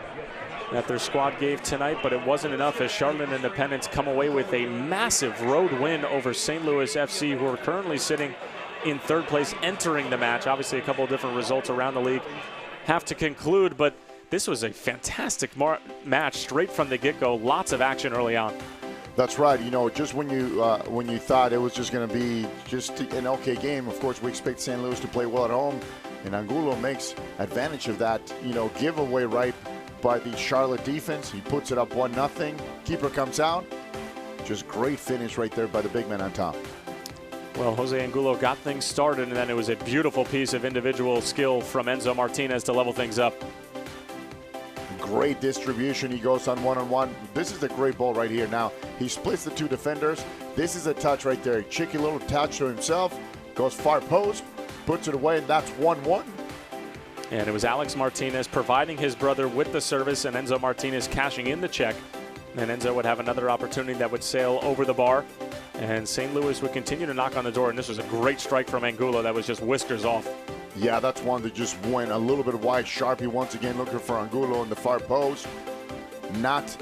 that their squad gave tonight, but it wasn't enough as Charlotte Independents come away with a massive road win over St. Louis FC, who are currently sitting in 3rd place entering the match. Obviously a couple of different results around the league have to conclude, but this was a fantastic match straight from the get-go. Lots of action early on. That's right. You know, just when you thought it was just going to be just an okay game, of course, we expect St. Louis to play well at home, and Angulo makes advantage of that, you know, giveaway right by the Charlotte defense. He puts it up 1-0. Keeper comes out. Just great finish right there by the big man on top. Well, Jose Angulo got things started, and then it was a beautiful piece of individual skill from Enzo Martinez to level things up. Great distribution. He goes on one-on-one. This is a great ball right here. Now, he splits the two defenders. This is a touch right there. Cheeky little touch to himself. Goes far post, puts it away, and that's 1-1. And it was Alex Martinez providing his brother with the service, and Enzo Martinez cashing in the check. And Enzo would have another opportunity that would sail over the bar. And St. Louis would continue to knock on the door, and this was a great strike from Angulo that was just whiskers off. Yeah, that's one that just went a little bit wide. Sharpie once again looking for Angulo in the far post. Not,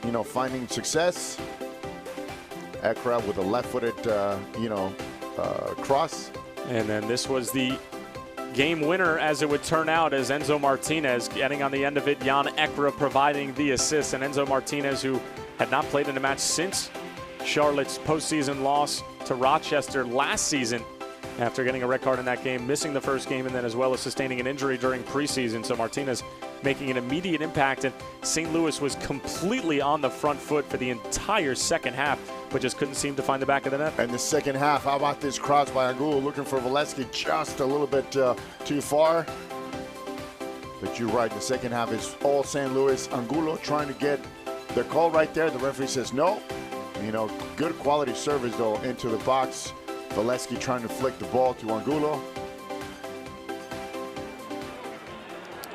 you know, finding success. Ekra with a left-footed, cross. And then this was the game winner, as it would turn out, as Enzo Martinez getting on the end of it. Jan Ekra providing the assist, and Enzo Martinez, who had not played in a match since Charlotte's postseason loss to Rochester last season, after getting a red card in that game, missing the first game, and then as well as sustaining an injury during preseason. So Martinez making an immediate impact, and St. Louis was completely on the front foot for the entire second half, but just couldn't seem to find the back of the net. And the second half, how about this cross by Angulo, looking for Valesky just a little bit too far. But you're right, the second half is all St. Louis. Angulo trying to get the call right there. The referee says no. You know, good quality service, though, into the box. Valesky trying to flick the ball to Angulo.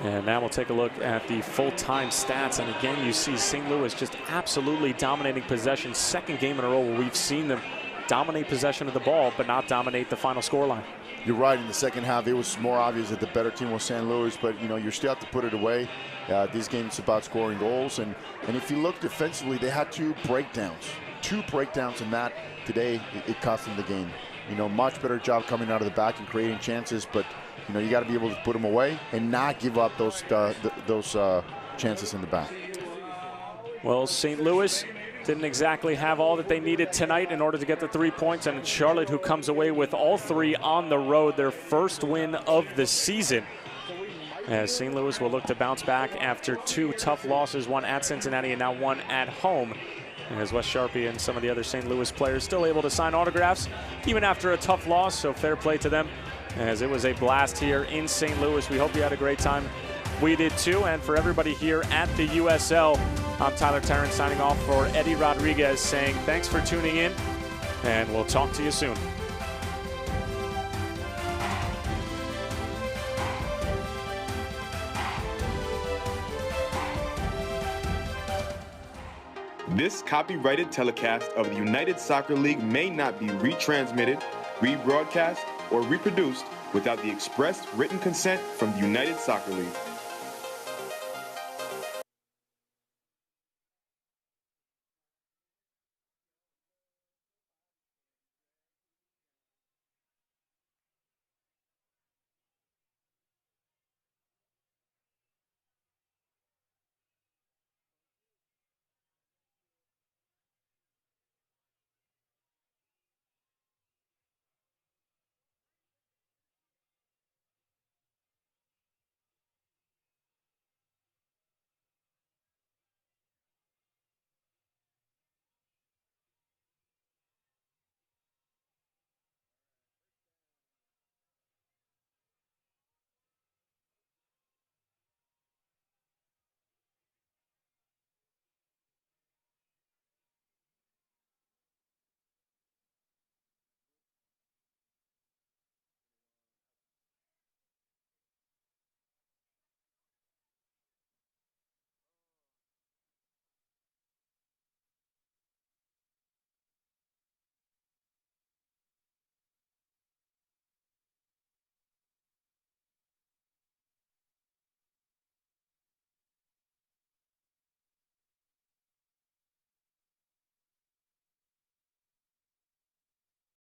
And now we'll take a look at the full-time stats. And again, you see St. Louis just absolutely dominating possession. Second game in a row where we've seen them dominate possession of the ball, but not dominate the final scoreline. You're right, in the second half, it was more obvious that the better team was St. Louis, but, you know, you still have to put it away. This game is about scoring goals. And if you look defensively, they had two breakdowns. Two breakdowns in that. Today, it cost them the game. You know, much better job coming out of the back and creating chances, but, you know, you got to be able to put them away and not give up those chances in the back. Well, St. Louis didn't exactly have all that they needed tonight in order to get the 3 points, and it's Charlotte who comes away with all three on the road, their first win of the season. As St. Louis will look to bounce back after two tough losses, one at Cincinnati and now one at home. As Wes Sharpie and some of the other St. Louis players still able to sign autographs even after a tough loss, so fair play to them, as it was a blast here in St. Louis. We hope you had a great time. We did too, and for everybody here at the USL, I'm Tyler Terrence signing off for Eddie Rodriguez, saying thanks for tuning in, and we'll talk to you soon. This copyrighted telecast of the United Soccer League may not be retransmitted, rebroadcast, or reproduced without the express written consent from the United Soccer League.